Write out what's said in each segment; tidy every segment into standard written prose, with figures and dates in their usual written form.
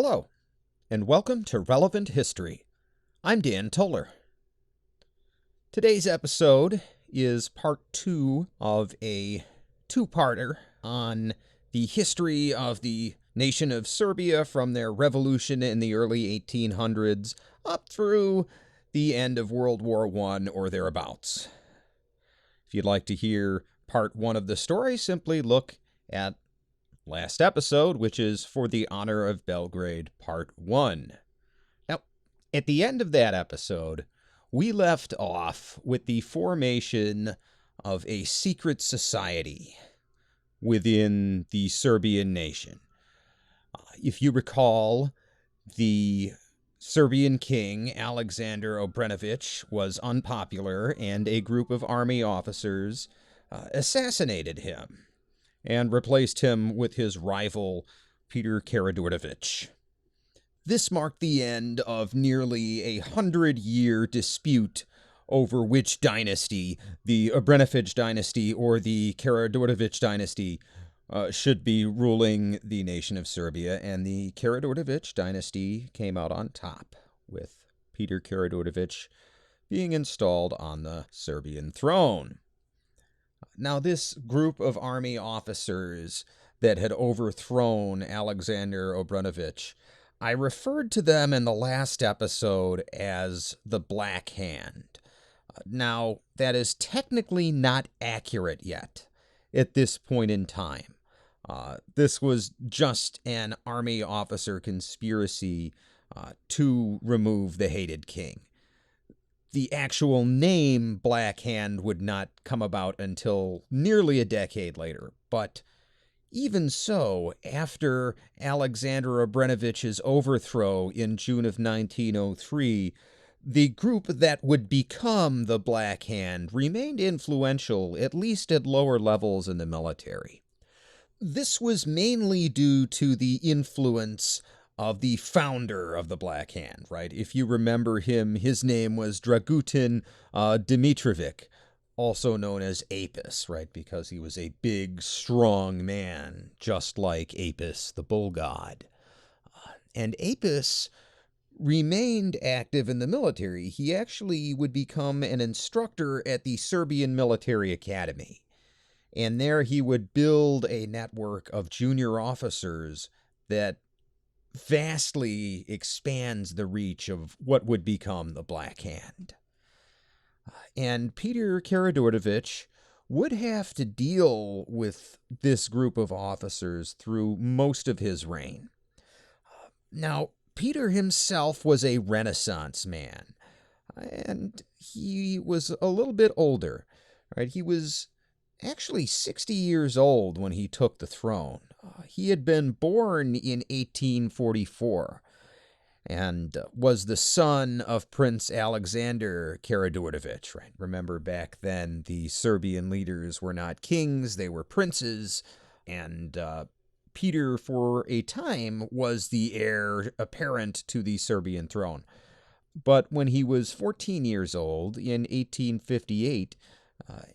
Hello, and welcome to Relevant History. I'm Dan Toller. Today's episode is part 2 of a two-parter on the history of the nation of Serbia from their revolution in the early 1800s up through the end of World War I or thereabouts. If you'd like to hear part 1 of the story, simply look at last episode, which is For the Honor of Belgrade, Part 1. Now, at the end of that episode, we left off with the formation of a secret society within the Serbian nation. If you recall, the Serbian king, Alexander Obrenović, was unpopular, and a group of army officers assassinated him and replaced him with his rival, Peter Karađorđević. This marked the end of nearly 100-year dispute over which dynasty, the Obrenović dynasty or the Karađorđević dynasty, should be ruling the nation of Serbia, and the Karađorđević dynasty came out on top, with Peter Karađorđević being installed on the Serbian throne. Now, this group of army officers that had overthrown Alexander Obrenović, I referred to them in the last episode as the Black Hand. Now, that is technically not accurate yet at this point in time. This was just an army officer conspiracy to remove the hated king. The actual name Black Hand would not come about until nearly a decade later. But even so, after Alexander Obrenović's overthrow in June of 1903, the group that would become the Black Hand remained influential, at least at lower levels in the military. This was mainly due to the influence of the founder of the Black Hand, right? If you remember him, his name was Dragutin Dimitrović, also known as Apis, right? Because he was a big, strong man, just like Apis, the bull god. And Apis remained active in the military. He actually would become an instructor at the Serbian Military Academy. And there he would build a network of junior officers that vastly expands the reach of what would become the Black Hand. And Peter Karađorđević would have to deal with this group of officers through most of his reign. Now, Peter himself was a Renaissance man, and he was a little bit older, right? He was actually 60 years old when he took the throne. He had been born in 1844 and was the son of Prince Alexander Karađorđević, right? Remember, back then the Serbian leaders were not kings, they were princes, and Peter for a time was the heir apparent to the Serbian throne. But when he was 14 years old in 1858,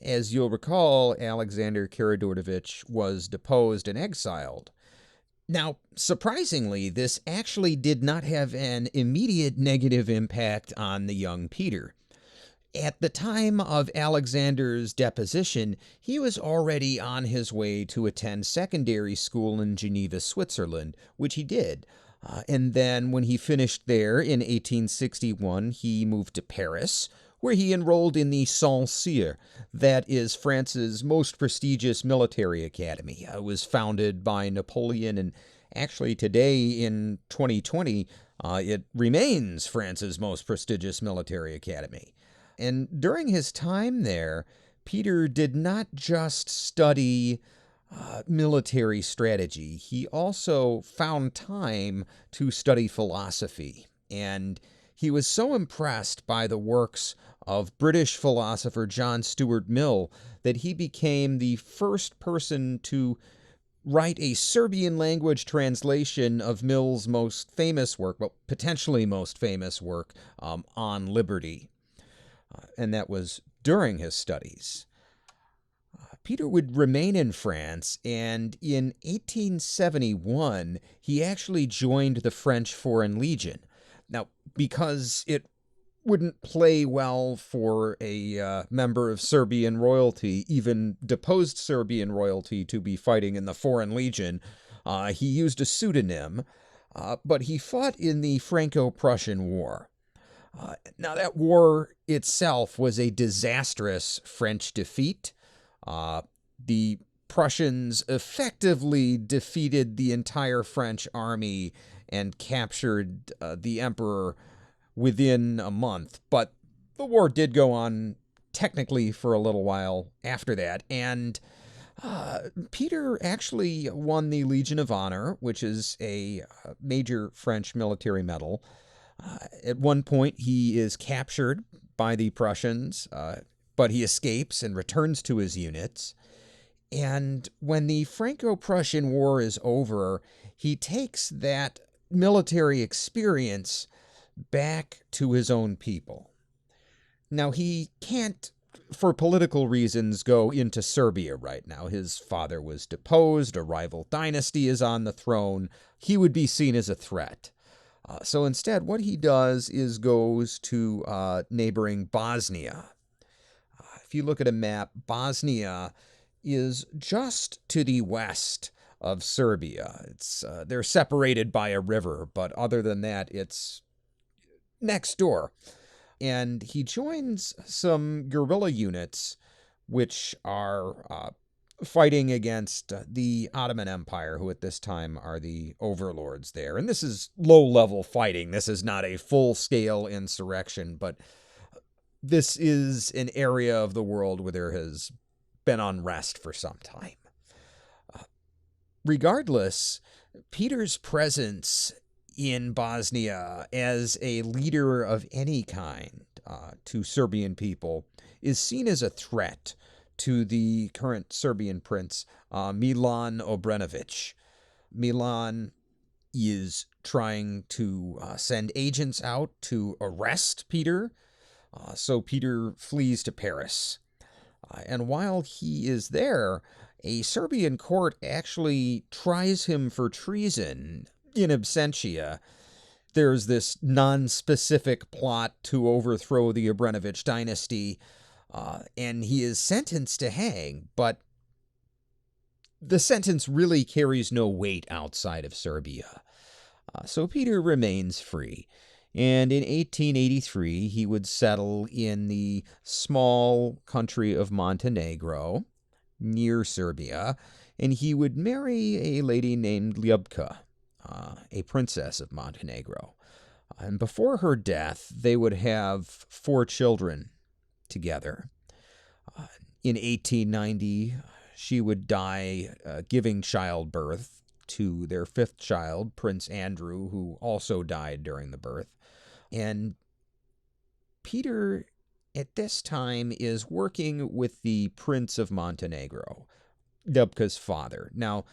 as you'll recall, Alexander Karađorđević was deposed and exiled. Now, surprisingly, this actually did not have an immediate negative impact on the young Peter. At the time of Alexander's deposition, he was already on his way to attend secondary school in Geneva, Switzerland, which he did. And then when he finished there in 1861, he moved to Paris, where he enrolled in the Saint-Cyr, that is France's most prestigious military academy. It was founded by Napoleon, and actually today in 2020, it remains France's most prestigious military academy. And during his time there, Peter did not just study military strategy. He also found time to study philosophy, and he was so impressed by the works of British philosopher John Stuart Mill that he became the first person to write a Serbian language translation of Mill's most famous work, well, potentially most famous work, On Liberty. And that was during his studies. Peter would remain in France, and in 1871, he actually joined the French Foreign Legion. Now, because it wouldn't play well for a member of Serbian royalty, even deposed Serbian royalty, to be fighting in the Foreign Legion, he used a pseudonym, but he fought in the Franco-Prussian War. Now, that war itself was a disastrous French defeat. The Prussians effectively defeated the entire French army and captured the emperor within a month. But the war did go on technically for a little while after that. And Peter actually won the Legion of Honor, which is a major French military medal. At one point, he is captured by the Prussians, but he escapes and returns to his units. And when the Franco-Prussian War is over, he takes that military experience back to his own people. Now, he can't, for political reasons, go into Serbia right now. His father was deposed, a rival dynasty is on the throne. He would be seen as a threat. So instead, what he does is goes to neighboring Bosnia. If you look at a map, Bosnia is just to the west of Serbia. They're separated by a river, but other than that, it's next door. And he joins some guerrilla units which are fighting against the Ottoman Empire, who at this time are the overlords there. And this is low-level fighting. This is not a full-scale insurrection, but this is an area of the world where there has been unrest for some time. Regardless, Peter's presence in Bosnia as a leader of any kind to Serbian people is seen as a threat to the current Serbian prince, Milan Obrenović. Milan is trying to send agents out to arrest Peter, so Peter flees to Paris. And while he is there, a Serbian court actually tries him for treason in absentia. There's this non-specific plot to overthrow the Obrenović dynasty, and he is sentenced to hang, but the sentence really carries no weight outside of Serbia. So Peter remains free. And in 1883, he would settle in the small country of Montenegro, near Serbia, and he would marry a lady named Ljubka, a princess of Montenegro. And before her death, they would have 4 children together. In 1890, she would die giving childbirth to their 5th child, Prince Andrew, who also died during the birth. And Peter, at this time, is working with the Prince of Montenegro, Ljubka's father. Now,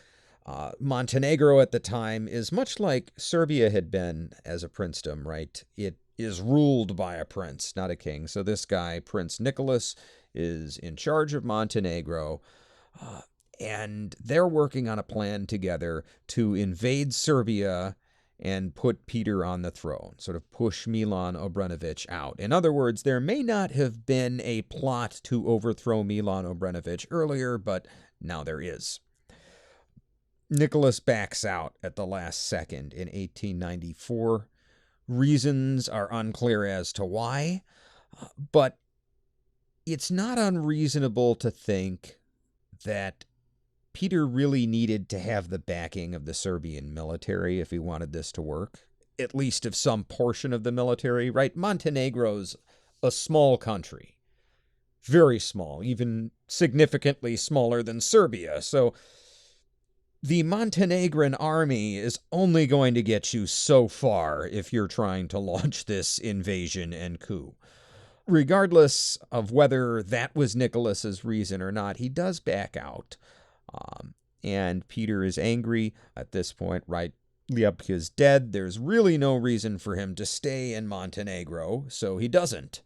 Montenegro at the time is much like Serbia had been as a princedom, right? It is ruled by a prince, not a king. So this guy, Prince Nicholas, is in charge of Montenegro, and they're working on a plan together to invade Serbia and put Peter on the throne, sort of push Milan Obrenović out. In other words, there may not have been a plot to overthrow Milan Obrenović earlier, but now there is. Nicholas backs out at the last second in 1894. Reasons are unclear as to why, but it's not unreasonable to think that Peter really needed to have the backing of the Serbian military if he wanted this to work, at least of some portion of the military, right? Montenegro's a small country, very small, even significantly smaller than Serbia. So the Montenegrin army is only going to get you so far if you're trying to launch this invasion and coup. Regardless of whether that was Nicholas's reason or not, he does back out. And Peter is angry at this point, right? Ljubka is dead. There's really no reason for him to stay in Montenegro, so he doesn't.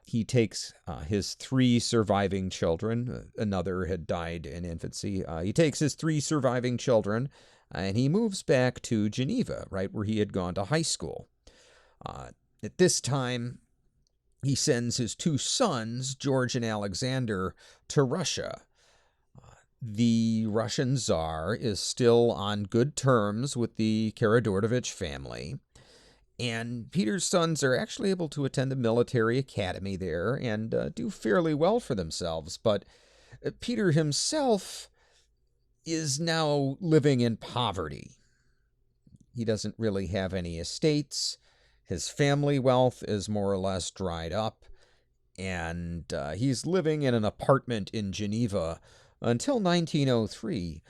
He takes his 3 surviving children. Another had died in infancy. He takes his 3 surviving children, and he moves back to Geneva, right where he had gone to high school. At this time, he sends his 2 sons, George and Alexander, to Russia. The Russian Tsar is still on good terms with the Karađorđević family. And Peter's sons are actually able to attend the military academy there and do fairly well for themselves. But Peter himself is now living in poverty. He doesn't really have any estates. His family wealth is more or less dried up. And he's living in an apartment in Geneva until 1903.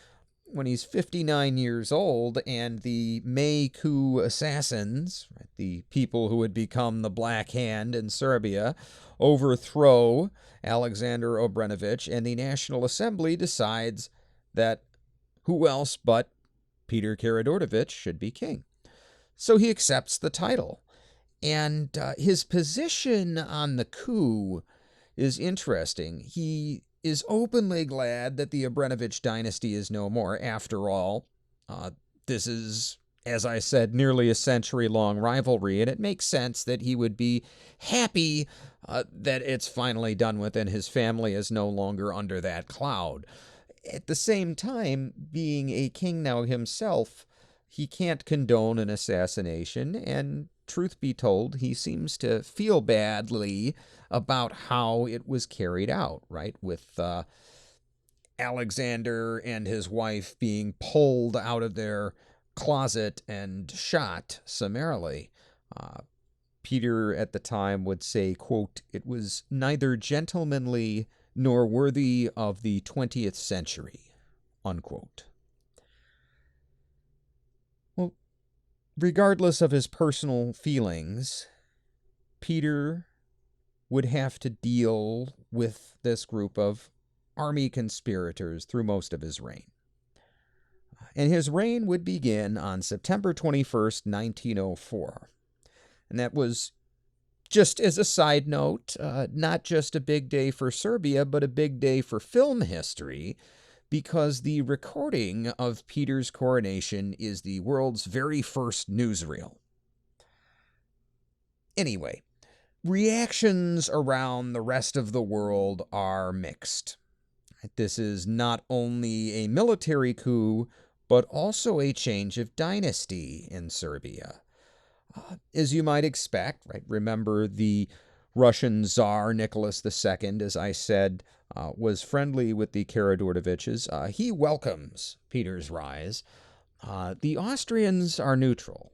When he's 59 years old, and the May coup assassins, right, the people who would become the Black Hand in Serbia, overthrow Alexander Obrenović, and the National Assembly decides that who else but Peter Karađorđević should be king. So he accepts the title. And his position on the coup is interesting. He is openly glad that the Obrenović dynasty is no more. After all, this is, as I said, nearly a century-long rivalry, and it makes sense that he would be happy that it's finally done with and his family is no longer under that cloud. At the same time, being a king now himself, he can't condone an assassination, and truth be told, he seems to feel badly about how it was carried out, right? With Alexander and his wife being pulled out of their closet and shot summarily. Peter at the time would say, quote, "It was neither gentlemanly nor worthy of the 20th century," unquote. Well, regardless of his personal feelings, Peter would have to deal with this group of army conspirators through most of his reign. And his reign would begin on September 21st, 1904. And that was, just as a side note, not just a big day for Serbia, but a big day for film history, because the recording of Peter's coronation is the world's very first newsreel. Anyway, reactions around the rest of the world are mixed. This is not only a military coup, but also a change of dynasty in Serbia. As you might expect, right? Remember, the Russian Tsar Nicholas II, as I said, was friendly with the Karađorđevićes. He welcomes Peter's rise. The Austrians are neutral.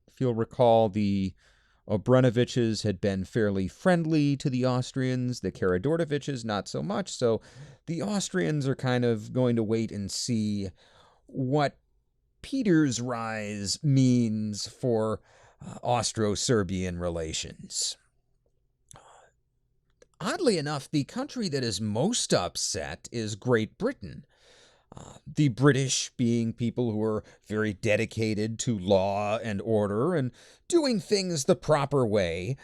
If you'll recall, the Obrenovićes had been fairly friendly to the Austrians, the Karađorđevićes not so much, so the Austrians are kind of going to wait and see what Peter's rise means for Austro-Serbian relations. Oddly enough, the country that is most upset is Great Britain. The British being people who are very dedicated to law and order and doing things the proper way.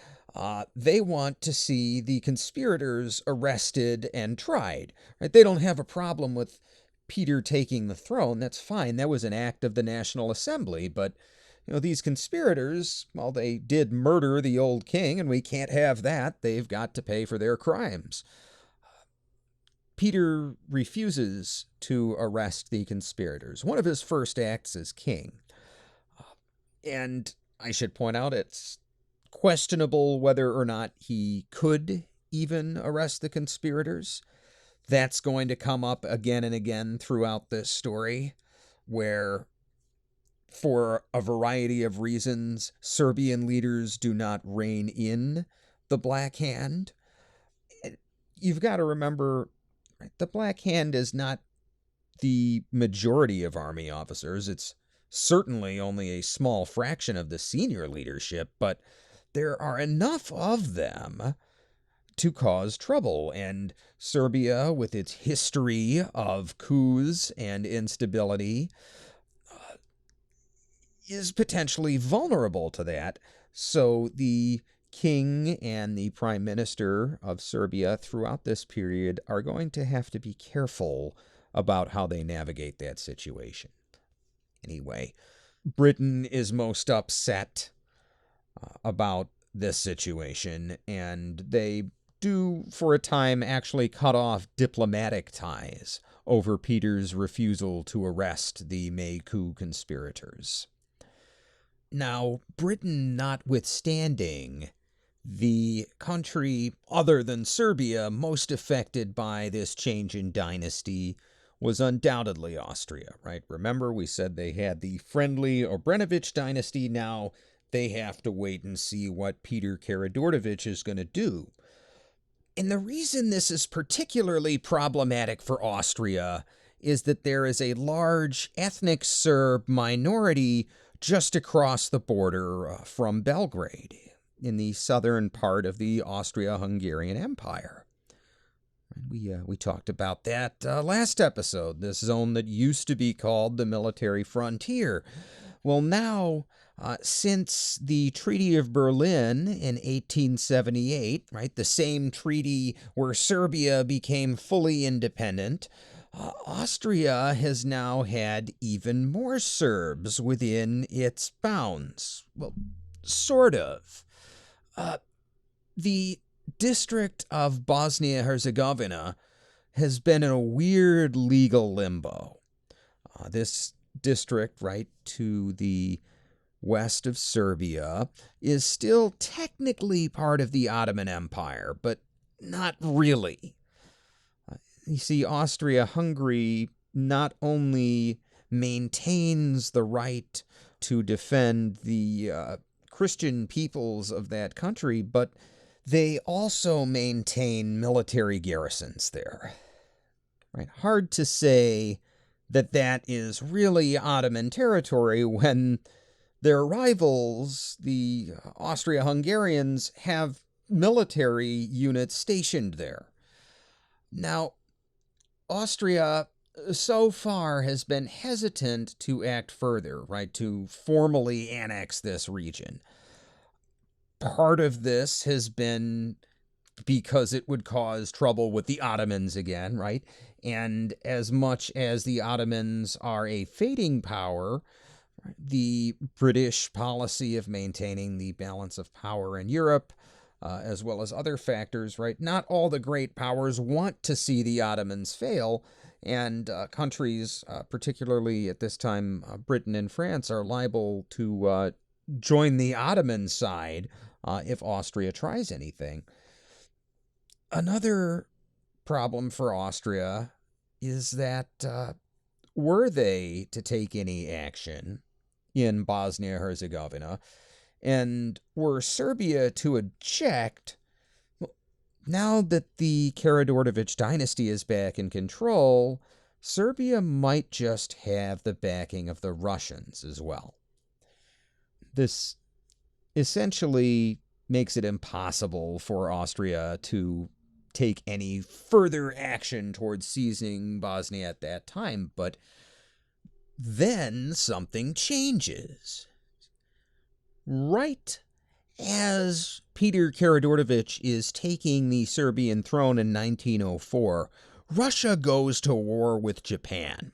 They want to see the conspirators arrested and tried. Right? They don't have a problem with Peter taking the throne. That's fine. That was an act of the National Assembly. But these conspirators, well, they did murder the old king, and we can't have that. They've got to pay for their crimes. Peter refuses to arrest the conspirators. One of his first acts as king. And I should point out, it's questionable whether or not he could even arrest the conspirators. That's going to come up again and again throughout this story, where, for a variety of reasons, Serbian leaders do not rein in the Black Hand. You've got to remember, the Black Hand is not the majority of army officers. It's certainly only a small fraction of the senior leadership, but there are enough of them to cause trouble. And Serbia, with its history of coups and instability, is potentially vulnerable to that. So the king and the prime minister of Serbia throughout this period are going to have to be careful about how they navigate that situation. Anyway, Britain is most upset about this situation, and they do, for a time, actually cut off diplomatic ties over Peter's refusal to arrest the May coup conspirators. Now, Britain notwithstanding, the country other than Serbia most affected by this change in dynasty was undoubtedly Austria, right? Remember, we said they had the friendly Obrenović dynasty. Now they have to wait and see what Peter Karađorđević is going to do. And the reason this is particularly problematic for Austria is that there is a large ethnic Serb minority just across the border from Belgrade in the southern part of the Austria-Hungarian Empire. We talked about that last episode, this zone that used to be called the military frontier. Well, now, since the Treaty of Berlin in 1878, right, the same treaty where Serbia became fully independent, Austria has now had even more Serbs within its bounds. Well, sort of. The district of Bosnia-Herzegovina has been in a weird legal limbo. This district, right to the west of Serbia, is still technically part of the Ottoman Empire, but not really. You see, Austria-Hungary not only maintains the right to defend the Christian peoples of that country, but they also maintain military garrisons there. Right? Hard to say that that is really Ottoman territory when their rivals, the Austria-Hungarians, have military units stationed there. Now, Austria so far has been hesitant to act further, right, to formally annex this region. Part of this has been because it would cause trouble with the Ottomans again, right? And as much as the Ottomans are a fading power, the British policy of maintaining the balance of power in Europe, as well as other factors, right? Not all the great powers want to see the Ottomans fail, and countries, particularly at this time, Britain and France, are liable to join the Ottoman side if Austria tries anything. Another problem for Austria is that were they to take any action in Bosnia-Herzegovina, and were Serbia to object, now that the Karađorđević dynasty is back in control, Serbia might just have the backing of the Russians as well. This essentially makes it impossible for Austria to take any further action towards seizing Bosnia at that time, but then something changes. Right as Peter Karađorđević is taking the Serbian throne in 1904, Russia goes to war with Japan.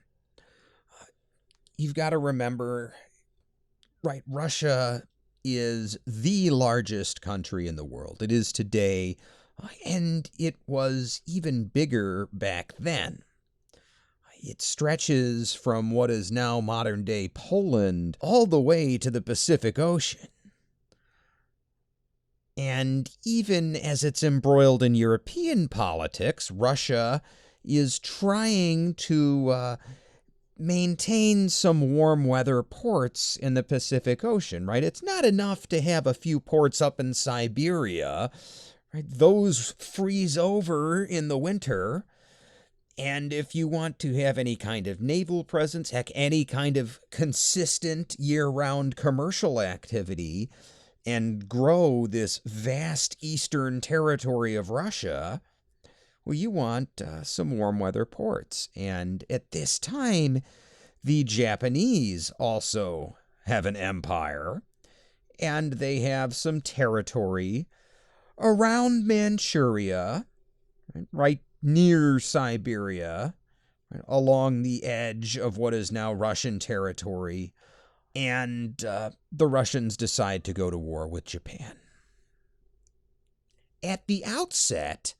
You've got to remember, right, Russia is the largest country in the world. It is today, and it was even bigger back then. It stretches from what is now modern-day Poland all the way to the Pacific Ocean. And even as it's embroiled in European politics, Russia is trying to maintain some warm weather ports in the Pacific Ocean, right? It's not enough to have a few ports up in Siberia, right? Those freeze over in the winter. And if you want to have any kind of naval presence, heck, any kind of consistent year-round commercial activity, and grow this vast eastern territory of Russia, well, you want some warm weather ports. And at this time, the Japanese also have an empire. and they have some territory around Manchuria, right near Siberia, right, along the edge of what is now Russian territory, and the Russians decide to go to war with Japan. At the outset,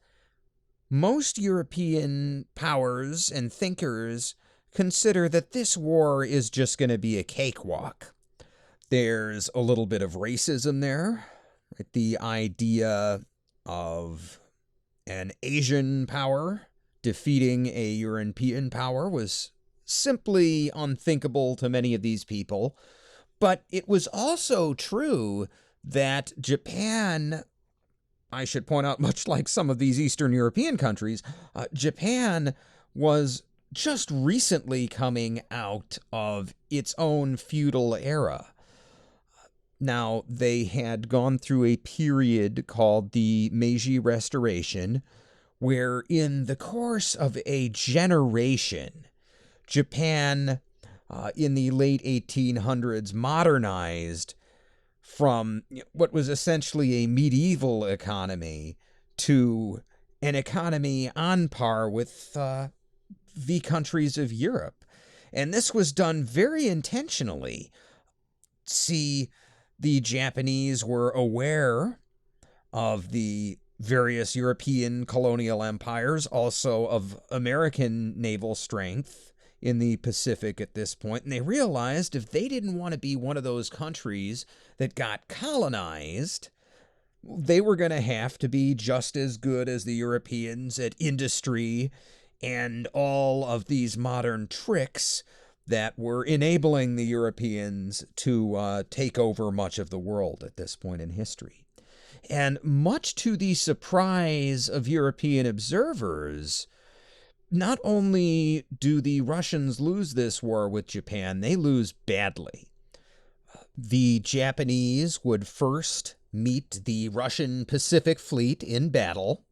most European powers and thinkers consider that this war is just going to be a cakewalk. There's a little bit of racism there. Right? The idea of an Asian power defeating a European power was simply unthinkable to many of these people. But it was also true that Japan, I should point out, much like some of these Eastern European countries, Japan was just recently coming out of its own feudal era. Now, they had gone through a period called the Meiji Restoration, where in the course of a generation, Japan, in the late 1800s, modernized from what was essentially a medieval economy to an economy on par with the countries of Europe. And this was done very intentionally. See, the Japanese were aware of the various European colonial empires, also of American naval strength in the Pacific at this point, and they realized if they didn't want to be one of those countries that got colonized, they were going to have to be just as good as the Europeans at industry and all of these modern tricks that were enabling the Europeans to take over much of the world at this point in history. And much to the surprise of European observers, not only do the Russians lose this war with Japan, they lose badly. The Japanese would first meet the Russian Pacific Fleet in battle,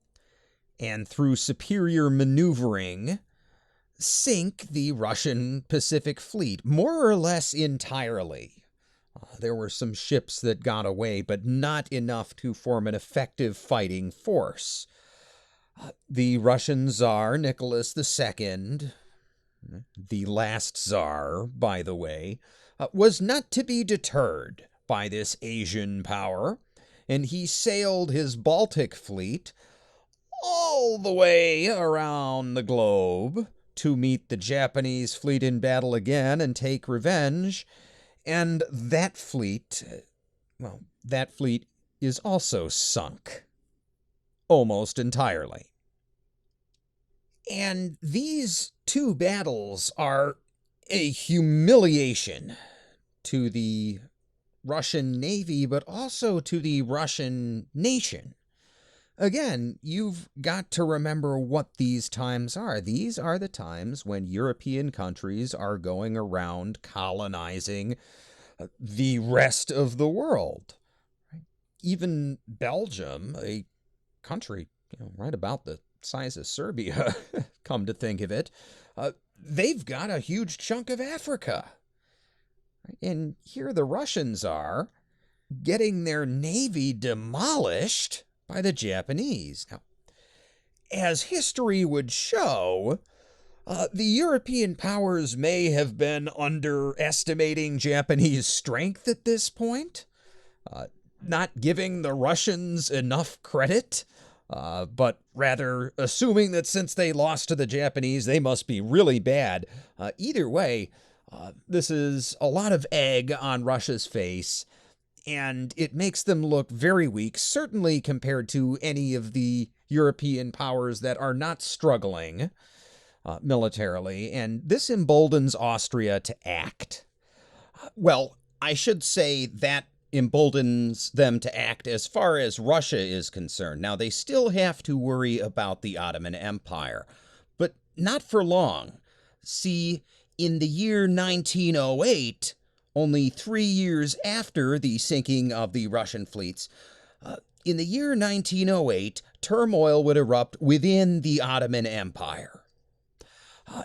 and through superior maneuvering, sink the Russian Pacific Fleet, more or less entirely. There were some ships that got away, but not enough to form an effective fighting force. The Russian Tsar, Nicholas II, the last Tsar, by the way, was not to be deterred by this Asian power, and he sailed his Baltic fleet all the way around the globe to meet the Japanese fleet in battle again and take revenge. And that fleet is also sunk almost entirely. And these two battles are a humiliation to the Russian Navy, but also to the Russian nation. Again, you've got to remember what these times are. These are the times when European countries are going around colonizing the rest of the world. Even Belgium, a country right about the size of Serbia, come to think of it, they've got a huge chunk of Africa. And here the Russians are getting their navy demolished by the Japanese. Now, as history would show, the European powers may have been underestimating Japanese strength at this point, not giving the Russians enough credit, but rather assuming that since they lost to the Japanese, they must be really bad. Either way, this is a lot of egg on Russia's face, and it makes them look very weak, certainly compared to any of the European powers that are not struggling militarily, and this emboldens Austria to act. Well, I should say that emboldens them to act as far as Russia is concerned. Now, they still have to worry about the Ottoman Empire, but not for long. See, in the year 1908, only 3 years after the sinking of the Russian fleets, in the year 1908, turmoil would erupt within the Ottoman Empire.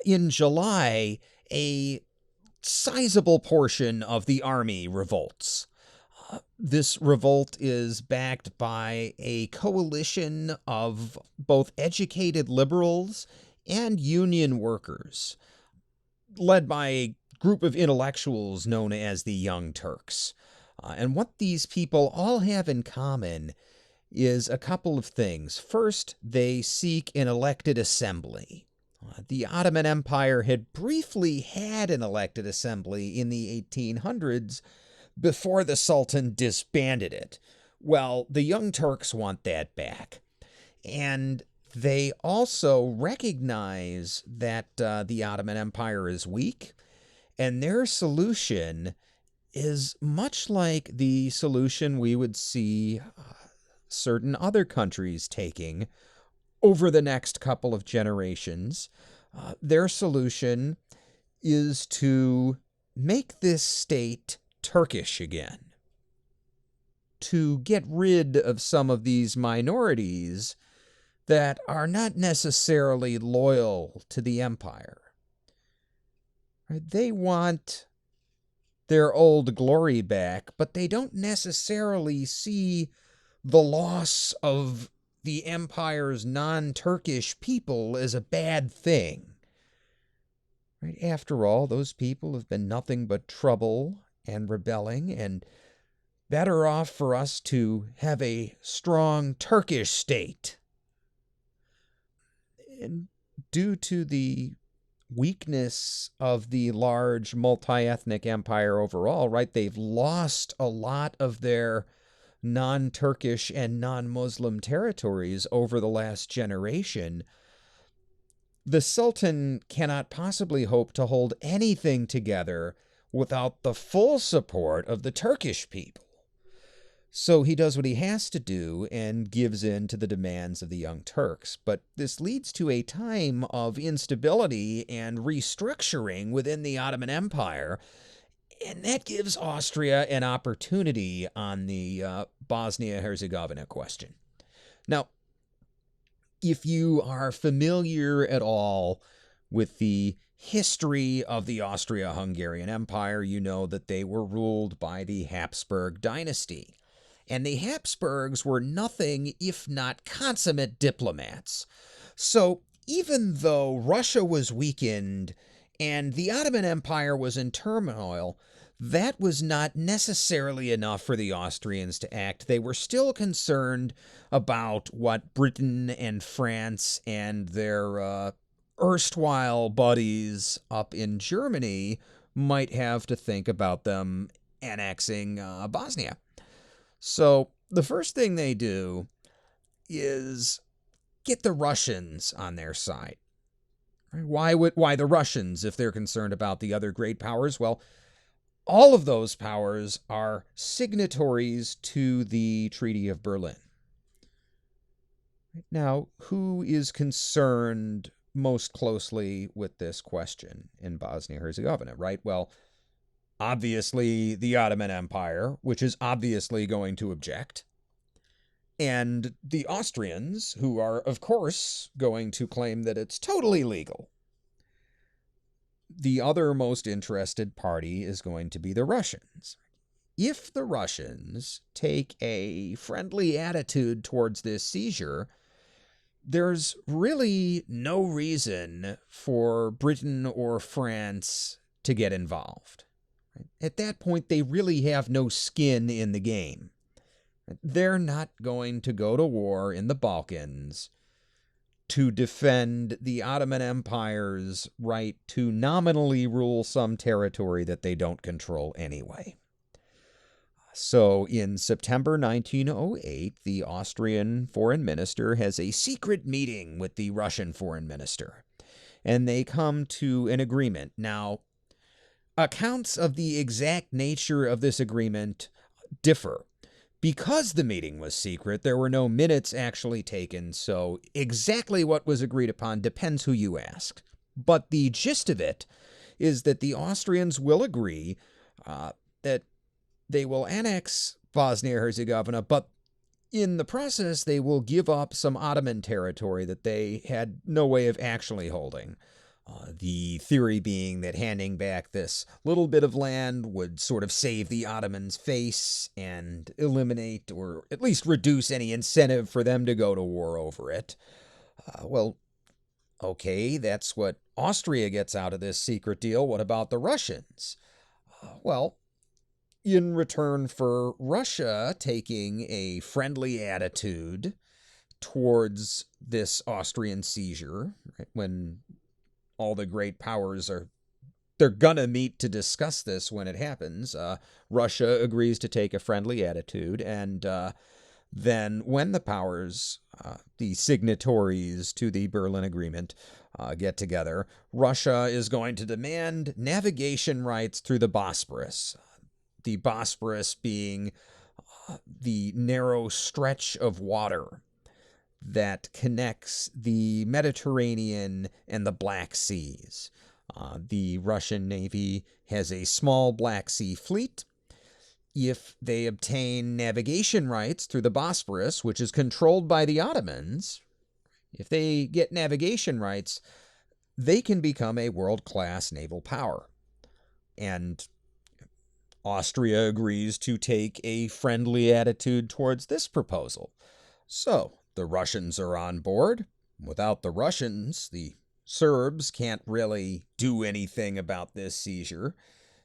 In July, a sizable portion of the army revolts. This revolt is backed by a coalition of both educated liberals and union workers, led by a group of intellectuals known as the Young Turks. And what these people all have in common is a couple of things. First, they seek an elected assembly. The Ottoman Empire had briefly had an elected assembly in the 1800s before the Sultan disbanded it. Well, the Young Turks want that back. And they also recognize that the Ottoman Empire is weak, and their solution is much like the solution we would see certain other countries taking over the next couple of generations. Their solution is to make this state Turkish again, to get rid of some of these minorities that are not necessarily loyal to the empire. They want their old glory back, but they don't necessarily see the loss of the empire's non-Turkish people as a bad thing. After all, those people have been nothing but trouble and rebelling, and better off for us to have a strong Turkish state. And due to the weakness of the large multi-ethnic empire overall, they've lost a lot of their non-Turkish and non-Muslim territories over the last generation. The Sultan cannot possibly hope to hold anything together without the full support of the Turkish people. So he does what he has to do and gives in to the demands of the Young Turks. But this leads to a time of instability and restructuring within the Ottoman Empire, and that gives Austria an opportunity on the Bosnia-Herzegovina question. Now, if you are familiar at all with the history of the Austria-Hungarian Empire, you know that they were ruled by the Habsburg dynasty. And the Habsburgs were nothing if not consummate diplomats. So even though Russia was weakened and the Ottoman Empire was in turmoil, that was not necessarily enough for the Austrians to act. They were still concerned about what Britain and France and their erstwhile buddies up in Germany might have to think about them annexing Bosnia. So the first thing they do is get the Russians on their side. Why the Russians if they're concerned about the other great powers? Well, all of those powers are signatories to the Treaty of Berlin. Now, who is concerned most closely with this question in Bosnia-Herzegovina, Well, obviously the Ottoman Empire, which is obviously going to object, and the Austrians, who are, of course, going to claim that it's totally legal. The other most interested party is going to be the Russians. If the Russians take a friendly attitude towards this seizure, there's really no reason for Britain or France to get involved. At that point, they really have no skin in the game. They're not going to go to war in the Balkans to defend the Ottoman Empire's right to nominally rule some territory that they don't control anyway. So in September 1908, the Austrian foreign minister has a secret meeting with the Russian foreign minister, and they come to an agreement. Now, accounts of the exact nature of this agreement differ. Because the meeting was secret, there were no minutes actually taken, so exactly what was agreed upon depends who you ask. But the gist of it is that the Austrians will agree that they will annex Bosnia-Herzegovina, but in the process they will give up some Ottoman territory that they had no way of actually holding. The theory being that handing back this little bit of land would sort of save the Ottomans' face and eliminate or at least reduce any incentive for them to go to war over it. Well, okay, that's what Austria gets out of this secret deal. What about the Russians? Well, in return for Russia taking a friendly attitude towards this Austrian seizure, right, when all the great powers they're gonna meet to discuss this when it happens. Russia agrees to take a friendly attitude, and then when the powers, the signatories to the Berlin Agreement, get together, Russia is going to demand navigation rights through the Bosporus. The Bosporus being the narrow stretch of water that connects the Mediterranean and the Black Seas. The Russian Navy has a small Black Sea fleet. If they obtain navigation rights through the Bosporus, which is controlled by the Ottomans, if they get navigation rights, they can become a world-class naval power. And Austria agrees to take a friendly attitude towards this proposal. So, the Russians are on board. Without the Russians, the Serbs can't really do anything about this seizure.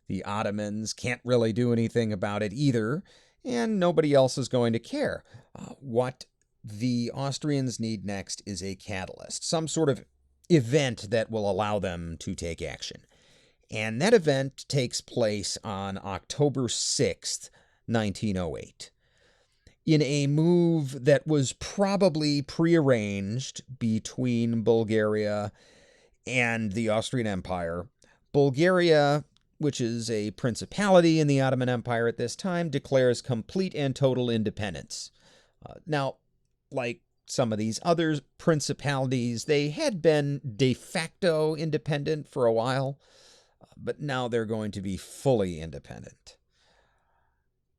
The Ottomans can't really do anything about it either, and nobody else is going to care. What the Austrians need next is a catalyst, some sort of event that will allow them to take action. And that event takes place on October 6th, 1908. In a move that was probably prearranged between Bulgaria and the Austrian Empire, Bulgaria, which is a principality in the Ottoman Empire at this time, declares complete and total independence. Now, like some of these other principalities, they had been de facto independent for a while, but now they're going to be fully independent.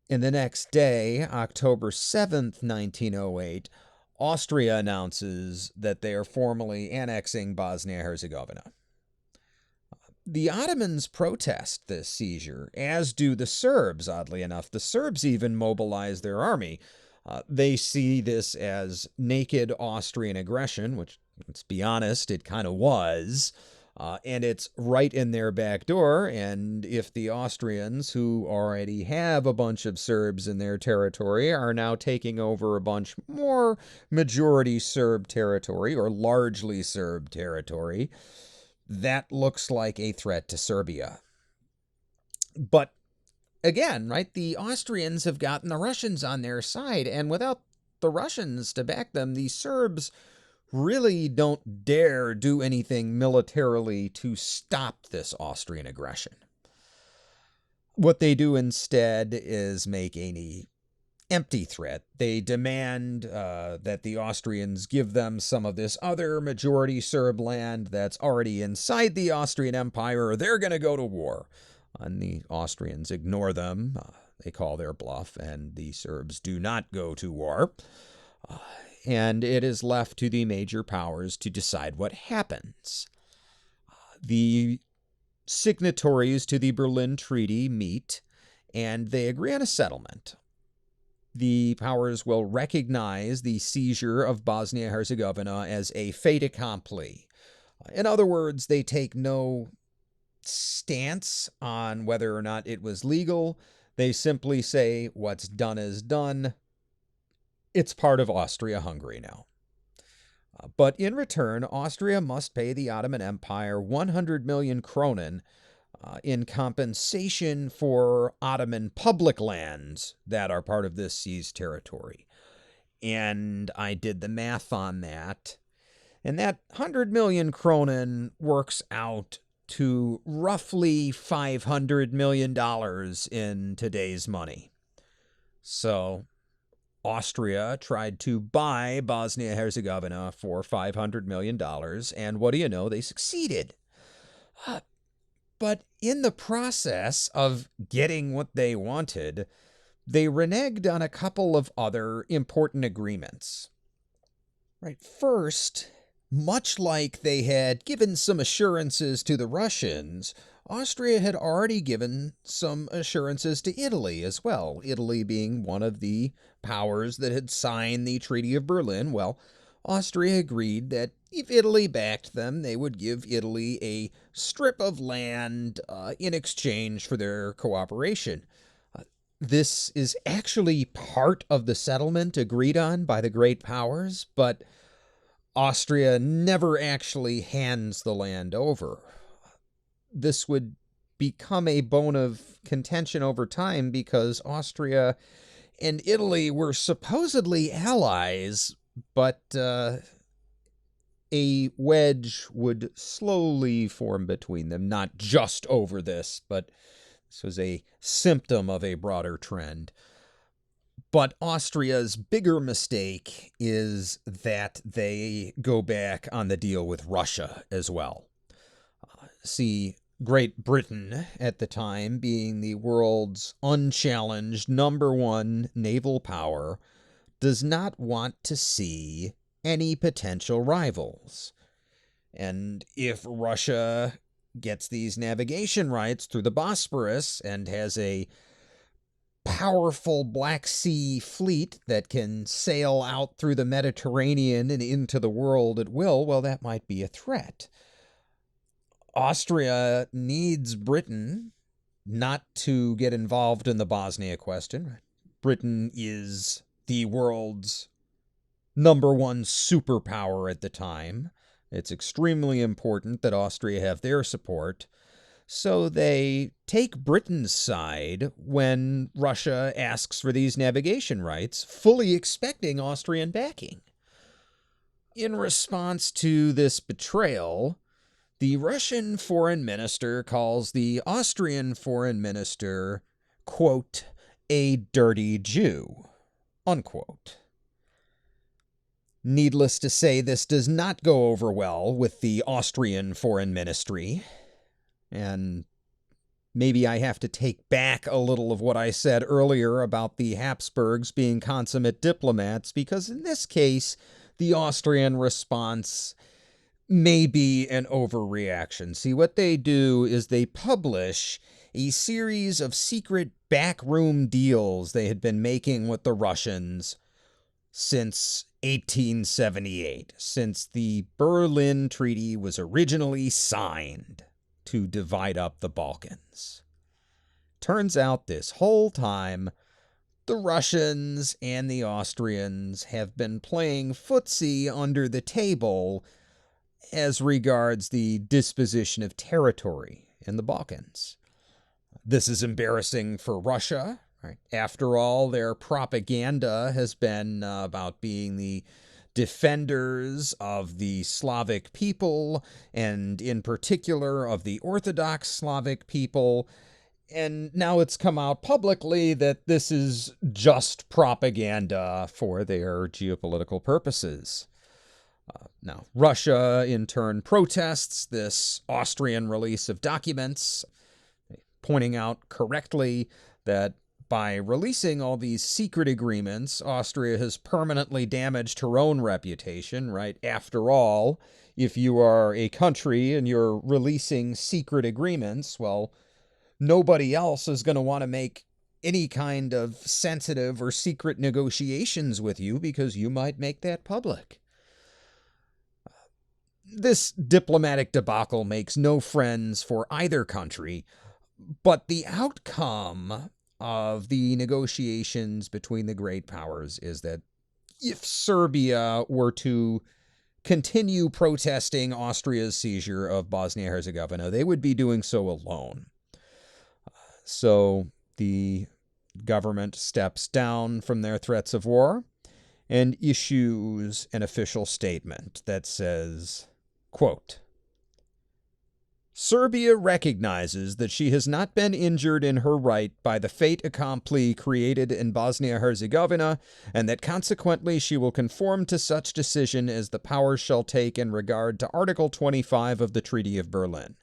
In the next day, October 7th, 1908, Austria announces that they are formally annexing Bosnia-Herzegovina. The Ottomans protest this seizure, as do the Serbs, oddly enough. The Serbs even mobilize their army. They see this as naked Austrian aggression, which, let's be honest, it kind of was. And it's right in their back door, and if the Austrians, who already have a bunch of Serbs in their territory, are now taking over a bunch more majority Serb territory, or largely Serb territory, that looks like a threat to Serbia. But again, right, the Austrians have gotten the Russians on their side, and without the Russians to back them, the Serbs really don't dare do anything militarily to stop this Austrian aggression. What they do instead is make an empty threat. They demand that the Austrians give them some of this other majority Serb land that's already inside the Austrian Empire, or they're going to go to war. And the Austrians ignore them. They call their bluff, and the Serbs do not go to war. And it is left to the major powers to decide what happens. The signatories to the Berlin Treaty meet, and they agree on a settlement. The powers will recognize the seizure of Bosnia-Herzegovina as a fait accompli. In other words, they take no stance on whether or not it was legal. They simply say, what's done is done. It's part of Austria-Hungary now. But in return, Austria must pay the Ottoman Empire 100 million kronen in compensation for Ottoman public lands that are part of this seized territory. And I did the math on that. And that 100 million kronen works out to roughly $500 million in today's money. So Austria tried to buy Bosnia-Herzegovina for $500 million, and what do you know? They succeeded. But in the process of getting what they wanted, they reneged on a couple of other important agreements. Right. First, Much like they had given some assurances to the Russians, Austria had already given some assurances to Italy as well, Italy being one of the powers that had signed the Treaty of Berlin. Well, Austria agreed that if Italy backed them, they would give Italy a strip of land in exchange for their cooperation. This is actually part of the settlement agreed on by the great powers, but Austria never actually hands the land over. This would become a bone of contention over time because Austria and Italy were supposedly allies, but a wedge would slowly form between them, not just over this, but this was a symptom of a broader trend. But Austria's bigger mistake is that they go back on the deal with Russia as well. See, Great Britain at the time, being the world's unchallenged #1 naval power, does not want to see any potential rivals. And if Russia gets these navigation rights through the Bosporus and has a powerful Black Sea fleet that can sail out through the Mediterranean and into the world at will, well, that might be a threat. Austria needs Britain not to get involved in the Bosnia question. Britain is the world's #1 superpower at the time. It's extremely important that Austria have their support. So they take Britain's side when Russia asks for these navigation rights, fully expecting Austrian backing. In response to this betrayal, the Russian foreign minister calls the Austrian foreign minister, quote, a dirty Jew, unquote. Needless to say, this does not go over well with the Austrian foreign ministry. And maybe I have to take back a little of what I said earlier about the Habsburgs being consummate diplomats, because in this case, the Austrian response may be an overreaction. See, what they do is they publish a series of secret backroom deals they had been making with the Russians since 1878, since the Berlin Treaty was originally signed to divide up the Balkans. Turns out this whole time, the Russians and the Austrians have been playing footsie under the table as regards the disposition of territory in the Balkans. This is embarrassing for Russia. Right? After all, their propaganda has been about being the defenders of the Slavic people, and in particular of the Orthodox Slavic people. And now it's come out publicly that this is just propaganda for their geopolitical purposes. Now, Russia, in turn, protests this Austrian release of documents, pointing out correctly that by releasing all these secret agreements, Austria has permanently damaged her own reputation, right? After all, if you are a country and you're releasing secret agreements, well, nobody else is going to want to make any kind of sensitive or secret negotiations with you because you might make that public. This diplomatic debacle makes no friends for either country, but the outcome of the negotiations between the great powers is that if Serbia were to continue protesting Austria's seizure of Bosnia-Herzegovina, they would be doing so alone. So the government steps down from their threats of war and issues an official statement that says, quote, Serbia recognizes that she has not been injured in her right by the fait accompli created in Bosnia-Herzegovina, and that consequently she will conform to such decision as the powers shall take in regard to Article 25 of the Treaty of Berlin.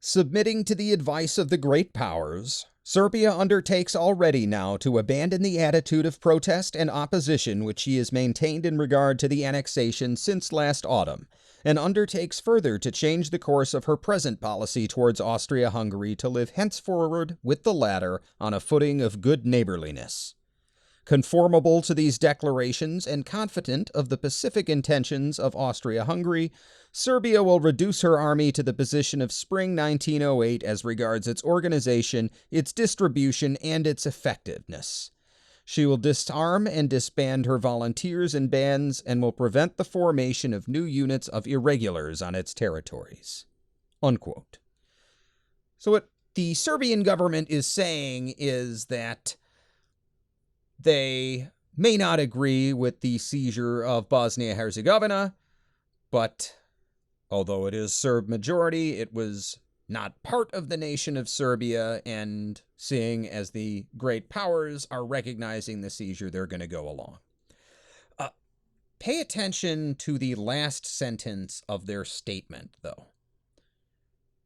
Submitting to the advice of the great powers, Serbia undertakes already now to abandon the attitude of protest and opposition which she has maintained in regard to the annexation since last autumn, and undertakes further to change the course of her present policy towards Austria-Hungary to live henceforward with the latter on a footing of good neighborliness. Conformable to these declarations and confident of the pacific intentions of Austria-Hungary, Serbia will reduce her army to the position of spring 1908 as regards its organization, its distribution, and its effectiveness. She will disarm and disband her volunteers and bands and will prevent the formation of new units of irregulars on its territories." Unquote. So what the Serbian government is saying is that they may not agree with the seizure of Bosnia-Herzegovina, but although it is Serb majority, it was not part of the nation of Serbia, and seeing as the great powers are recognizing the seizure, they're going to go along. Pay attention to the last sentence of their statement, though.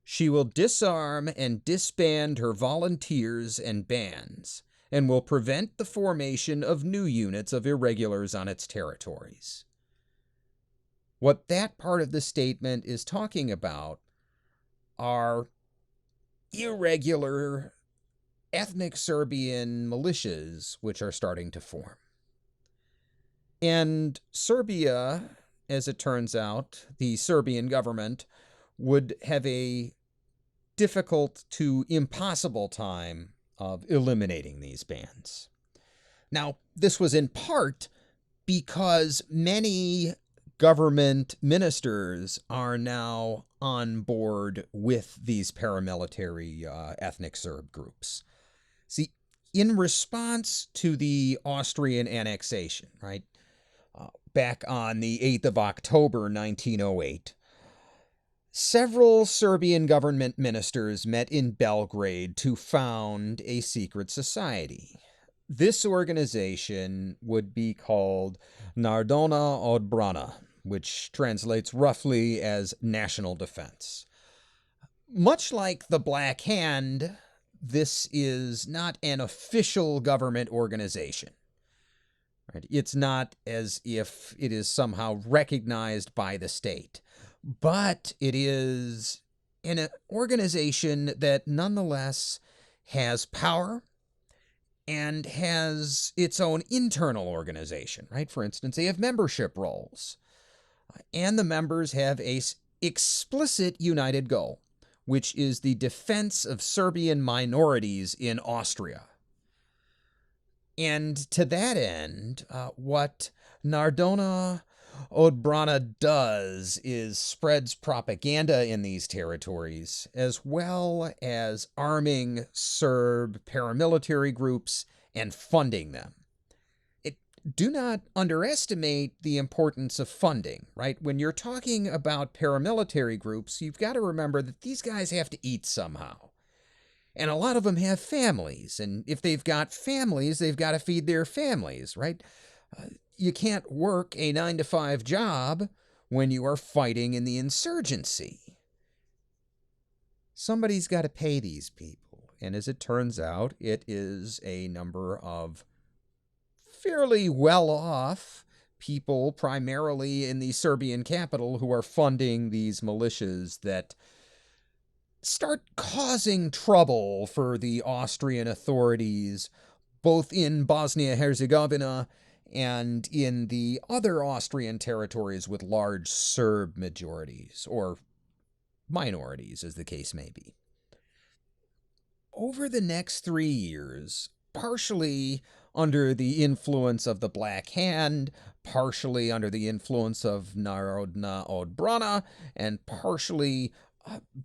She will disarm and disband her volunteers and bands, and will prevent the formation of new units of irregulars on its territories. What that part of the statement is talking about are irregular ethnic Serbian militias which are starting to form. And Serbia, as it turns out, the Serbian government would have a difficult to impossible time of eliminating these bands. Now, this was in part because many government ministers are now on board with these paramilitary ethnic Serb groups. See, in response to the Austrian annexation, right, back on the 8th of October, 1908, several Serbian government ministers met in Belgrade to found a secret society. This organization would be called Narodna Odbrana, which translates roughly as National Defense. Much like the Black Hand, this is not an official government organization. Right? It's not as if it is somehow recognized by the state. But it is an organization that nonetheless has power and has its own internal organization, right? For instance, they have membership rolls. And the members have an explicit united goal, which is the defense of Serbian minorities in Austria. And to that end, what Narodna Odbrana does is spreads propaganda in these territories, as well as arming Serb paramilitary groups and funding them. Do not underestimate the importance of funding, right? When you're talking about paramilitary groups, you've got to remember that these guys have to eat somehow. And a lot of them have families, and if they've got families, they've got to feed their families, right? You can't work a 9-to-5 job when you are fighting in the insurgency. Somebody's got to pay these people. And as it turns out, it is a number of fairly well-off people, primarily in the Serbian capital, who are funding these militias that start causing trouble for the Austrian authorities, both in Bosnia-Herzegovina and in the other Austrian territories with large Serb majorities, or minorities, as the case may be. Over the next 3 years, partially under the influence of the Black Hand, partially under the influence of Narodna Odbrana, and partially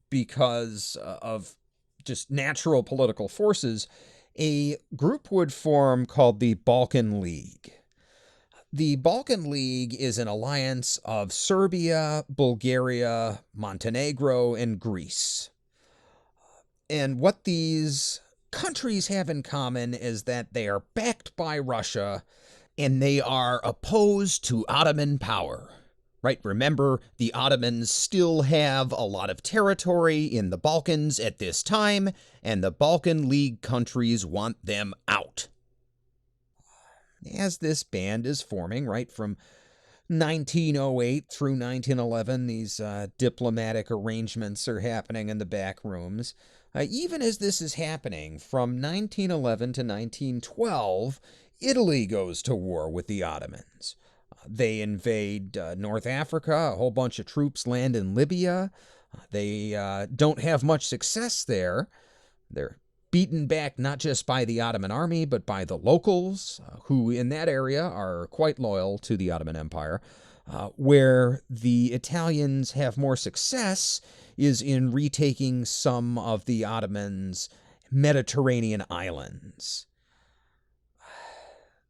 because of just natural political forces, a group would form called the Balkan League. The Balkan League is an alliance of Serbia, Bulgaria, Montenegro, and Greece. And what these countries have in common is that they are backed by Russia and they are opposed to Ottoman power. Right? Remember, the Ottomans still have a lot of territory in the Balkans at this time, and the Balkan League countries want them out. As this band is forming, right, from 1908 through 1911, these diplomatic arrangements are happening in the back rooms. Even as this is happening, from 1911 to 1912, Italy goes to war with the Ottomans. They invade North Africa. A whole bunch of troops land in Libya. They don't have much success there. They're beaten back not just by the Ottoman army, but by the locals, who in that area are quite loyal to the Ottoman Empire. Where the Italians have more success is in retaking some of the Ottomans' Mediterranean islands.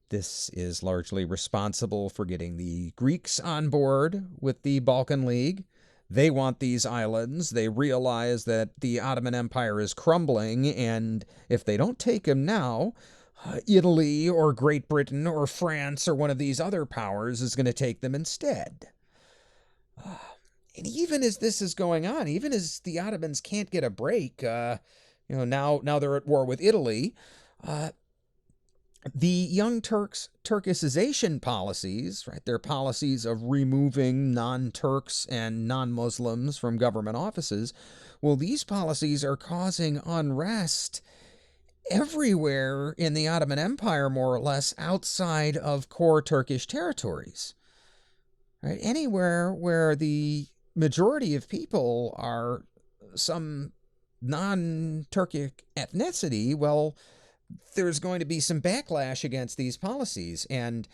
This is largely responsible for getting the Greeks on board with the Balkan League. They want these islands. They realize that the Ottoman Empire is crumbling, and if they don't take them now, Italy or Great Britain or France or one of these other powers is going to take them instead. And even as this is going on, even as the Ottomans can't get a break, now they're at war with Italy, the Young Turks' Turkisization policies, right, their policies of removing non-Turks and non-Muslims from government offices, well, these policies are causing unrest everywhere in the Ottoman Empire, more or less, outside of core Turkish territories. Right? Anywhere where the majority of people are some non-Turkic ethnicity, well, there's going to be some backlash against these policies, and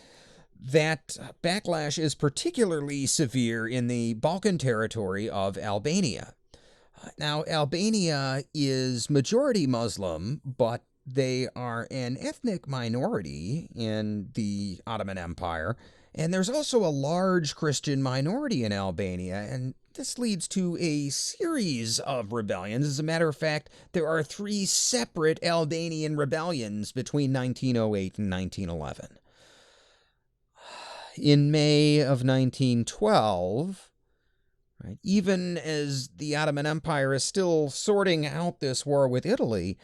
that backlash is particularly severe in the Balkan territory of Albania. Now, Albania is majority Muslim, but they are an ethnic minority in the Ottoman Empire, and there's also a large Christian minority in Albania, and this leads to a series of rebellions. As a matter of fact, there are 3 separate Albanian rebellions between 1908 and 1911. In May of 1912, right, even as the Ottoman Empire is still sorting out this war with Italy,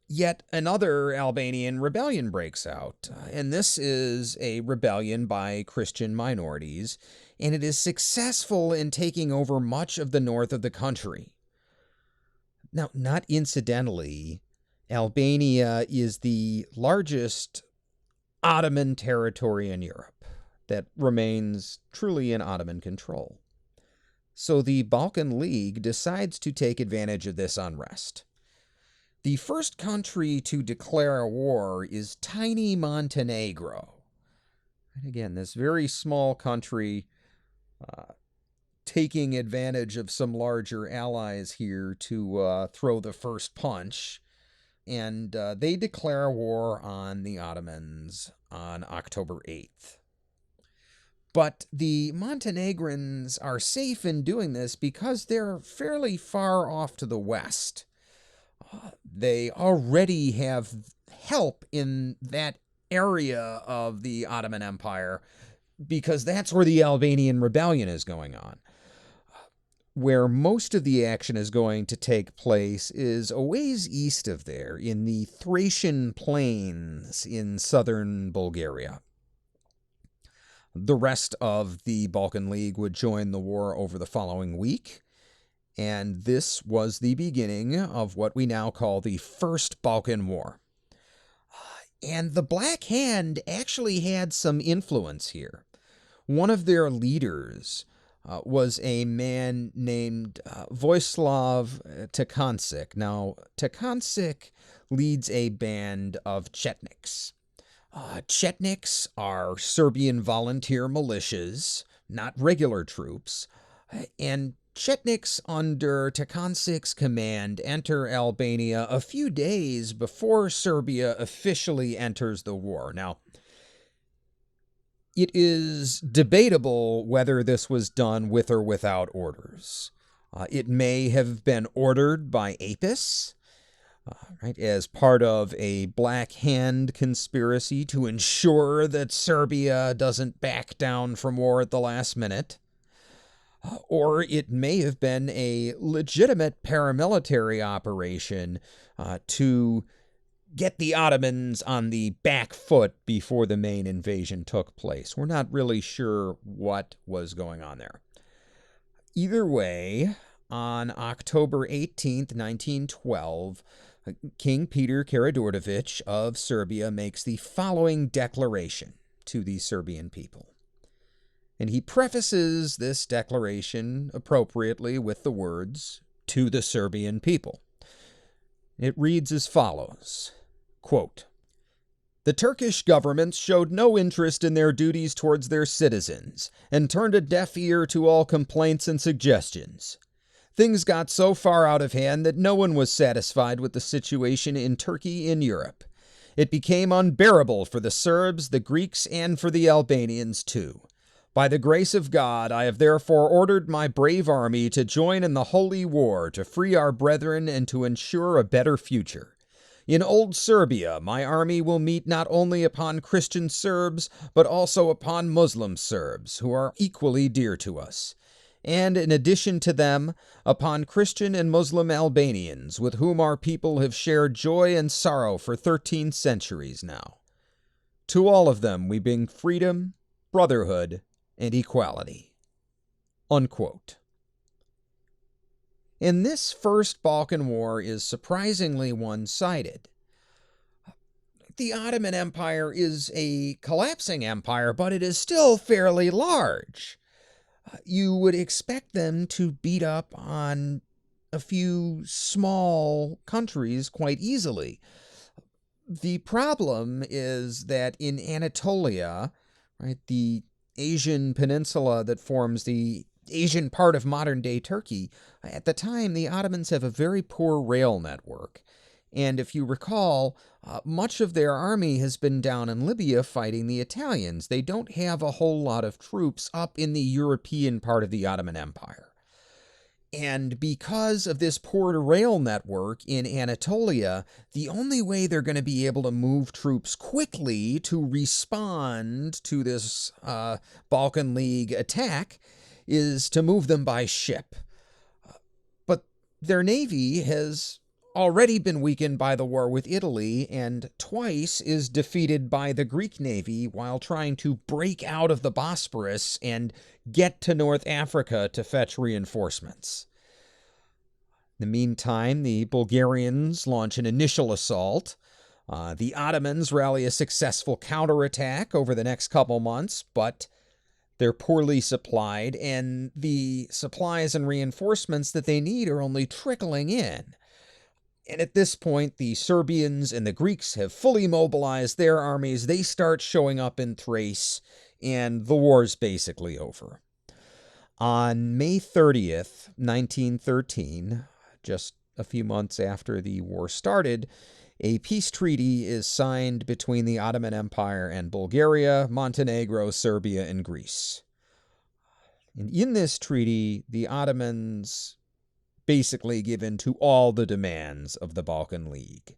yet another Albanian rebellion breaks out, and this is a rebellion by Christian minorities, and it is successful in taking over much of the north of the country. Now, not incidentally, Albania is the largest Ottoman territory in Europe that remains truly in Ottoman control. So the Balkan League decides to take advantage of this unrest. The first country to declare a war is tiny Montenegro. And again, this very small country taking advantage of some larger allies here to throw the first punch. And they declare war on the Ottomans on October 8th. But the Montenegrins are safe in doing this because they're fairly far off to the west. They already have help in that area of the Ottoman Empire because that's where the Albanian rebellion is going on. Where most of the action is going to take place is a ways east of there, in the Thracian plains in southern Bulgaria. The rest of the Balkan League would join the war over the following week, and this was the beginning of what we now call the First Balkan War. And the Black Hand actually had some influence here. One of their leaders was a man named Vojislav Tekancic. Now, Tekancic leads a band of Chetniks. Chetniks are Serbian volunteer militias, not regular troops, and Chetniks under Tekancic's command enter Albania a few days before Serbia officially enters the war. Now, it is debatable whether this was done with or without orders. It may have been ordered by Apis, right, as part of a Black Hand conspiracy to ensure that Serbia doesn't back down from war at the last minute. or it may have been a legitimate paramilitary operation to get the Ottomans on the back foot before the main invasion took place. We're not really sure what was going on there. Either way, on October 18th, 1912, King Peter Karađorđević of Serbia makes the following declaration to the Serbian people. And he prefaces this declaration appropriately with the words, "To the Serbian people." It reads as follows, quote, "The Turkish government showed no interest in their duties towards their citizens and turned a deaf ear to all complaints and suggestions. Things got so far out of hand that no one was satisfied with the situation in Turkey in Europe. It became unbearable for the Serbs, the Greeks, and for the Albanians too. By the grace of God, I have therefore ordered my brave army to join in the holy war to free our brethren and to ensure a better future. In Old Serbia, my army will meet not only upon Christian Serbs, but also upon Muslim Serbs, who are equally dear to us, and in addition to them, upon Christian and Muslim Albanians, with whom our people have shared joy and sorrow for 13 centuries now. To all of them we bring freedom, brotherhood, and equality." Unquote. And this First Balkan War is surprisingly one-sided. The Ottoman Empire is a collapsing empire, but it is still fairly large. You would expect them to beat up on a few small countries quite easily. The problem is that in Anatolia, right, the Asian peninsula that forms the Asian part of modern-day Turkey, at the time, the Ottomans have a very poor rail network. And if you recall, much of their army has been down in Libya fighting the Italians. They don't have a whole lot of troops up in the European part of the Ottoman Empire. And because of this poor rail network in Anatolia, the only way they're going to be able to move troops quickly to respond to this Balkan League attack is to move them by ship. But their navy has already been weakened by the war with Italy, and twice is defeated by the Greek navy while trying to break out of the Bosporus and get to North Africa to fetch reinforcements. In the meantime, the Bulgarians launch an initial assault. The Ottomans rally a successful counterattack over the next couple months, but they're poorly supplied, and the supplies and reinforcements that they need are only trickling in. And at this point, the Serbians and the Greeks have fully mobilized their armies. They start showing up in Thrace, and the war's basically over. On May 30th, 1913, just a few months after the war started, a peace treaty is signed between the Ottoman Empire and Bulgaria, Montenegro, Serbia, and Greece. And in this treaty, the Ottomans basically give in to all the demands of the Balkan League.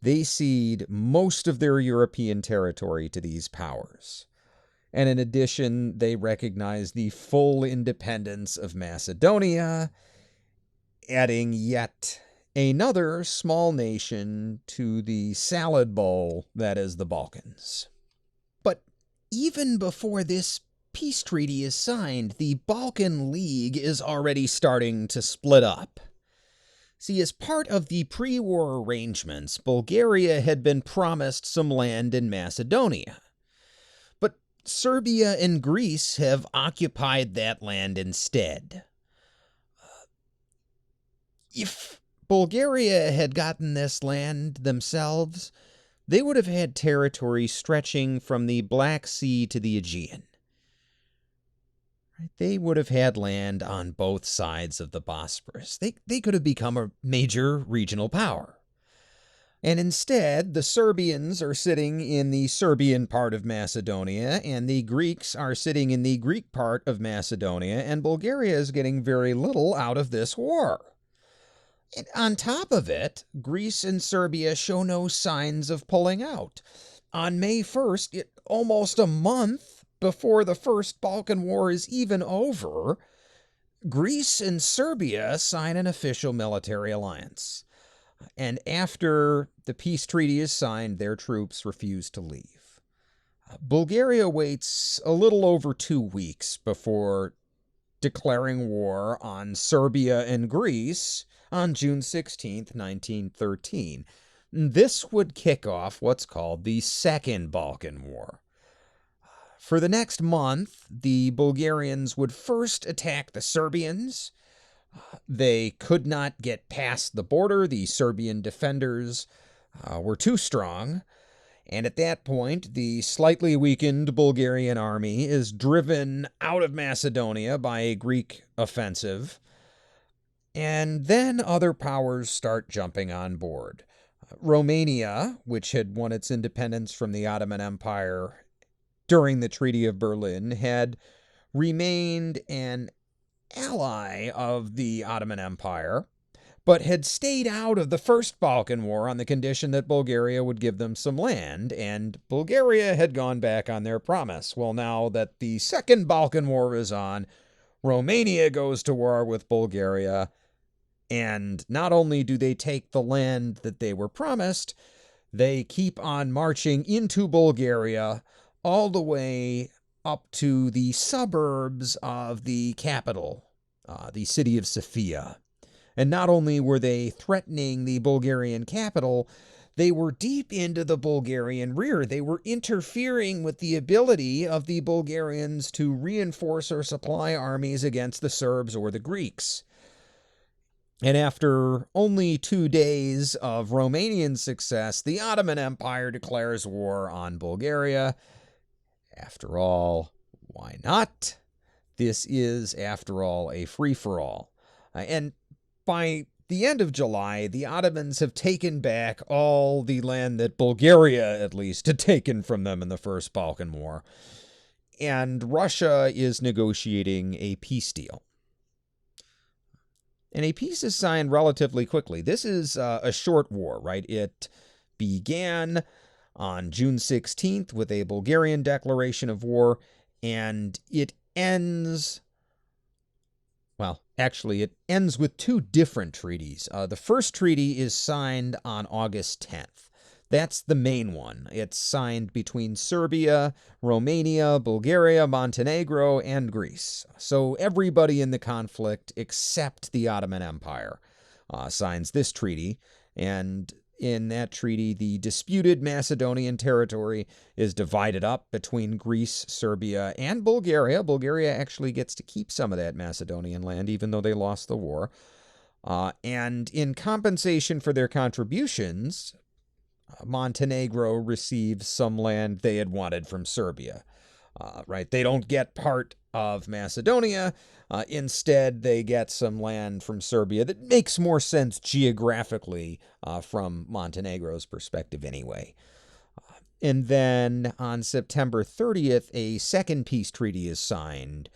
They cede most of their European territory to these powers. And in addition, they recognize the full independence of Macedonia, adding yet another small nation to the salad bowl that is the Balkans. But even before this peace treaty is signed, the Balkan League is already starting to split up. See, as part of the pre-war arrangements, Bulgaria had been promised some land in Macedonia. But Serbia and Greece have occupied that land instead. If Bulgaria had gotten this land themselves, they would have had territory stretching from the Black Sea to the Aegean. They would have had land on both sides of the Bosporus. They could have become a major regional power. And instead, the Serbians are sitting in the Serbian part of Macedonia, and the Greeks are sitting in the Greek part of Macedonia, and Bulgaria is getting very little out of this war. And on top of it, Greece and Serbia show no signs of pulling out. On May 1st, almost a month before the First Balkan War is even over, Greece and Serbia sign an official military alliance. And after the peace treaty is signed, their troops refuse to leave. Bulgaria waits a little over 2 weeks before declaring war on Serbia and Greece on June 16th, 1913. This would kick off what's called the Second Balkan War. For the next month, the Bulgarians would first attack the Serbians. They could not get past the border. The Serbian defenders were too strong. And at that point, the slightly weakened Bulgarian army is driven out of Macedonia by a Greek offensive. And then other powers start jumping on board. Romania, which had won its independence from the Ottoman Empire during the Treaty of Berlin, had remained an ally of the Ottoman Empire, but had stayed out of the First Balkan War on the condition that Bulgaria would give them some land, and Bulgaria had gone back on their promise. Well, now that the Second Balkan War is on, Romania goes to war with Bulgaria, and not only do they take the land that they were promised, they keep on marching into Bulgaria all the way up to the suburbs of the capital, the city of Sofia. And not only were they threatening the Bulgarian capital, they were deep into the Bulgarian rear. They were interfering with the ability of the Bulgarians to reinforce or supply armies against the Serbs or the Greeks. And after only 2 days of Romanian success, the Ottoman Empire declares war on Bulgaria. After all, why not? This is, after all, a free-for-all. And by the end of July, the Ottomans have taken back all the land that Bulgaria, at least, had taken from them in the First Balkan War. And Russia is negotiating a peace deal. And a peace is signed relatively quickly. This is a short war, right? It began on June 16th with a Bulgarian declaration of war, and it ends... Well, actually, it ends with 2 different treaties. The first treaty is signed on August 10th. That's the main one. It's signed between Serbia, Romania, Bulgaria, Montenegro, and Greece. So everybody in the conflict except the Ottoman Empire signs this treaty, and in that treaty, the disputed Macedonian territory is divided up between Greece, Serbia, and Bulgaria. Bulgaria actually gets to keep some of that Macedonian land, even though they lost the war. And in compensation for their contributions, Montenegro receives some land they had wanted from Serbia. Right? They don't get part of Macedonia. Instead, they get some land from Serbia that makes more sense geographically from Montenegro's perspective anyway. And then on September 30th, a second peace treaty is signed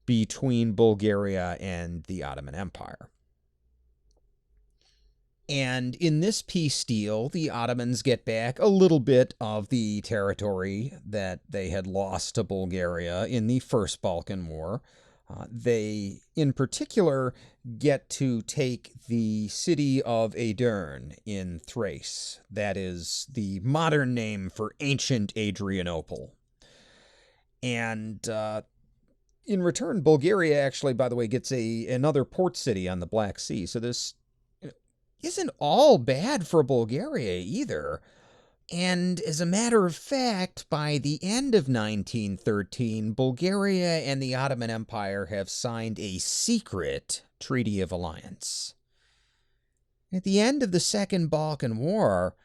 between Bulgaria and the Ottoman Empire. And in this peace deal, the Ottomans get back a little bit of the territory that they had lost to Bulgaria in the First Balkan War. They, in particular, get to take the city of Edirne in Thrace. That is the modern name for ancient Adrianople. And in return, Bulgaria actually, by the way, gets another port city on the Black Sea. So this isn't all bad for Bulgaria either. And as a matter of fact, by the end of 1913, Bulgaria and the Ottoman Empire have signed a secret treaty of alliance. At the end of the Second Balkan War,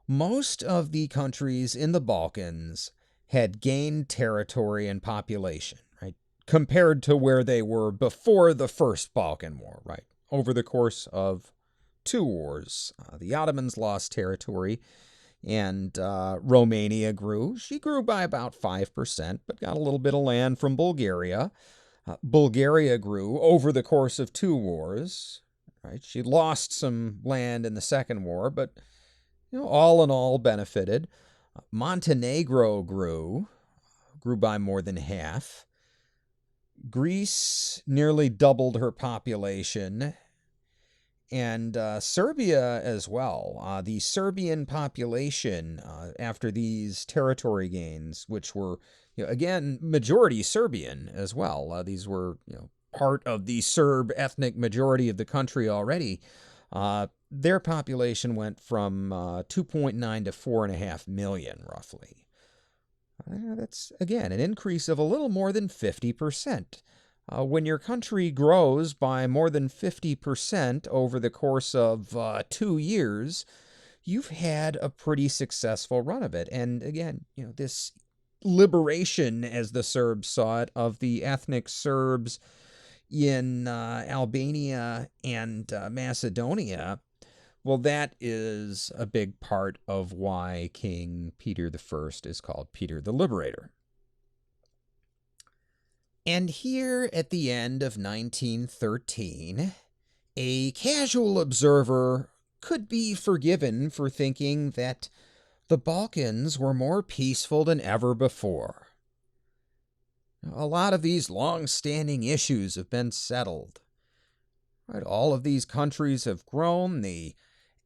most of the countries in the Balkans had gained territory and population, right, compared to where they were before the First Balkan War, right? Over the course of 2 wars, the Ottomans lost territory, and Romania grew. She grew by about 5%, but got a little bit of land from Bulgaria. Bulgaria grew over the course of 2 wars. Right? She lost some land in the Second War, but all in all benefited. Montenegro grew by more than half. Greece nearly doubled her population, and Serbia as well. The Serbian population, after these territory gains, which were, again, majority Serbian as well. These were, part of the Serb ethnic majority of the country already. Their population went from 2.9 to 4.5 million, roughly. That's, again, an increase of a little more than 50%. When your country grows by more than 50% over the course of 2 years, you've had a pretty successful run of it. And again, this liberation, as the Serbs saw it, of the ethnic Serbs in Albania and Macedonia, well, that is a big part of why King Peter I is called Peter the Liberator. And here at the end of 1913, a casual observer could be forgiven for thinking that the Balkans were more peaceful than ever before. A lot of these long-standing issues have been settled. Right? All of these countries have grown. The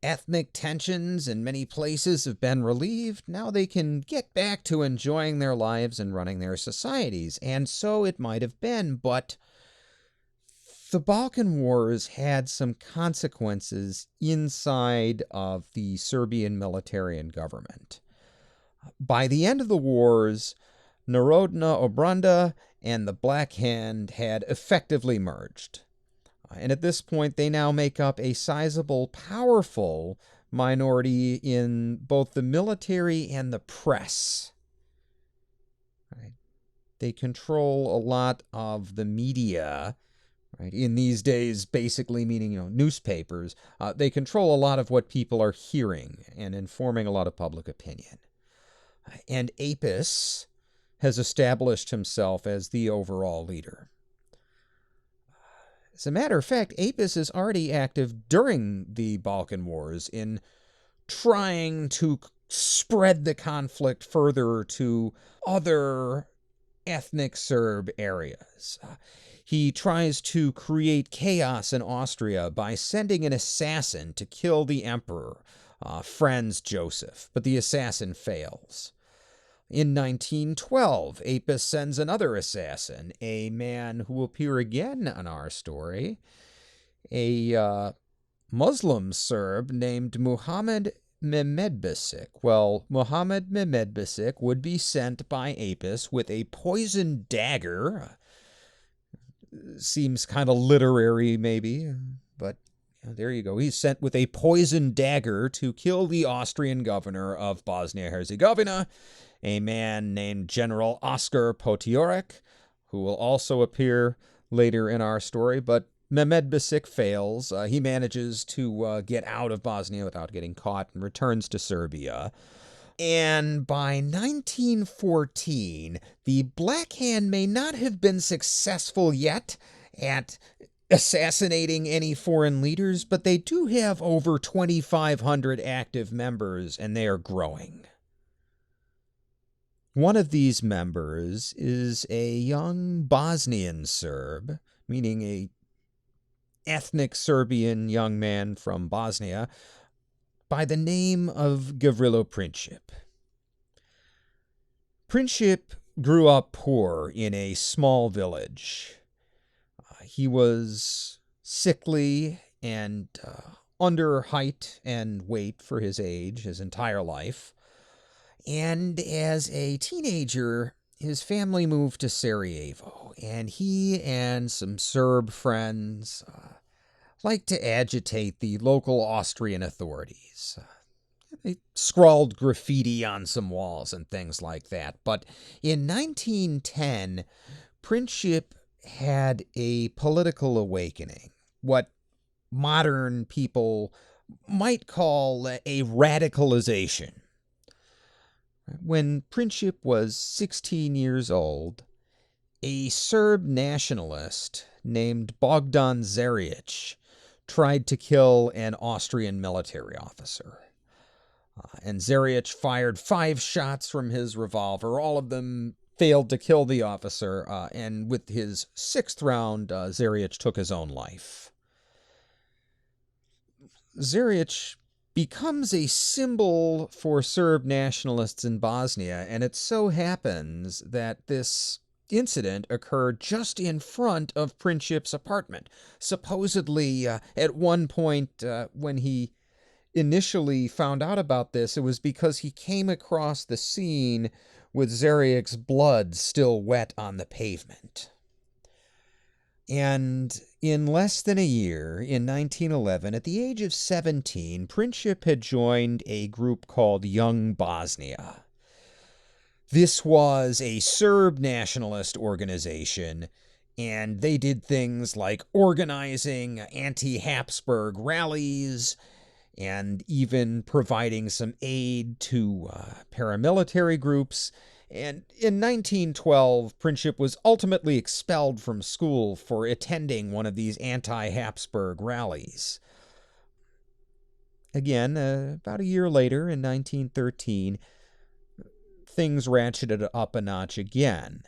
ethnic tensions in many places have been relieved. Now they can get back to enjoying their lives and running their societies. And so it might have been, but the Balkan Wars had some consequences inside of the Serbian military and government. By the end of the wars, Narodna Obrana and the Black Hand had effectively merged. And at this point, they now make up a sizable, powerful minority in both the military and the press. Right? They control a lot of the media. Right? In these days, basically meaning, newspapers. They control a lot of what people are hearing and informing a lot of public opinion. And Apis has established himself as the overall leader. As a matter of fact, Apis is already active during the Balkan Wars in trying to spread the conflict further to other ethnic Serb areas. He tries to create chaos in Austria by sending an assassin to kill the emperor, Franz Joseph, but the assassin fails. In 1912, Apis sends another assassin, a man who will appear again in our story, a Muslim Serb named Muhammad Mehmedbesic. Well, Muhammad Mehmedbesic would be sent by Apis with a poisoned dagger. Seems kind of literary, maybe, but there you go. He's sent with a poisoned dagger to kill the Austrian governor of Bosnia-Herzegovina, a man named General Oskar Potiorek, who will also appear later in our story, but Mehmedbesic fails. He manages to get out of Bosnia without getting caught and returns to Serbia. And by 1914, the Black Hand may not have been successful yet at assassinating any foreign leaders, but they do have over 2,500 active members, and they are growing. One of these members is a young Bosnian Serb, meaning a ethnic Serbian young man from Bosnia, by the name of Gavrilo Princip. Princip grew up poor in a small village. He was sickly and under height and weight for his age his entire life. And as a teenager, his family moved to Sarajevo, and he and some Serb friends liked to agitate the local Austrian authorities. They scrawled graffiti on some walls and things like that. But in 1910, Princip had a political awakening, what modern people might call a radicalization. When Princip was 16 years old, a Serb nationalist named Bogdan Zaric tried to kill an Austrian military officer. And Zaric fired 5 shots from his revolver, all of them failed to kill the officer, and with his sixth round, Zaric took his own life. Zaric becomes a symbol for Serb nationalists in Bosnia, and it so happens that this incident occurred just in front of Princip's apartment. Supposedly, at one point when he initially found out about this, it was because he came across the scene with Zaric's blood still wet on the pavement. And in less than a year, in 1911, at the age of 17, Princip had joined a group called Young Bosnia. This was a Serb nationalist organization, and they did things like organizing anti-Habsburg rallies and even providing some aid to paramilitary groups. And in 1912, Princip was ultimately expelled from school for attending one of these anti-Habsburg rallies. Again, about a year later, in 1913, things ratcheted up a notch again.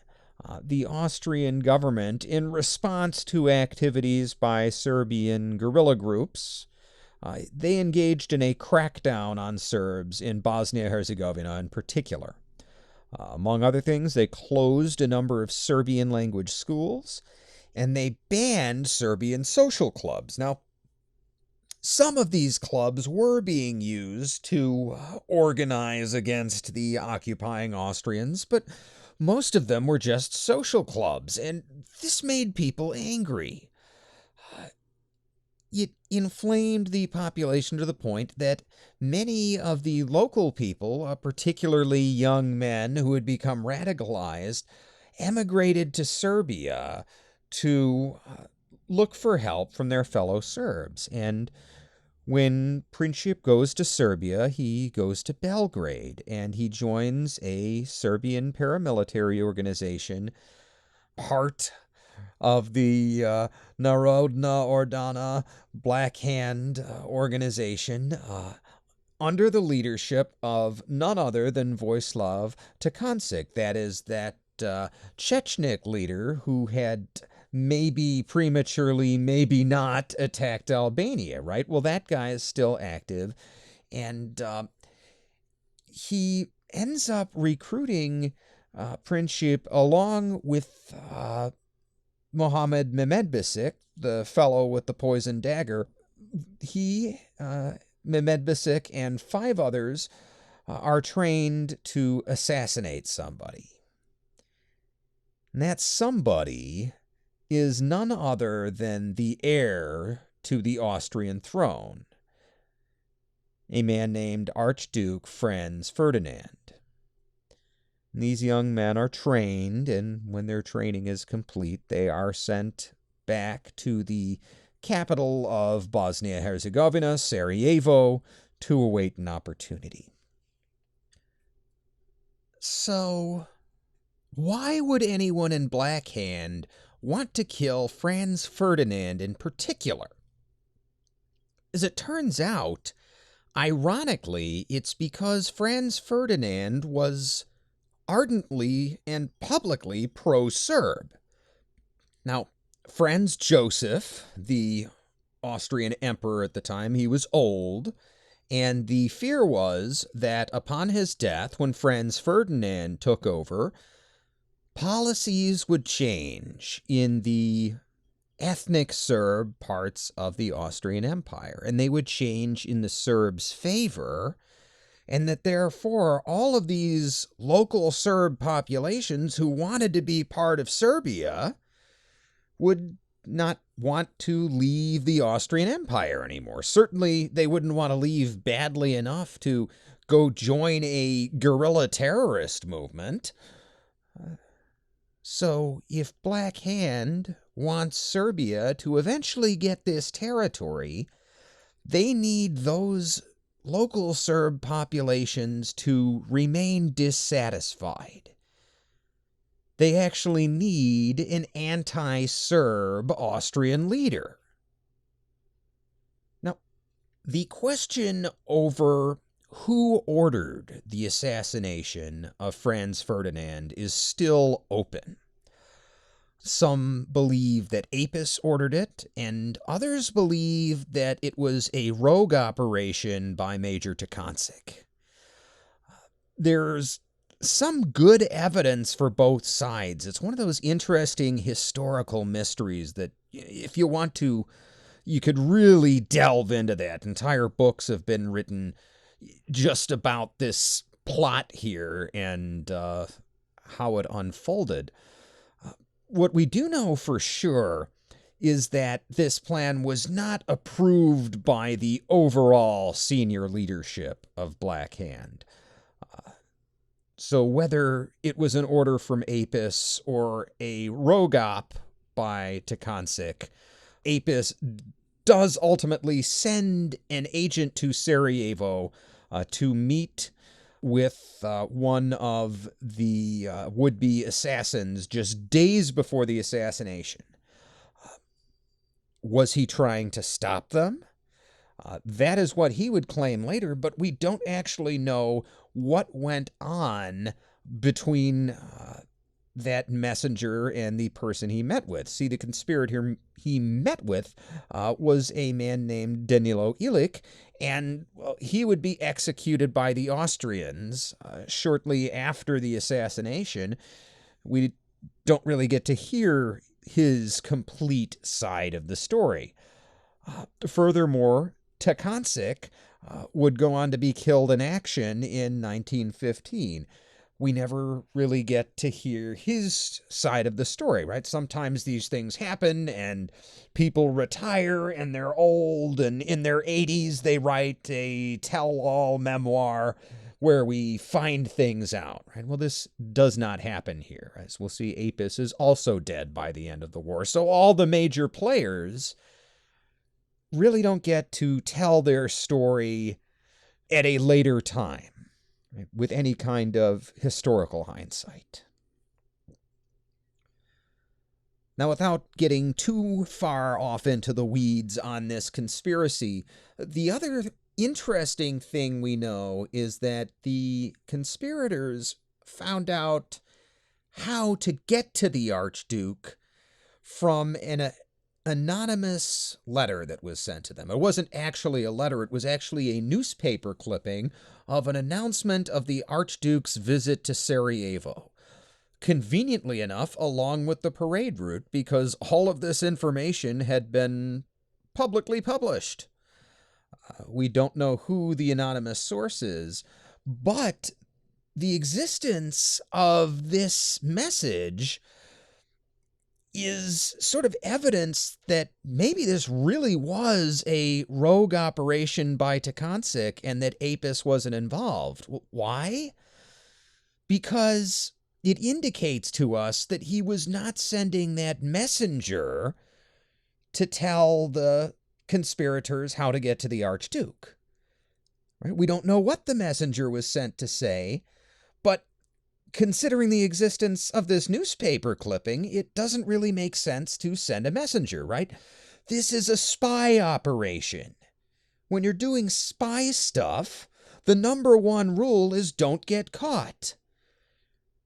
The Austrian government, in response to activities by Serbian guerrilla groups, they engaged in a crackdown on Serbs in Bosnia-Herzegovina in particular. Among other things, they closed a number of Serbian language schools, and they banned Serbian social clubs. Now, some of these clubs were being used to organize against the occupying Austrians, but most of them were just social clubs, and this made people angry. It inflamed the population to the point that many of the local people, particularly young men who had become radicalized, emigrated to Serbia to look for help from their fellow Serbs. And when Princip goes to Serbia, he goes to Belgrade, and he joins a Serbian paramilitary organization, part of the Narodna Ordana Black Hand organization, under the leadership of none other than Vojislav Takancic. That is, that Chechnik leader who had maybe prematurely, maybe not attacked Albania, right? Well, that guy is still active, and he ends up recruiting Princip along with Mohammed Mehmedbesic, the fellow with the poisoned dagger. He, Mehmedbesic, and 5 others are trained to assassinate somebody. And that somebody is none other than the heir to the Austrian throne, a man named Archduke Franz Ferdinand. These young men are trained, and when their training is complete, they are sent back to the capital of Bosnia-Herzegovina, Sarajevo, to await an opportunity. So, why would anyone in Black Hand want to kill Franz Ferdinand in particular? As it turns out, ironically, it's because Franz Ferdinand was ardently and publicly pro-Serb. Now, Franz Joseph, the Austrian emperor at the time, he was old, and the fear was that upon his death, when Franz Ferdinand took over, policies would change in the ethnic Serb parts of the Austrian Empire, and they would change in the Serbs' favor, and that therefore all of these local Serb populations who wanted to be part of Serbia would not want to leave the Austrian Empire anymore. Certainly they wouldn't want to leave badly enough to go join a guerrilla terrorist movement. So if Black Hand wants Serbia to eventually get this territory, they need those local Serb populations to remain dissatisfied. They actually need an anti-Serb Austrian leader. Now, the question over who ordered the assassination of Franz Ferdinand is still open. Some believe that Apis ordered it, and others believe that it was a rogue operation by Major Takancic. There's some good evidence for both sides. It's one of those interesting historical mysteries that, if you want to, you could really delve into that. Entire books have been written just about this plot here and how it unfolded. What we do know for sure is that this plan was not approved by the overall senior leadership of Black Hand. So whether it was an order from Apis or a rogue op by Takancic, Apis does ultimately send an agent to Sarajevo to meet with one of the would-be assassins just days before the assassination. Was he trying to stop them? That is what he would claim later, but we don't actually know what went on between that messenger and the person he met with. See, the conspirator he met with was a man named Danilo Ilic, and he would be executed by the Austrians shortly after the assassination. We don't really get to hear his complete side of the story. Furthermore, Takancic would go on to be killed in action in 1915. We never really get to hear his side of the story, right? Sometimes these things happen and people retire and they're old, and in their 80s they write a tell-all memoir where we find things out, right? Well, this does not happen here. As we'll see, Apis is also dead by the end of the war. So all the major players really don't get to tell their story at a later time, right, with any kind of historical hindsight. Now, without getting too far off into the weeds on this conspiracy, the other interesting thing we know is that the conspirators found out how to get to the Archduke from an anonymous letter that was sent to them. It wasn't actually a letter, it was actually a newspaper clipping of an announcement of the Archduke's visit to Sarajevo. Conveniently enough, along with the parade route, because all of this information had been publicly published. We don't know who the anonymous source is, but the existence of this message is sort of evidence that maybe this really was a rogue operation by Takancic and that Apis wasn't involved. Why? Because it indicates to us that he was not sending that messenger to tell the conspirators how to get to the Archduke. Right? We don't know what the messenger was sent to say, but considering the existence of this newspaper clipping, it doesn't really make sense to send a messenger, right? This is a spy operation. When you're doing spy stuff, the number one rule is don't get caught.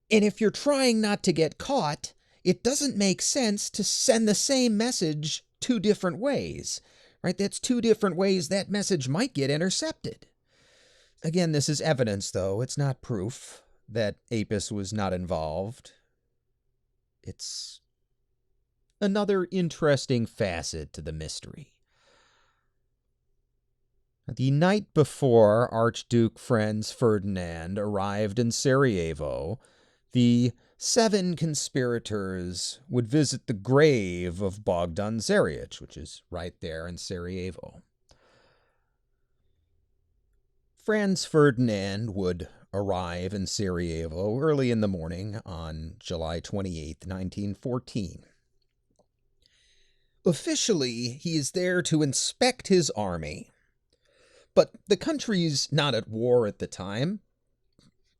And if you're trying not to get caught, it doesn't make sense to send the same message two different ways, right? That's two different ways that message might get intercepted. Again, this is evidence, though. It's not proof that Apis was not involved. It's another interesting facet to the mystery. The night before Archduke Franz Ferdinand arrived in Sarajevo, the 7 conspirators would visit the grave of Bogdan Zaric, which is right there in Sarajevo. Franz Ferdinand would arrive in Sarajevo early in the morning on July 28, 1914. Officially, he is there to inspect his army, but the country's not at war at the time.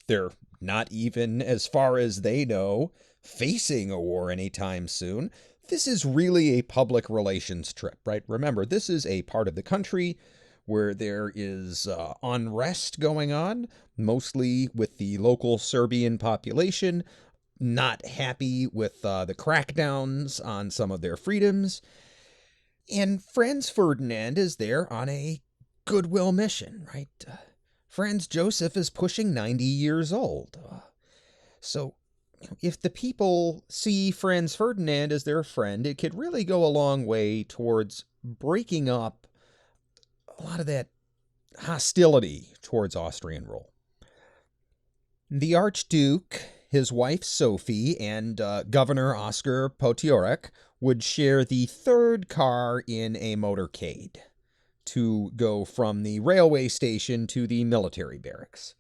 They're not even, as far as they know, facing a war anytime soon. This is really a public relations trip, right? Remember, this is a part of the country where there is unrest going on, mostly with the local Serbian population not happy with the crackdowns on some of their freedoms. And Franz Ferdinand is there on a goodwill mission, right? Franz Joseph is pushing 90 years old. So if the people see Franz Ferdinand as their friend, it could really go a long way towards breaking up a lot of that hostility towards Austrian rule. The Archduke, his wife Sophie, and Governor Oscar Potiorek would share the third car in a motorcade to go from the railway station to the military barracks.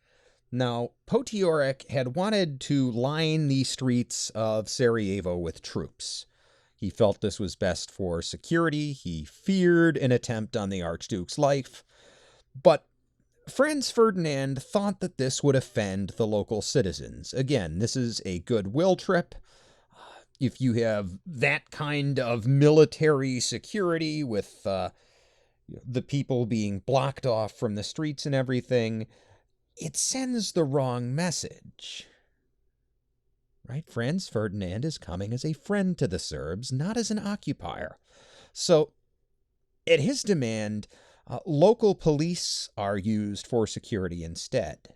Now, Potiorek had wanted to line the streets of Sarajevo with troops. He felt this was best for security. He feared an attempt on the Archduke's life. But Franz Ferdinand thought that this would offend the local citizens. Again, this is a goodwill trip. If you have that kind of military security with the people being blocked off from the streets and everything, it sends the wrong message. Right? Franz Ferdinand is coming as a friend to the Serbs, not as an occupier. So, at his demand, local police are used for security instead.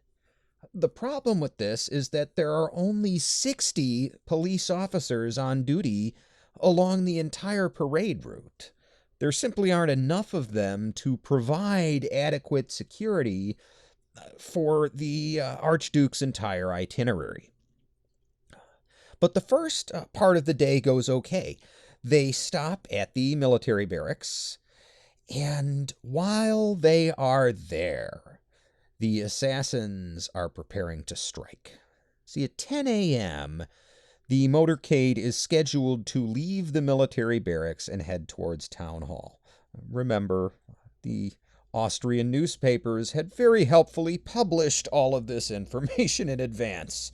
The problem with this is that there are only 60 police officers on duty along the entire parade route. There simply aren't enough of them to provide adequate security for the Archduke's entire itinerary. But the first part of the day goes okay. They stop at the military barracks, and while they are there, the assassins are preparing to strike. See, at 10 a.m., the motorcade is scheduled to leave the military barracks and head towards town hall. Remember, the Austrian newspapers had very helpfully published all of this information in advance,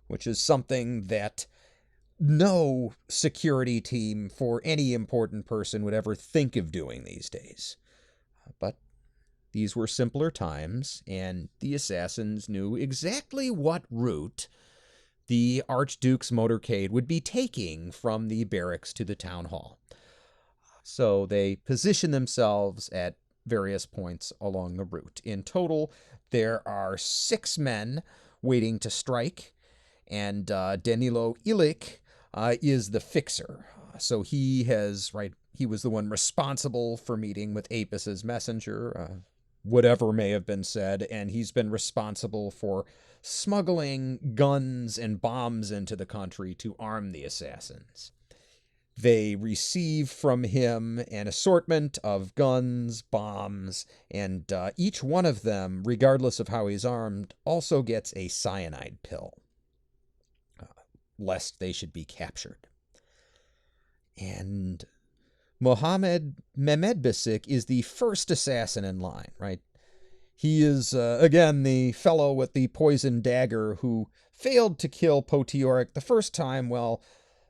which is something that no security team for any important person would ever think of doing these days. But these were simpler times, and the assassins knew exactly what route the Archduke's motorcade would be taking from the barracks to the town hall. So they position themselves at various points along the route. In total, there are 6 men waiting to strike, and Danilo Ilic is the fixer. So he was the one responsible for meeting with Apis's messenger, whatever may have been said, and he's been responsible for smuggling guns and bombs into the country to arm the assassins. They receive from him an assortment of guns, bombs, and each one of them, regardless of how he's armed, also gets a cyanide pill, lest they should be captured. And Mehmed Bisik is the first assassin in line, right? He is, again, the fellow with the poisoned dagger who failed to kill Potiorek the first time. Well,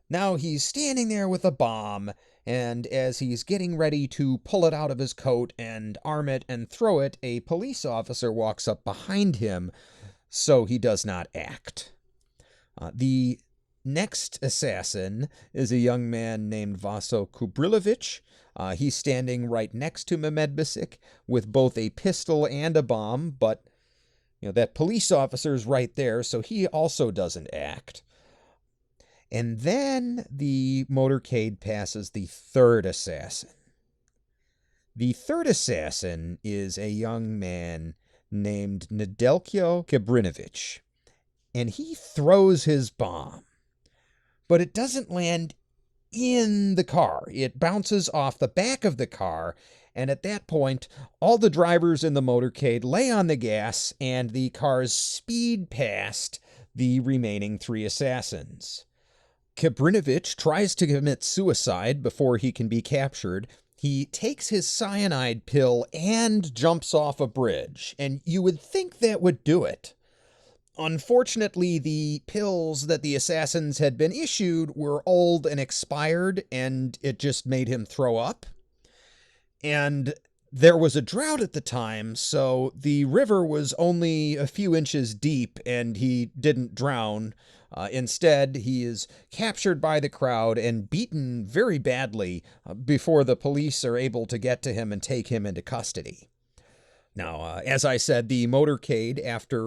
now he's standing there with a bomb, and as he's getting ready to pull it out of his coat and arm it and throw it, a police officer walks up behind him, so he does not act. The next assassin is a young man named Vaso Kubrilovic. He's standing right next to Mehmed Bisik with both a pistol and a bomb, but that police officer's right there, so he also doesn't act. And then the motorcade passes the third assassin. The third assassin is a young man named Nedelko Kabrinovic, and he throws his bomb. But it doesn't land in the car. It bounces off the back of the car, and at that point, all the drivers in the motorcade lay on the gas, and the cars speed past the remaining 3 assassins. Kabrinovic tries to commit suicide before he can be captured. He takes his cyanide pill and jumps off a bridge, and you would think that would do it. Unfortunately, the pills that the assassins had been issued were old and expired, and it just made him throw up. And There was a drought at the time, so the river was only a few inches deep and he didn't drown. Instead, he is captured by the crowd and beaten very badly before the police are able to get to him and take him into custody. Now, as I said, the motorcade after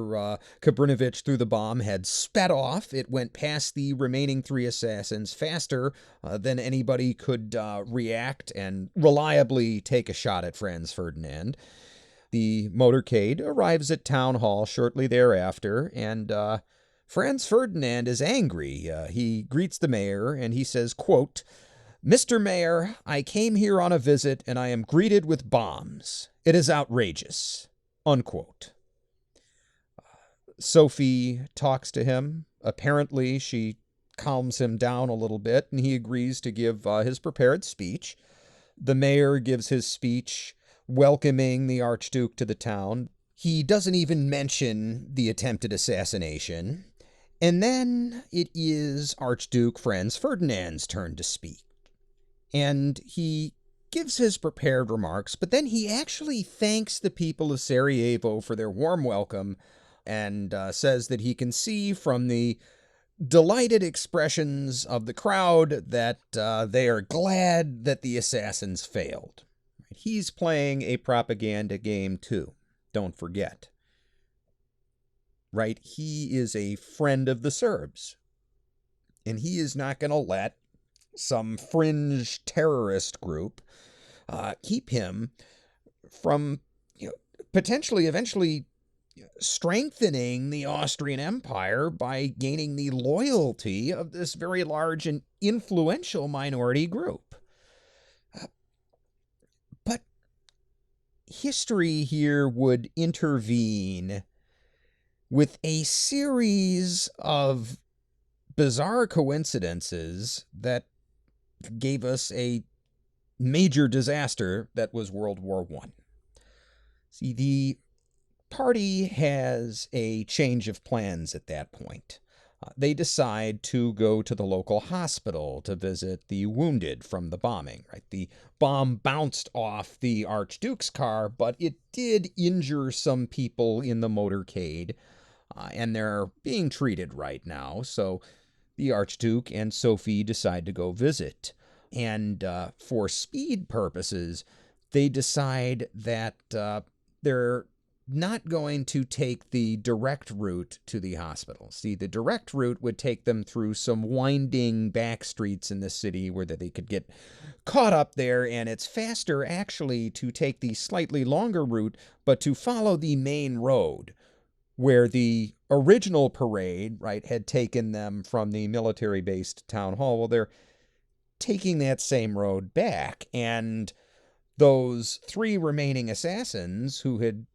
Kabrinovich threw the bomb had sped off. It went past the remaining three assassins faster than anybody could react and reliably take a shot at Franz Ferdinand. The motorcade arrives at Town Hall shortly thereafter, and Franz Ferdinand is angry. He greets the mayor and he says, quote, "Mr. Mayor, I came here on a visit and I am greeted with bombs. It is outrageous." Unquote. Sophie talks to him. Apparently, she calms him down a little bit and he agrees to give his prepared speech. The mayor gives his speech welcoming the Archduke to the town. He doesn't even mention the attempted assassination. And then it is Archduke Franz Ferdinand's turn to speak. And he gives his prepared remarks, but then he actually thanks the people of Sarajevo for their warm welcome and says that he can see from the delighted expressions of the crowd that they are glad that the assassins failed. He's playing a propaganda game too, don't forget. Right? He is a friend of the Serbs, and he is not going to let some fringe terrorist group keep him from potentially eventually strengthening the Austrian Empire by gaining the loyalty of this very large and influential minority group. But history here would intervene with a series of bizarre coincidences that gave us a major disaster that was World War I. See, the party has a change of plans at that point. They decide to go to the local hospital to visit the wounded from the bombing. Right? The bomb bounced off the Archduke's car, but it did injure some people in the motorcade, and they're being treated right now. So the Archduke and Sophie decide to go visit. And for speed purposes, they decide that they're not going to take the direct route to the hospital. See, the direct route would take them through some winding back streets in the city where they could get caught up there, and it's faster actually to take the slightly longer route, but to follow the main road where the original parade, right, had taken them from the military-based town hall. Well, they're taking that same road back, and those three remaining assassins who had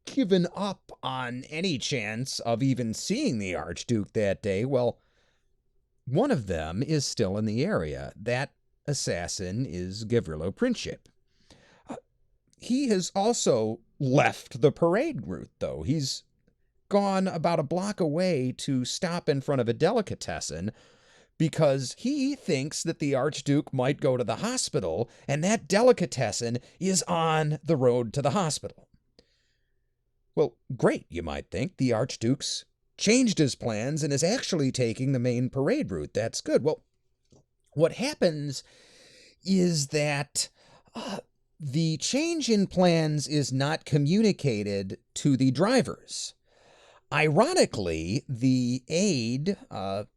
given up on any chance of even seeing the Archduke that day, well, one of them is still in the area. That assassin is Gavrilo Princip. He has also left the parade route, though. He's gone about a block away to stop in front of a delicatessen because he thinks that the Archduke might go to the hospital, and that delicatessen is on the road to the hospital. Well, great, you might think. The Archduke's changed his plans and is actually taking the main parade route. That's good. Well, what happens is that the change in plans is not communicated to the drivers. Ironically, the aide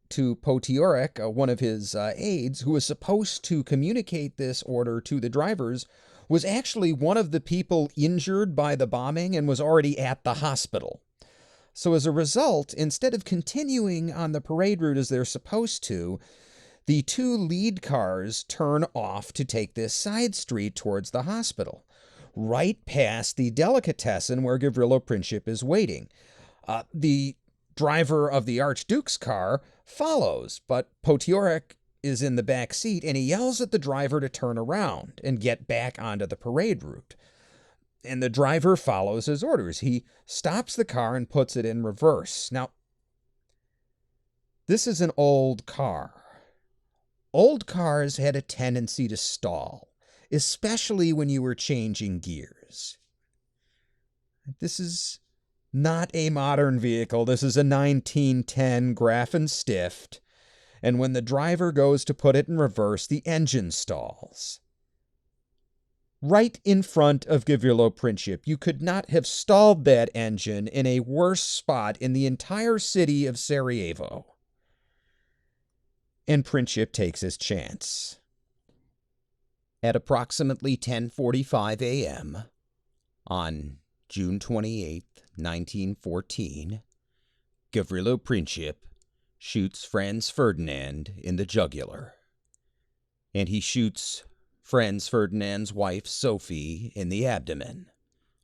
to Potiorek, one of his aides, who was supposed to communicate this order to the drivers, was actually one of the people injured by the bombing and was already at the hospital. So as a result, instead of continuing on the parade route as they're supposed to, the two lead cars turn off to take this side street towards the hospital, right past the delicatessen where Gavrilo Princip is waiting. The driver of the Archduke's car follows, but Potiorek is in the back seat, and he yells at the driver to turn around and get back onto the parade route. And the driver follows his orders. He stops the car and puts it in reverse. Now, this is an old car. Old cars had a tendency to stall. especially when you were changing gears. This is not a modern vehicle. This is a 1910 Graf Stift, and when the driver goes to put it in reverse, the engine stalls. Right in front of Gavrilo Princip. You could not have stalled that engine in a worse spot in the entire city of Sarajevo. And Princip takes his chance. At approximately 10:45 a.m. on June 28, 1914, Gavrilo Princip shoots Franz Ferdinand in the jugular. And he shoots Franz Ferdinand's wife, Sophie, in the abdomen,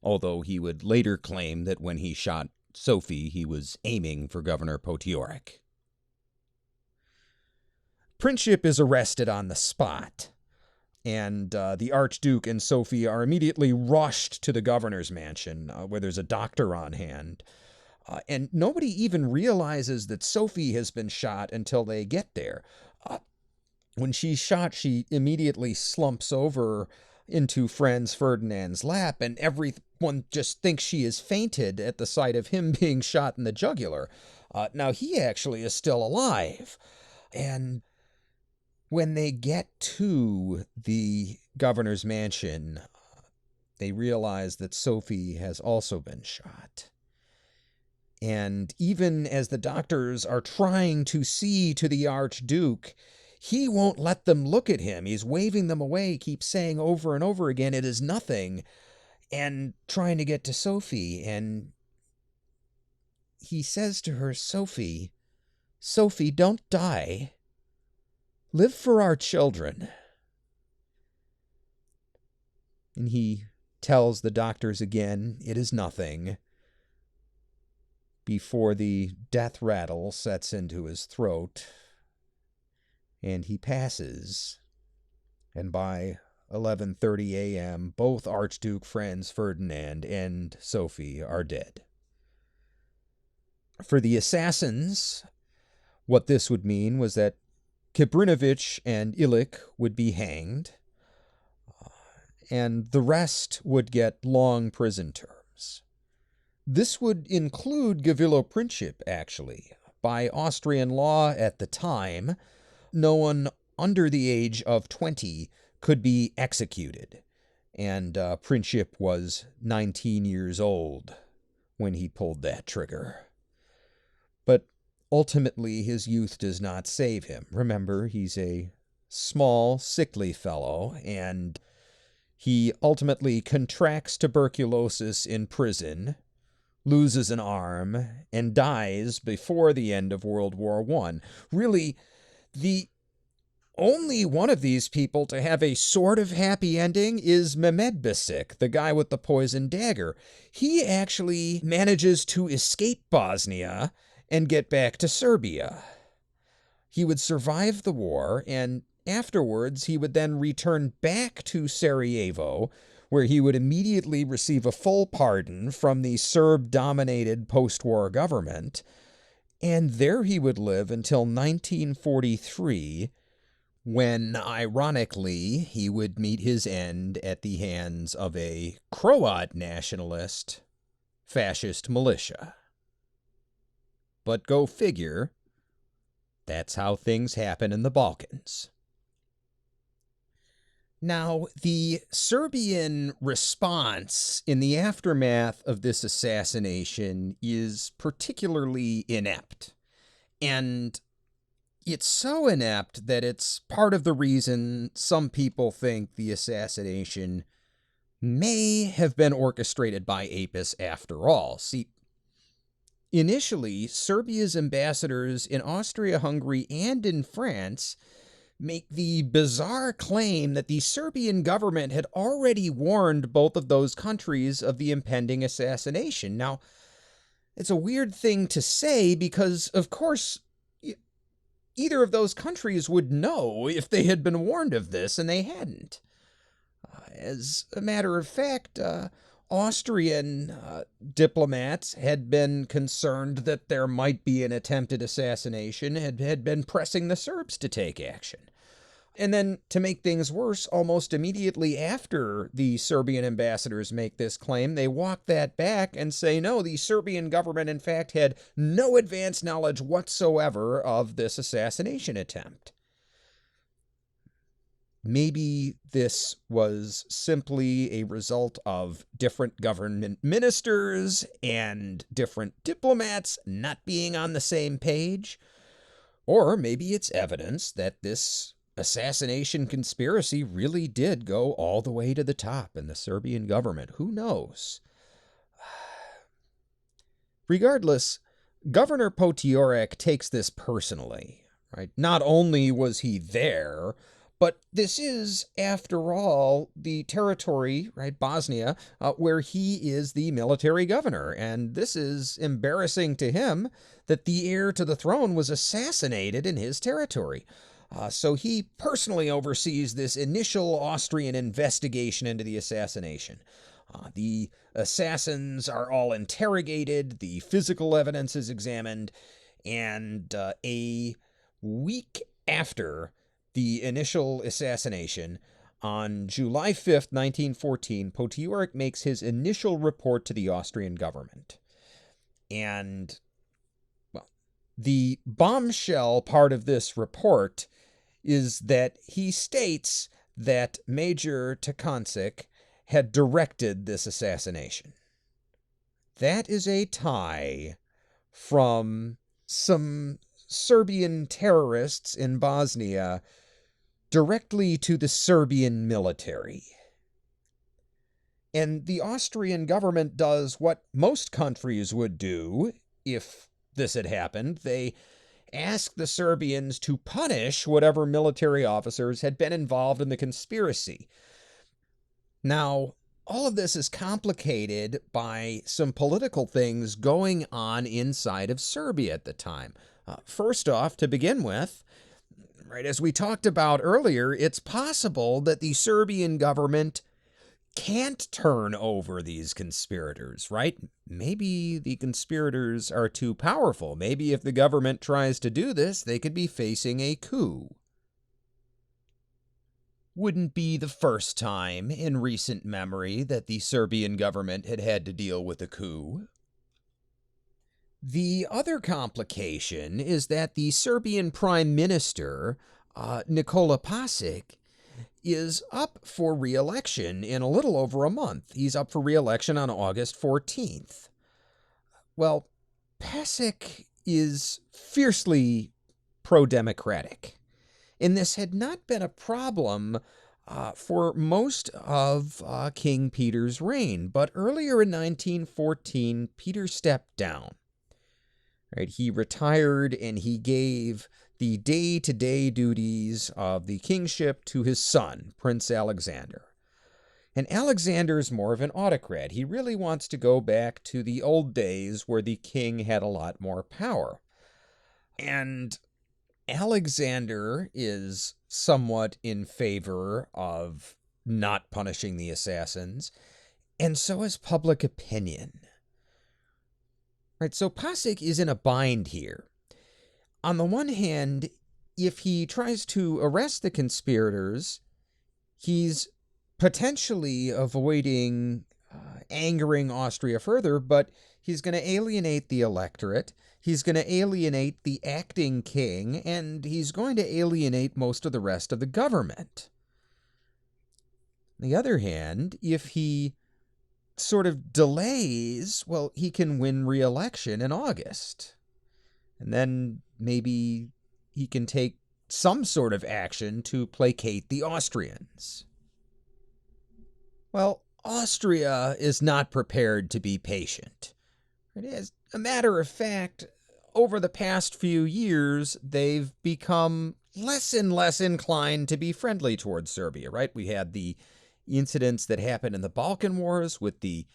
although he would later claim that when he shot Sophie, he was aiming for Governor Potiorek. Princip is arrested on the spot, and the Archduke and Sophie are immediately rushed to the governor's mansion, where there's a doctor on hand. And nobody even realizes that Sophie has been shot until they get there. When she's shot, she immediately slumps over into Franz Ferdinand's lap, and everyone just thinks she has fainted at the sight of him being shot in the jugular. Now, he actually is still alive. And when they get to the governor's mansion, they realize that Sophie has also been shot. And even as the doctors are trying to see to the Archduke, he won't let them look at him. He's waving them away, keeps saying over and over again, "It is nothing," and trying to get to Sophie. And he says to her, Sophie, don't die. Live for our children." And he tells the doctors again, "It is nothing," before the death rattle sets into his throat, and he passes. And by 11:30 a.m., both Archduke Franz Ferdinand and Sophie are dead. For the assassins, what this would mean was that Kibrinovich and Illich would be hanged, and the rest would get long prison terms. This would include Gavrilo Princip, actually. By Austrian law at the time, no one under the age of 20 could be executed, and Princip was 19 years old when he pulled that trigger. But ultimately, his youth does not save him. Remember, he's a small, sickly fellow, and he ultimately contracts tuberculosis in prison, loses an arm, and dies before the end of World War I. Really, the only one of these people to have a sort of happy ending is Mehmed Basic, the guy with the poisoned dagger. He actually manages to escape Bosnia and get back to Serbia. He would survive the war, and afterwards he would then return back to Sarajevo, where he would immediately receive a full pardon from the Serb-dominated post-war government, and there he would live until 1943, when, ironically, he would meet his end at the hands of a Croat nationalist fascist militia. But go figure, that's how things happen in the Balkans. Now, the Serbian response in the aftermath of this assassination is particularly inept. And it's so inept that it's part of the reason some people think the assassination may have been orchestrated by Apis after all. See, initially, Serbia's ambassadors in Austria-Hungary and in France make the bizarre claim that the Serbian government had already warned both of those countries of the impending assassination. Now, it's a weird thing to say because, of course, either of those countries would know if they had been warned of this, and they hadn't. As a matter of fact, Austrian diplomats had been concerned that there might be an attempted assassination, had been pressing the Serbs to take action. And then, to make things worse, almost immediately after the Serbian ambassadors make this claim, they walk that back and say, no, the Serbian government, in fact, had no advance knowledge whatsoever of this assassination attempt. Maybe this was simply a result of different government ministers and different diplomats not being on the same page. Or maybe it's evidence that this assassination conspiracy really did go all the way to the top in the Serbian government. Who knows? Regardless, Governor Potiorek takes this personally, right? Not only was he there, but this is, after all, the territory, right, Bosnia, where he is the military governor. And this is embarrassing to him that the heir to the throne was assassinated in his territory. So he personally oversees this initial Austrian investigation into the assassination. The assassins are all interrogated, the physical evidence is examined, and a week after the initial assassination, on July 5th, 1914, Potiorek makes his initial report to the Austrian government. And, well, the bombshell part of this report is that he states that Major Takancic had directed this assassination. That is a tie from some Serbian terrorists in Bosnia directly to the Serbian military. And the Austrian government does what most countries would do if this had happened. They ask the Serbians to punish whatever military officers had been involved in the conspiracy. Now, all of this is complicated by some political things going on inside of Serbia at the time. First off, to begin with, right, as we talked about earlier, it's possible that the Serbian government can't turn over these conspirators, right? Maybe the conspirators are too powerful. Maybe if the government tries to do this, they could be facing a coup. Wouldn't be the first time in recent memory that the Serbian government had had to deal with a coup. The other complication is that the Serbian Prime Minister, Nikola Pasic, is up for re-election in a little over a month. He's up for re-election on August 14th. Well, Pasic is fiercely pro-democratic, and this had not been a problem for most of King Peter's reign, but earlier in 1914, Peter stepped down. Right, he retired and he gave the day-to-day duties of the kingship to his son, Prince Alexander. And Alexander's more of an autocrat. He really wants to go back to the old days where the king had a lot more power. And Alexander is somewhat in favor of not punishing the assassins, and so is public opinion. Right, so Pasic is in a bind here. On the one hand, if he tries to arrest the conspirators, he's potentially avoiding angering Austria further, but he's going to alienate the electorate, he's going to alienate the acting king, and he's going to alienate most of the rest of the government. On the other hand, if he sort of delays, well, he can win re-election in August. And then maybe he can take some sort of action to placate the Austrians. Well, Austria is not prepared to be patient. As a matter of fact, over the past few years, they've become less and less inclined to be friendly towards Serbia, right? We had the incidents that happened in the Balkan Wars with the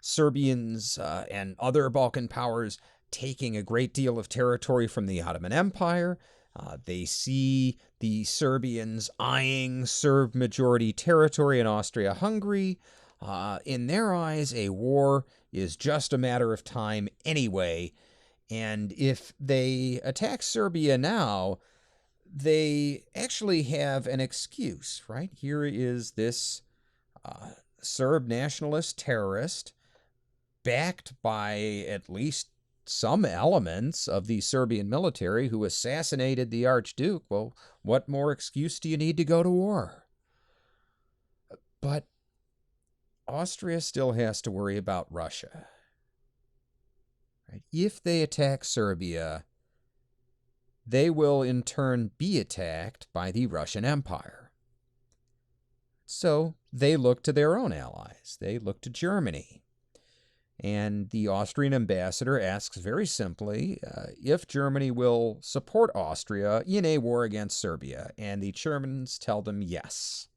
Serbians and other Balkan powers taking a great deal of territory from the Ottoman Empire. They see the Serbians eyeing Serb-majority territory in Austria-Hungary. In their eyes, a war is just a matter of time anyway, and if they attack Serbia now, they actually have an excuse, right? Here is this Serb nationalist terrorist backed by at least some elements of the Serbian military who assassinated the Archduke. Well, what more excuse do you need to go to war? But Austria still has to worry about Russia. Right? If they attack Serbia, they will in turn be attacked by the Russian Empire. So they look to their own allies. They look to Germany. And the Austrian ambassador asks very simply if Germany will support Austria in a war against Serbia. And the Germans tell them yes.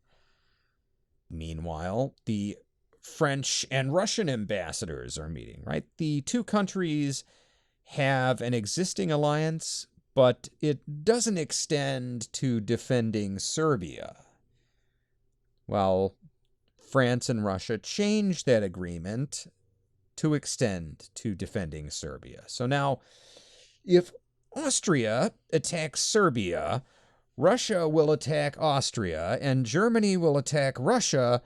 Meanwhile, the French and Russian ambassadors are meeting, right? The two countries have an existing alliance, but it doesn't extend to defending Serbia. Well, France and Russia changed that agreement to extend to defending Serbia. So now, if Austria attacks Serbia, Russia will attack Austria, and Germany will attack Russia,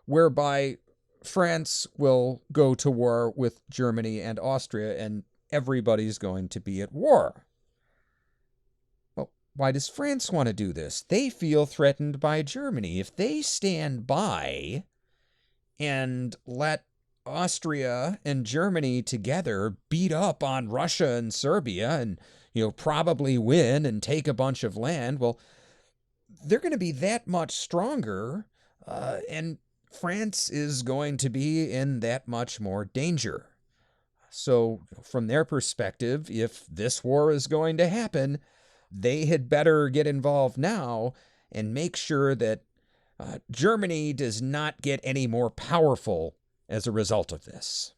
whereby France will go to war with Germany and Austria, and everybody's going to be at war. Well, why does France want to do this? They feel threatened by Germany. If they stand by and let Austria and Germany together beat up on Russia and Serbia and, probably win and take a bunch of land, well, they're going to be that much stronger, and France is going to be in that much more danger. So from their perspective, if this war is going to happen, they had better get involved now and make sure that Germany does not get any more powerful as a result of this.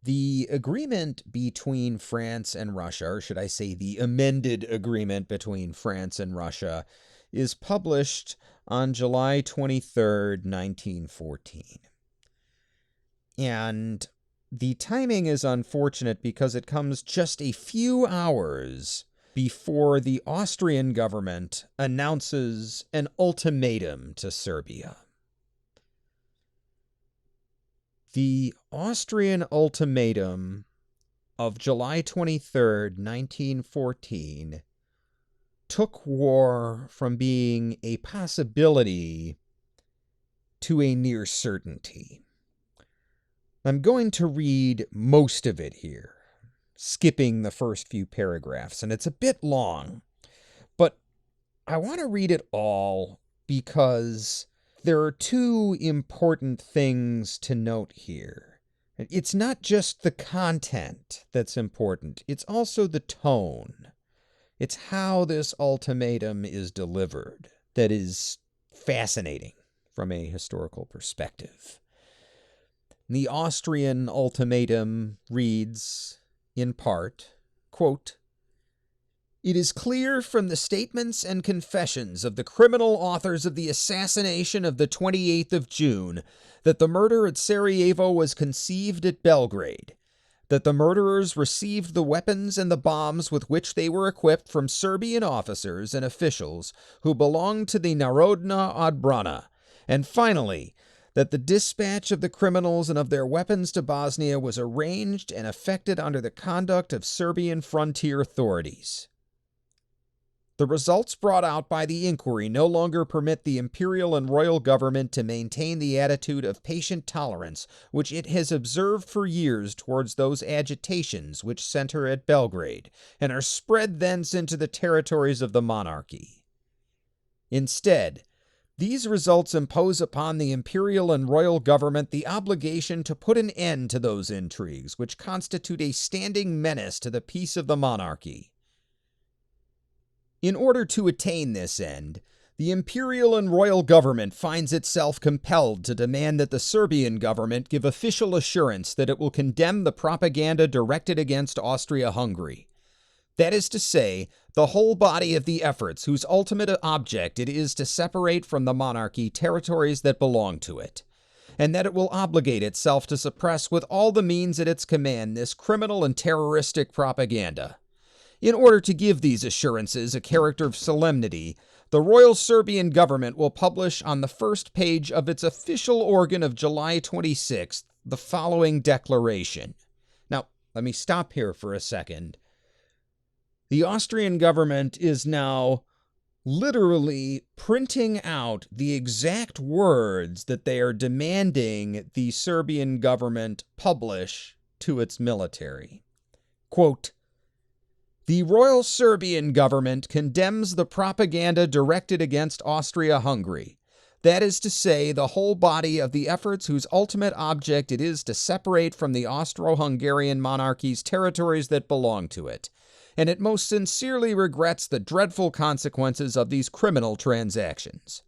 The agreement between France and Russia, or should I say the amended agreement between France and Russia, is published on July 23rd, 1914. And the timing is unfortunate because it comes just a few hours before the Austrian government announces an ultimatum to Serbia. The Austrian ultimatum of July 23rd, 1914, took war from being a possibility to a near certainty. I'm going to read most of it here, skipping the first few paragraphs, and it's a bit long, but I want to read it all because there are two important things to note here. It's not just the content that's important, it's also the tone. It's how this ultimatum is delivered that is fascinating from a historical perspective. The Austrian ultimatum reads, in part, quote, "It is clear from the statements and confessions of the criminal authors of the assassination of the 28th of June that the murder at Sarajevo was conceived at Belgrade, that the murderers received the weapons and the bombs with which they were equipped from Serbian officers and officials who belonged to the Narodna Odbrana, and finally, that the dispatch of the criminals and of their weapons to Bosnia was arranged and effected under the conduct of Serbian frontier authorities. The results brought out by the inquiry no longer permit the imperial and royal government to maintain the attitude of patient tolerance which it has observed for years towards those agitations which center at Belgrade and are spread thence into the territories of the monarchy. Instead, these results impose upon the imperial and royal government the obligation to put an end to those intrigues which constitute a standing menace to the peace of the monarchy. In order to attain this end, the imperial and royal government finds itself compelled to demand that the Serbian government give official assurance that it will condemn the propaganda directed against Austria-Hungary. That is to say, the whole body of the efforts whose ultimate object it is to separate from the monarchy territories that belong to it, and that it will obligate itself to suppress with all the means at its command this criminal and terroristic propaganda. In order to give these assurances a character of solemnity, the Royal Serbian government will publish on the first page of its official organ of July 26th the following declaration. Now, let me stop here for a second. The Austrian government is now literally printing out the exact words that they are demanding the Serbian government publish to its military. Quote, "The Royal Serbian government condemns the propaganda directed against Austria-Hungary. That is to say, the whole body of the efforts whose ultimate object it is to separate from the Austro-Hungarian monarchies territories that belong to it. And it most sincerely regrets the dreadful consequences of these criminal transactions.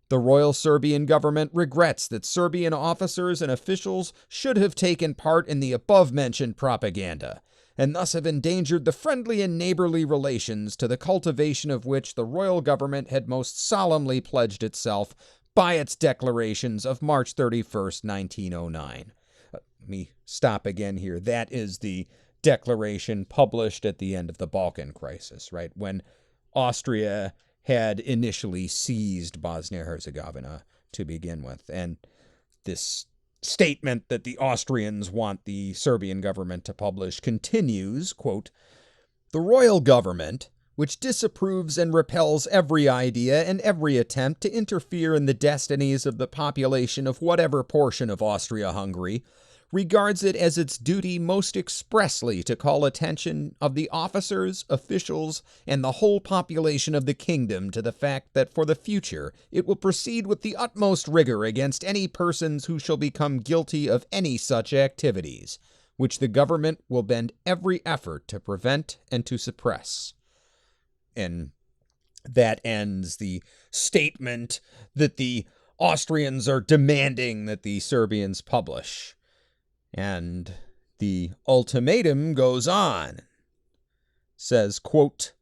The Royal Serbian government regrets that Serbian officers and officials should have taken part in the above-mentioned propaganda, and thus have endangered the friendly and neighborly relations to the cultivation of which the royal government had most solemnly pledged itself by its declarations of March 31st, 1909. Let me stop again here. That is the declaration published at the end of the Balkan crisis, right? When Austria had initially seized Bosnia-Herzegovina to begin with. And this statement that the Austrians want the Serbian government to publish continues, quote, "The royal government, which disapproves and repels every idea and every attempt to interfere in the destinies of the population of whatever portion of Austria-Hungary, regards it as its duty most expressly to call attention of the officers, officials, and the whole population of the kingdom to the fact that for the future it will proceed with the utmost rigor against any persons who shall become guilty of any such activities, which the government will bend every effort to prevent and to suppress." And that ends the statement that the Austrians are demanding that the Serbians publish. And the ultimatum goes on. Says, quote,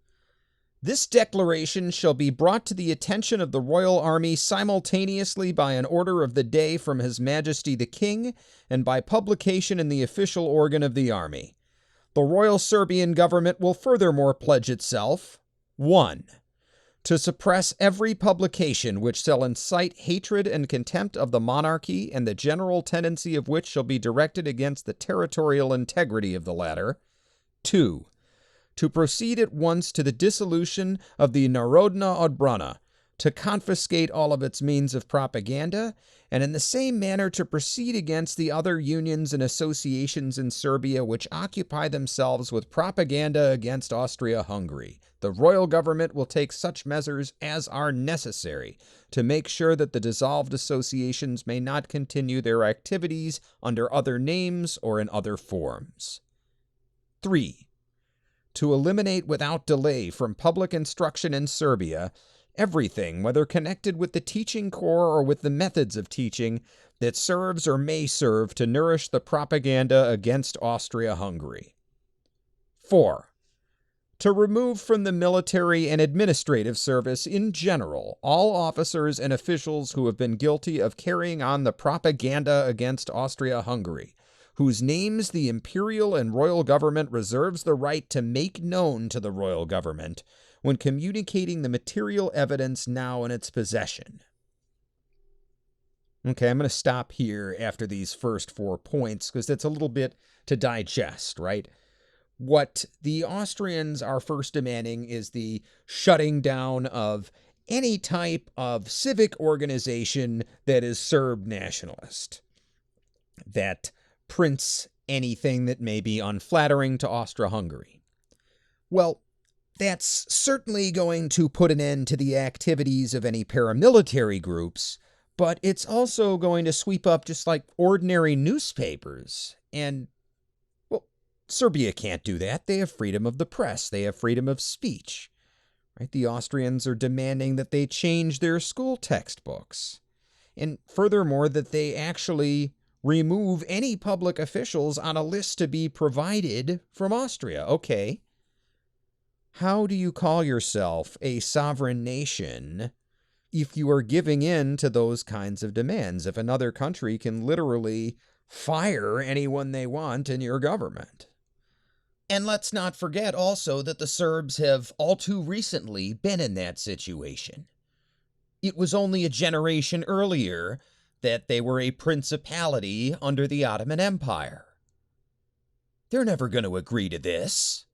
"This declaration shall be brought to the attention of the royal army simultaneously by an order of the day from His Majesty the King and by publication in the official organ of the army. The Royal Serbian government will furthermore pledge itself, 1. To suppress every publication which shall incite hatred and contempt of the monarchy and the general tendency of which shall be directed against the territorial integrity of the latter. 2. To proceed at once to the dissolution of the Narodna Odbrana, to confiscate all of its means of propaganda, and in the same manner to proceed against the other unions and associations in Serbia which occupy themselves with propaganda against Austria-Hungary. The royal government will take such measures as are necessary to make sure that the dissolved associations may not continue their activities under other names or in other forms. 3. To eliminate without delay from public instruction in Serbia everything, whether connected with the teaching corps or with the methods of teaching, that serves or may serve to nourish the propaganda against Austria-Hungary. 4. To remove from the military and administrative service in general all officers and officials who have been guilty of carrying on the propaganda against Austria-Hungary, whose names the imperial and royal government reserves the right to make known to the royal government when communicating the material evidence now in its possession. Okay, I'm going to stop here after these first 4 points because that's a little bit to digest, right? What the Austrians are first demanding is the shutting down of any type of civic organization that is Serb nationalist, that prints anything that may be unflattering to Austria-Hungary. Well, that's certainly going to put an end to the activities of any paramilitary groups, but it's also going to sweep up just like ordinary newspapers. And, well, Serbia can't do that. They have freedom of the press. They have freedom of speech. Right? The Austrians are demanding that they change their school textbooks. And furthermore, that they actually remove any public officials on a list to be provided from Austria. Okay. How do you call yourself a sovereign nation if you are giving in to those kinds of demands? If another country can literally fire anyone they want in your government? And let's not forget also that the Serbs have all too recently been in that situation. It was only a generation earlier that they were a principality under the Ottoman Empire. They're never going to agree to this.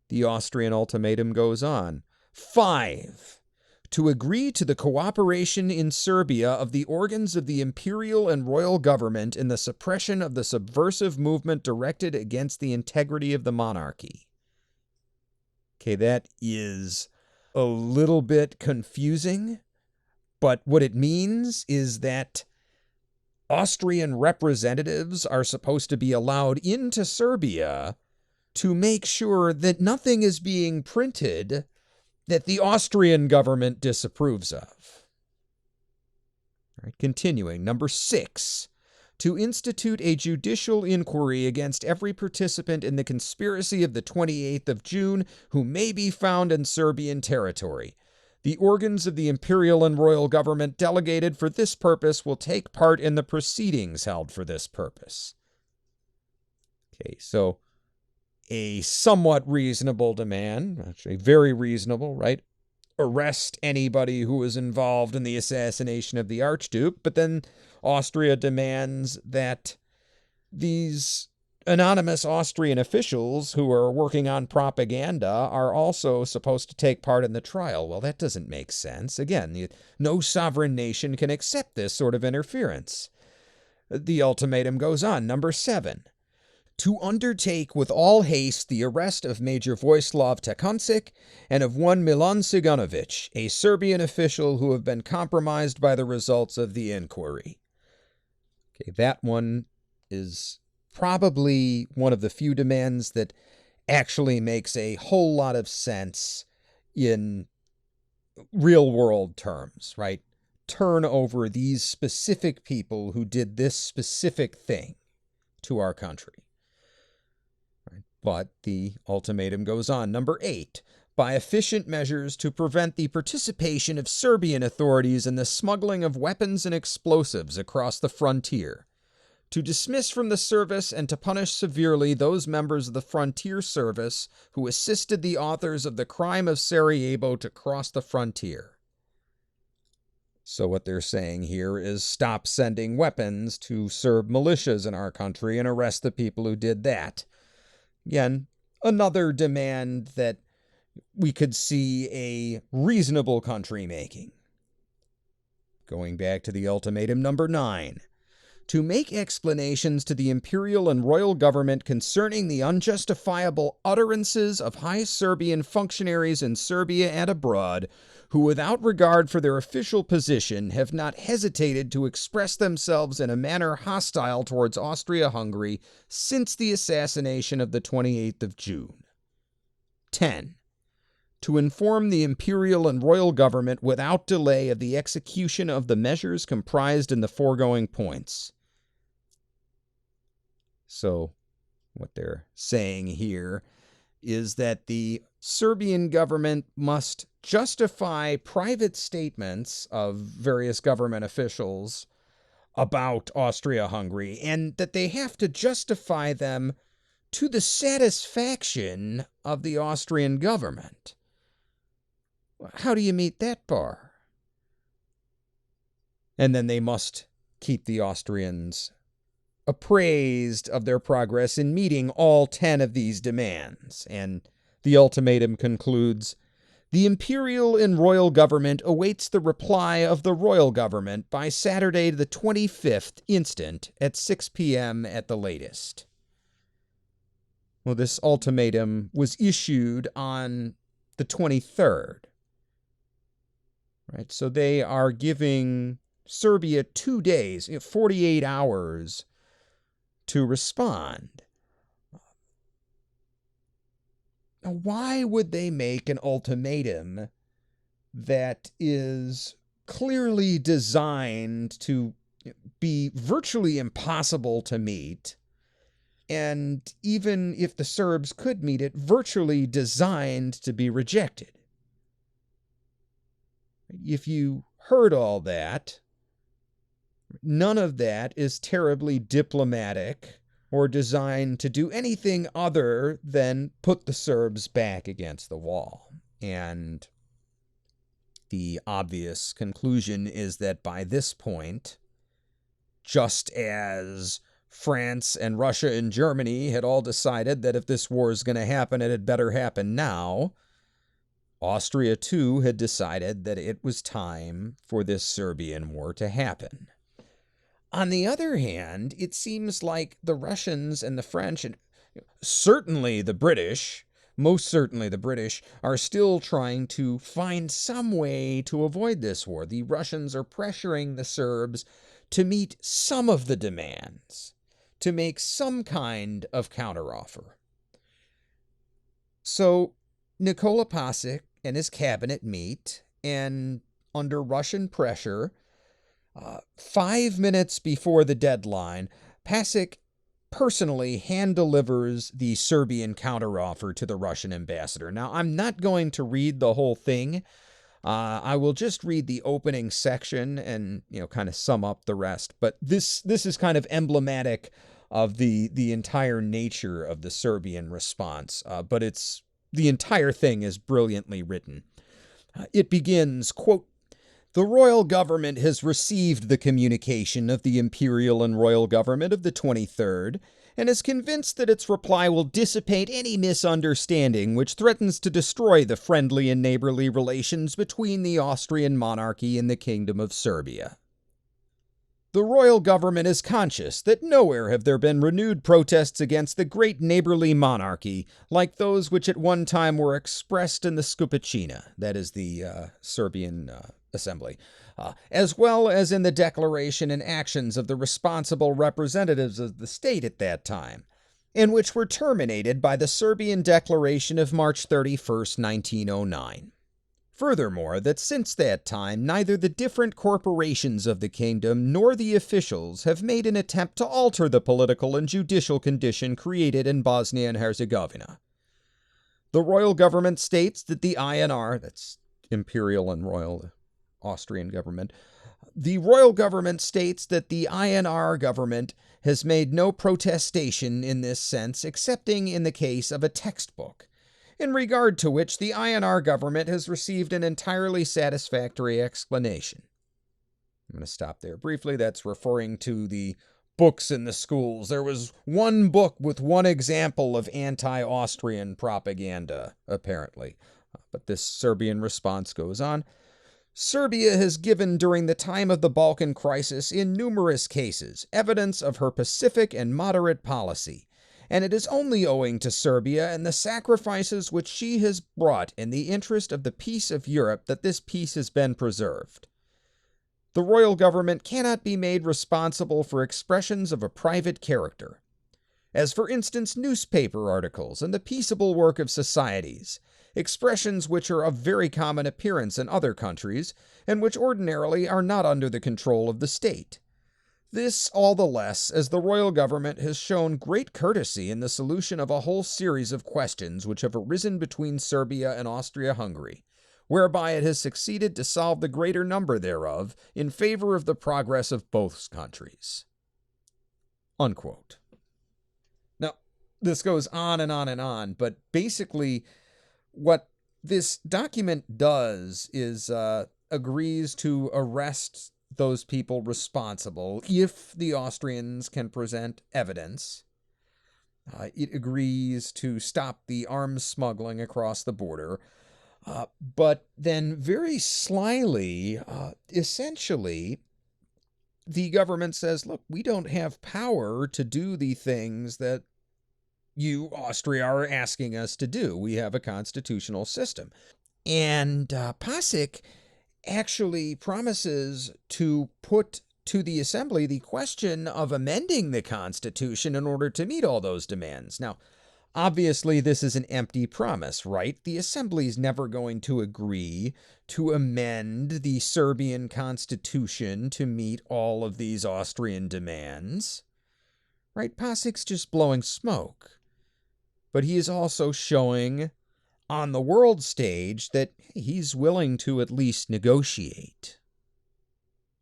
The Austrian ultimatum goes on. 5. To agree to the cooperation in Serbia of the organs of the imperial and royal government in the suppression of the subversive movement directed against the integrity of the monarchy. Okay, that is a little bit confusing, but what it means is that Austrian representatives are supposed to be allowed into Serbia to make sure that nothing is being printed that the Austrian government disapproves of. All right, continuing. Number 6, to institute a judicial inquiry against every participant in the conspiracy of the 28th of June who may be found in Serbian territory. The organs of the imperial and royal government delegated for this purpose will take part in the proceedings held for this purpose. Okay, so a somewhat reasonable demand, actually very reasonable, right? Arrest anybody who was involved in the assassination of the Archduke, but then Austria demands that these anonymous Austrian officials who are working on propaganda are also supposed to take part in the trial. Well, that doesn't make sense. Again, no sovereign nation can accept this sort of interference. The ultimatum goes on. Number 7. To undertake with all haste the arrest of Major Vojislav Tekuncic and of one Milan Siganovic, a Serbian official who have been compromised by the results of the inquiry. Okay, that one is probably one of the few demands that actually makes a whole lot of sense in real-world terms, right? Turn over these specific people who did this specific thing to our country. But the ultimatum goes on. Number 8, by efficient measures to prevent the participation of Serbian authorities in the smuggling of weapons and explosives across the frontier, to dismiss from the service and to punish severely those members of the frontier service who assisted the authors of the crime of Sarajevo to cross the frontier. So what they're saying here is stop sending weapons to Serb militias in our country and arrest the people who did that. Again, another demand that we could see a reasonable country making. Going back to the ultimatum number 9. To make explanations to the imperial and royal government concerning the unjustifiable utterances of high Serbian functionaries in Serbia and abroad, who without regard for their official position have not hesitated to express themselves in a manner hostile towards Austria-Hungary since the assassination of the 28th of June. 10. To inform the imperial and royal government without delay of the execution of the measures comprised in the foregoing points. So, what they're saying here is that the Serbian government must justify private statements of various government officials about Austria-Hungary, and that they have to justify them to the satisfaction of the Austrian government. How do you meet that bar? And then they must keep the Austrians appraised of their progress in meeting all 10 of these demands. And the ultimatum concludes, the imperial and royal government awaits the reply of the royal government by Saturday the 25th instant at 6 p.m. at the latest. Well, this ultimatum was issued on the 23rd. Right, so they are giving Serbia 2 days, 48 hours to respond. Now, why would they make an ultimatum that is clearly designed to be virtually impossible to meet, and even if the Serbs could meet it, virtually designed to be rejected? If you heard all that, none of that is terribly diplomatic or designed to do anything other than put the Serbs back against the wall. And the obvious conclusion is that by this point, just as France and Russia and Germany had all decided that if this war is going to happen, it had better happen now, Austria too had decided that it was time for this Serbian war to happen. On the other hand, it seems like the Russians and the French, and certainly the British, most certainly the British, are still trying to find some way to avoid this war. The Russians are pressuring the Serbs to meet some of the demands, to make some kind of counteroffer. So Nikola Pasic and his cabinet meet, and under Russian pressure, 5 minutes before the deadline, Pasic personally hand-delivers the Serbian counteroffer to the Russian ambassador. Now, I'm not going to read the whole thing. I will just read the opening section and, kind of sum up the rest. But this is kind of emblematic of the entire nature of the Serbian response. But the entire thing is brilliantly written. It begins, quote, "The royal government has received the communication of the imperial and royal government of the 23rd, and is convinced that its reply will dissipate any misunderstanding which threatens to destroy the friendly and neighborly relations between the Austrian monarchy and the Kingdom of Serbia. The royal government is conscious that nowhere have there been renewed protests against the great neighborly monarchy like those which at one time were expressed in the Skupština," that is the Serbian Assembly, as well as in the declaration and actions of the responsible representatives of the state at that time, and which were terminated by the Serbian Declaration of March 31st, 1909. Furthermore, that since that time, neither the different corporations of the kingdom nor the officials have made an attempt to alter the political and judicial condition created in Bosnia and Herzegovina. The royal government states that the INR, that's Imperial and Royal Austrian government, the royal government states that the INR government has made no protestation in this sense, excepting in the case of a textbook, in regard to which the INR government has received an entirely satisfactory explanation. I'm going to stop there briefly. That's referring to the books in the schools. There was one book with one example of anti-Austrian propaganda, apparently. But this Serbian response goes on. "Serbia has given during the time of the Balkan crisis in numerous cases evidence of her pacific and moderate policy, and it is only owing to Serbia and the sacrifices which she has brought in the interest of the peace of Europe that this peace has been preserved. The royal government cannot be made responsible for expressions of a private character, as for instance newspaper articles and the peaceable work of societies, expressions which are of very common appearance in other countries, and which ordinarily are not under the control of the state. This all the less as the royal government has shown great courtesy in the solution of a whole series of questions which have arisen between Serbia and Austria-Hungary, whereby it has succeeded to solve the greater number thereof in favor of the progress of both countries." Unquote. Now, this goes on and on and on, but basically what this document does is agrees to arrest those people responsible if the Austrians can present evidence. It agrees to stop the arms smuggling across the border. But then very slyly, essentially, the government says, look, we don't have power to do the things that you, Austria, are asking us to do. We have a constitutional system. And Pasic actually promises to put to the assembly the question of amending the constitution in order to meet all those demands. Now, obviously, this is an empty promise, right? The assembly's never going to agree to amend the Serbian constitution to meet all of these Austrian demands, right? Pasic's just blowing smoke. But he is also showing on the world stage that he's willing to at least negotiate.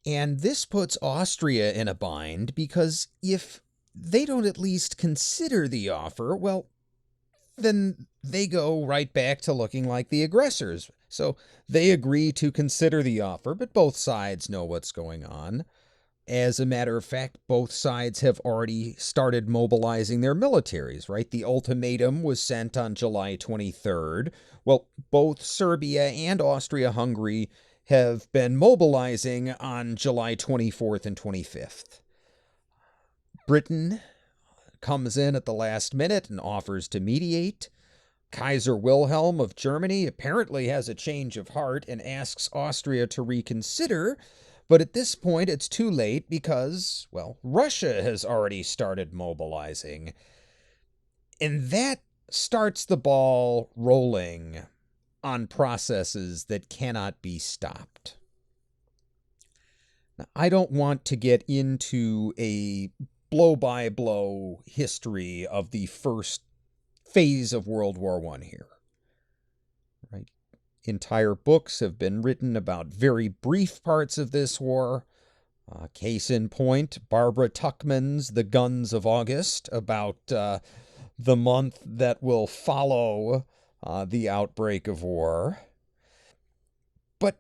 And this puts Austria in a bind because if they don't at least consider the offer, well, then they go right back to looking like the aggressors. So they agree to consider the offer, but both sides know what's going on. As a matter of fact, both sides have already started mobilizing their militaries, right? The ultimatum was sent on July 23rd. Well, both Serbia and Austria-Hungary have been mobilizing on July 24th and 25th. Britain comes in at the last minute and offers to mediate. Kaiser Wilhelm of Germany apparently has a change of heart and asks Austria to reconsider, but at this point it's too late because, well, Russia has already started mobilizing. And that starts the ball rolling on processes that cannot be stopped. Now, I don't want to get into a blow-by-blow history of the first phase of World War I here. Right? Entire books have been written about very brief parts of this war. Case in point, Barbara Tuchman's The Guns of August, about the month that will follow the outbreak of war. But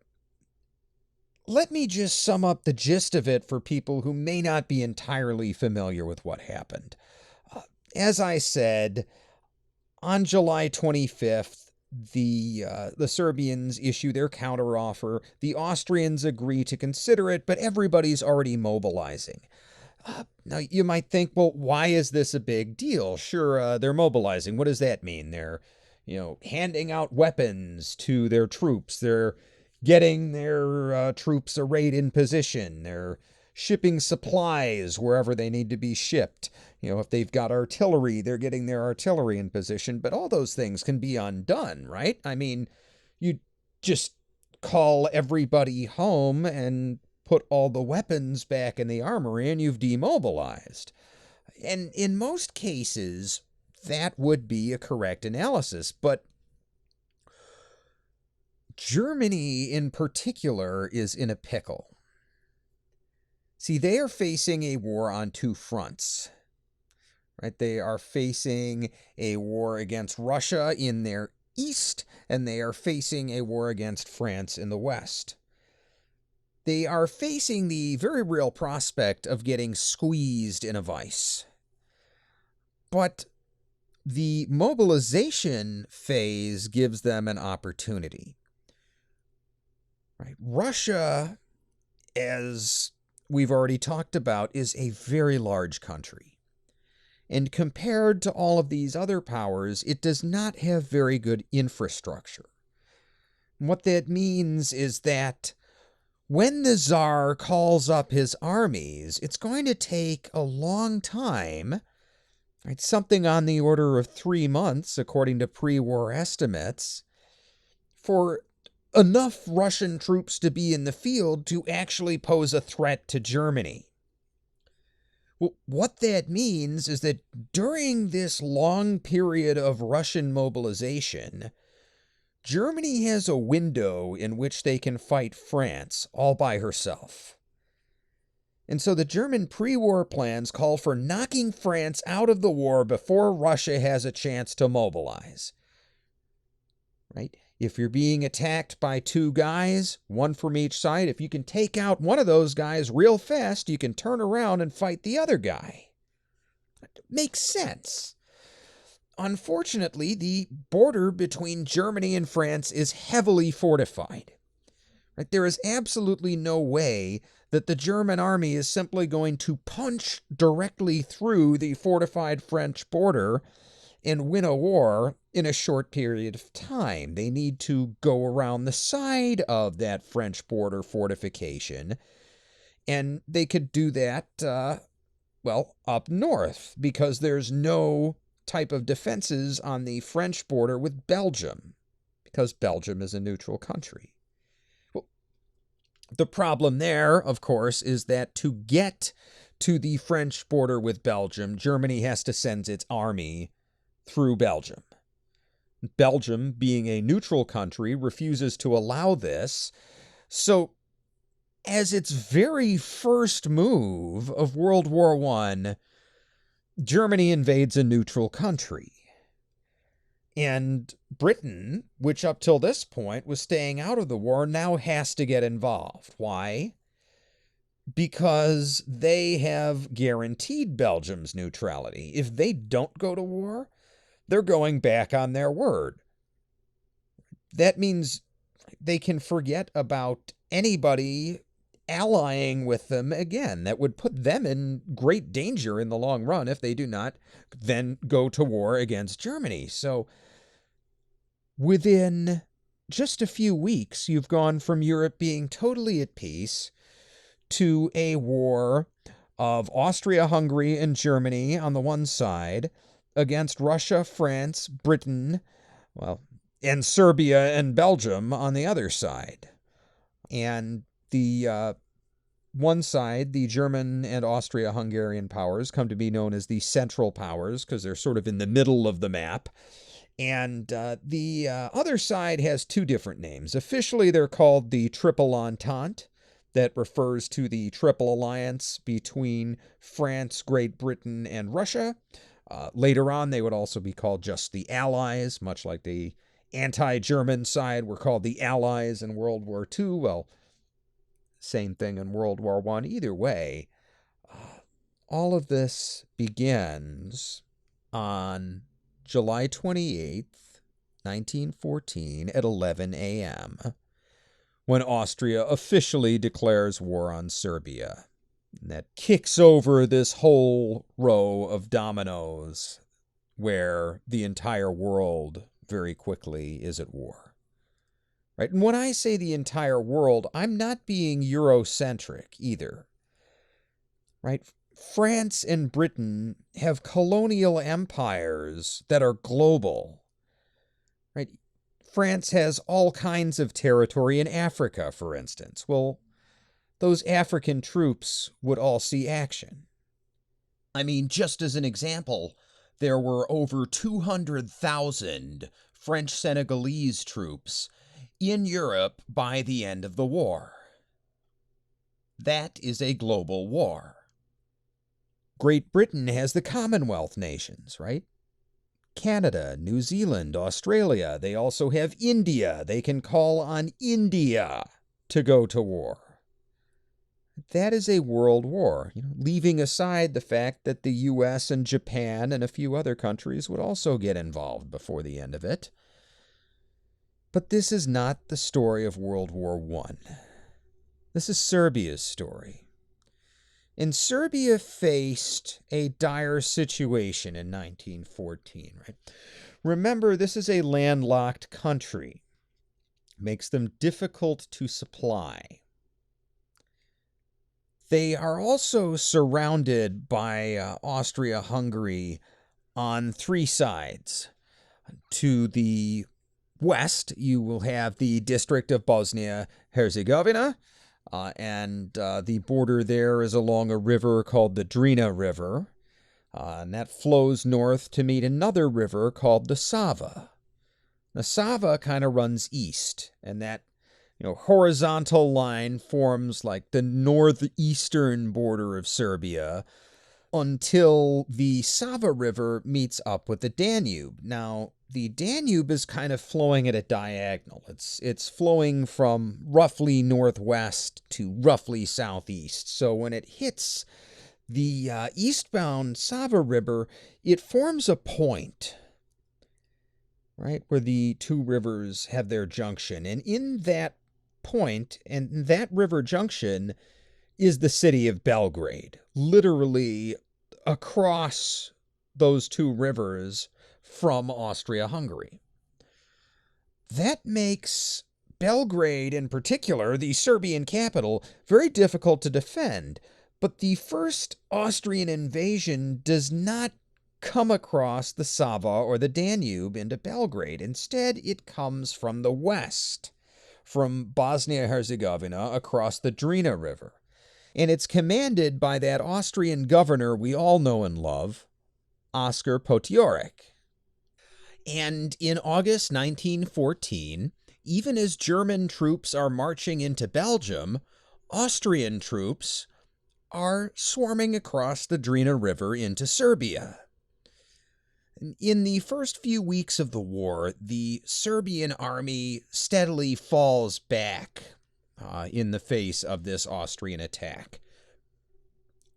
let me just sum up the gist of it for people who may not be entirely familiar with what happened. As I said, on July 25th, the Serbians issue their counteroffer. The Austrians agree to consider it, but everybody's already mobilizing. Now, you might think, well, why is this a big deal? Sure, they're mobilizing. What does that mean? They're, handing out weapons to their troops. They're getting their troops arrayed in position. They're shipping supplies wherever they need to be shipped. If they've got artillery, they're getting their artillery in position. But all those things can be undone, right? I mean, you just call everybody home and put all the weapons back in the armory and you've demobilized. And in most cases, that would be a correct analysis. But Germany in particular is in a pickle. See, they are facing a war on two fronts. Right? They are facing a war against Russia in their east, and they are facing a war against France in the west. They are facing the very real prospect of getting squeezed in a vice. But the mobilization phase gives them an opportunity. Right? Russia, as we've already talked about, is a very large country. And compared to all of these other powers, it does not have very good infrastructure. What that means is that when the Tsar calls up his armies, it's going to take a long time, right? Something on the order of 3 months, according to pre-war estimates, for enough Russian troops to be in the field to actually pose a threat to Germany. Well, what that means is that during this long period of Russian mobilization, Germany has a window in which they can fight France all by herself. And so the German pre-war plans call for knocking France out of the war before Russia has a chance to mobilize. Right? If you're being attacked by two guys, one from each side, if you can take out one of those guys real fast, you can turn around and fight the other guy. It makes sense. Unfortunately, the border between Germany and France is heavily fortified. Right? There is absolutely no way that the German army is simply going to punch directly through the fortified French border and win a war in a short period of time. They need to go around the side of that French border fortification, and they could do that, up north, because there's no type of defenses on the French border with Belgium, because Belgium is a neutral country. Well, the problem there, of course, is that to get to the French border with Belgium, Germany has to send its army through Belgium. Belgium, being a neutral country, refuses to allow this. So, as its very first move of World War I, Germany invades a neutral country. And Britain, which up till this point was staying out of the war, now has to get involved. Why? Because they have guaranteed Belgium's neutrality. If they don't go to war, they're going back on their word. That means they can forget about anybody allying with them again. That would put them in great danger in the long run if they do not then go to war against Germany. So within just a few weeks, you've gone from Europe being totally at peace to a war of Austria-Hungary and Germany on the one side against Russia, France, Britain, and Serbia and Belgium on the other side. And the one side, the German and Austria-Hungarian powers, come to be known as the Central Powers because they're sort of in the middle of the map. And the other side has two different names. Officially, they're called the Triple Entente. That refers to the Triple Alliance between France, Great Britain, and Russia. Later on, they would also be called just the Allies, much like the anti-German side were called the Allies in World War II. Well, same thing in World War I. Either way, all of this begins on July 28th, 1914 at 11 a.m., when Austria officially declares war on Serbia. And that kicks over this whole row of dominoes where the entire world very quickly is at war. Right? And when I say the entire world, I'm not being Eurocentric either. Right? France and Britain have colonial empires that are global. Right? France has all kinds of territory in Africa, for instance. Well, those African troops would all see action. I mean, just as an example, there were over 200,000 French Senegalese troops in Europe by the end of the war. That is a global war. Great Britain has the Commonwealth nations, right? Canada, New Zealand, Australia. They also have India. They can call on India to go to war. That is a world war, leaving aside the fact that the U.S. and Japan and a few other countries would also get involved before the end of it. But this is not the story of World War I. This is Serbia's story. And Serbia faced a dire situation in 1914, right? Remember, this is a landlocked country. Makes them difficult to supply. They are also surrounded by Austria-Hungary on three sides. To the west, you will have the district of Bosnia-Herzegovina, and the border there is along a river called the Drina River, and that flows north to meet another river called the Sava. The Sava kind of runs east, and that horizontal line forms like the northeastern border of Serbia until the Sava River meets up with the Danube. Now, the Danube is kind of flowing at a diagonal. It's flowing from roughly northwest to roughly southeast. So when it hits the eastbound Sava River, it forms a point, right, where the two rivers have their junction. And in that point, and that river junction, is the city of Belgrade, literally across those two rivers from Austria-Hungary. That makes Belgrade, in particular, the Serbian capital, very difficult to defend. But the first Austrian invasion does not come across the Sava or the Danube into Belgrade. Instead, it comes from the west, from Bosnia-Herzegovina across the Drina River. And it's commanded by that Austrian governor we all know and love, Oskar Potiorek. And in August 1914, even as German troops are marching into Belgium, Austrian troops are swarming across the Drina River into Serbia. In the first few weeks of the war, the Serbian army steadily falls back in the face of this Austrian attack.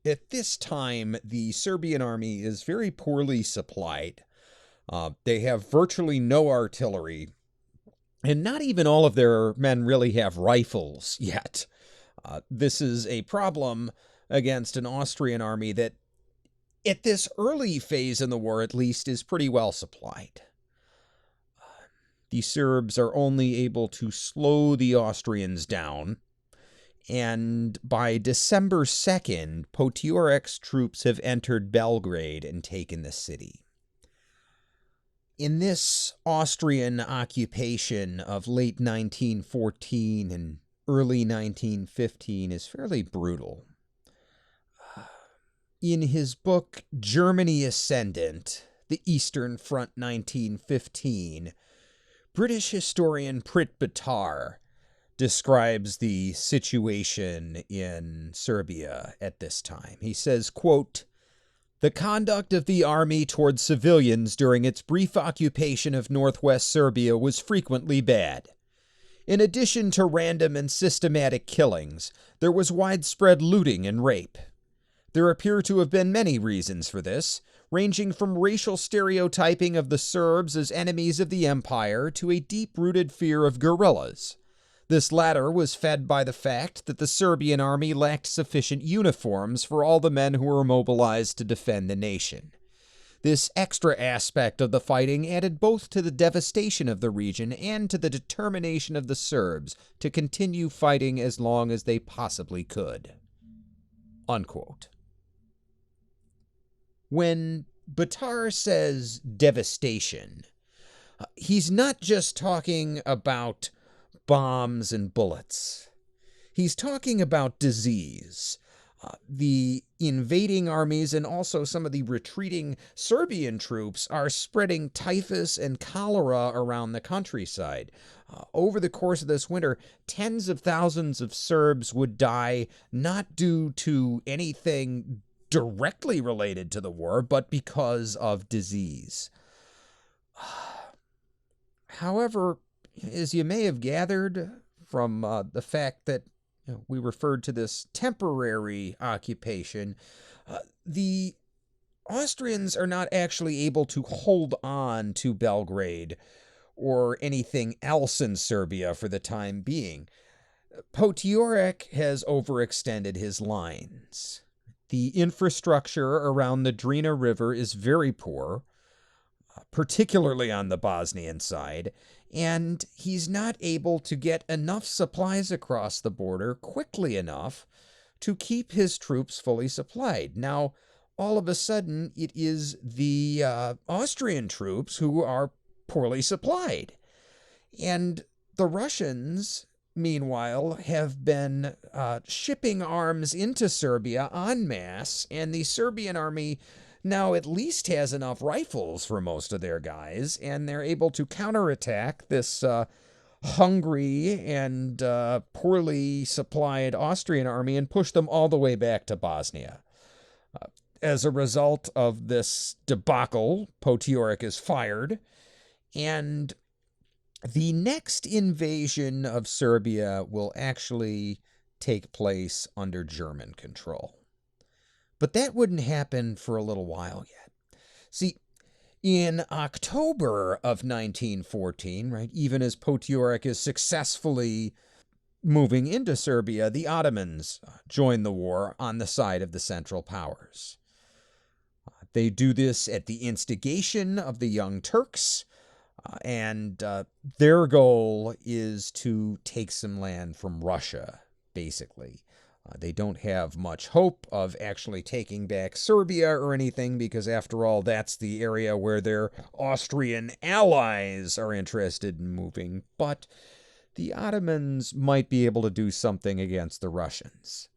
At this time, the Serbian army is very poorly supplied. They have virtually no artillery, and not even all of their men really have rifles yet. This is a problem against an Austrian army that, at this early phase in the war at least, is pretty well supplied. The Serbs are only able to slow the Austrians down, and by December 2nd, Potiorek's troops have entered Belgrade and taken the city. In this Austrian occupation of late 1914 and early 1915 is fairly brutal. In his book, Germany Ascendant, The Eastern Front 1915, British historian Prit Buttar describes the situation in Serbia at this time. He says, quote, "The conduct of the army towards civilians during its brief occupation of northwest Serbia was frequently bad. In addition to random and systematic killings, there was widespread looting and rape. There appear to have been many reasons for this, ranging from racial stereotyping of the Serbs as enemies of the empire to a deep-rooted fear of guerrillas. This latter was fed by the fact that the Serbian army lacked sufficient uniforms for all the men who were mobilized to defend the nation. This extra aspect of the fighting added both to the devastation of the region and to the determination of the Serbs to continue fighting as long as they possibly could." Unquote. When Buttar says devastation, he's not just talking about bombs and bullets. He's talking about disease. The invading armies and also some of the retreating Serbian troops are spreading typhus and cholera around the countryside. Over the course of this winter, tens of thousands of Serbs would die not due to anything directly related to the war, but because of disease. However, as you may have gathered from the fact that we referred to this temporary occupation, the Austrians are not actually able to hold on to Belgrade or anything else in Serbia for the time being. Potiorek has overextended his lines. The infrastructure around the Drina River is very poor, particularly on the Bosnian side, and he's not able to get enough supplies across the border quickly enough to keep his troops fully supplied. Now, all of a sudden, it is the Austrian troops who are poorly supplied. And the Russians, meanwhile, have been shipping arms into Serbia en masse, and the Serbian army now at least has enough rifles for most of their guys, and they're able to counterattack this hungry and poorly supplied Austrian army and push them all the way back to Bosnia. As a result of this debacle, Potiorek is fired, and the next invasion of Serbia will actually take place under German control. But that wouldn't happen for a little while yet. See, in October of 1914, right, even as Potiorek is successfully moving into Serbia, the Ottomans join the war on the side of the Central Powers. They do this at the instigation of the Young Turks, and their goal is to take some land from Russia, basically. They don't have much hope of actually taking back Serbia or anything, because after all, that's the area where their Austrian allies are interested in moving. But the Ottomans might be able to do something against the Russians.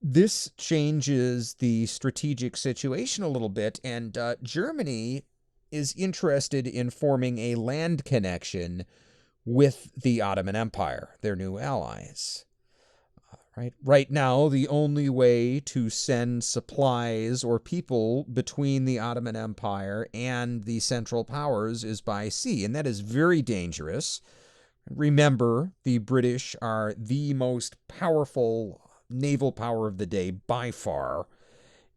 This changes the strategic situation a little bit, and Germany is interested in forming a land connection with the Ottoman Empire, their new allies. Right now, the only way to send supplies or people between the Ottoman Empire and the Central Powers is by sea, and that is very dangerous. Remember, the British are the most powerful naval power of the day by far,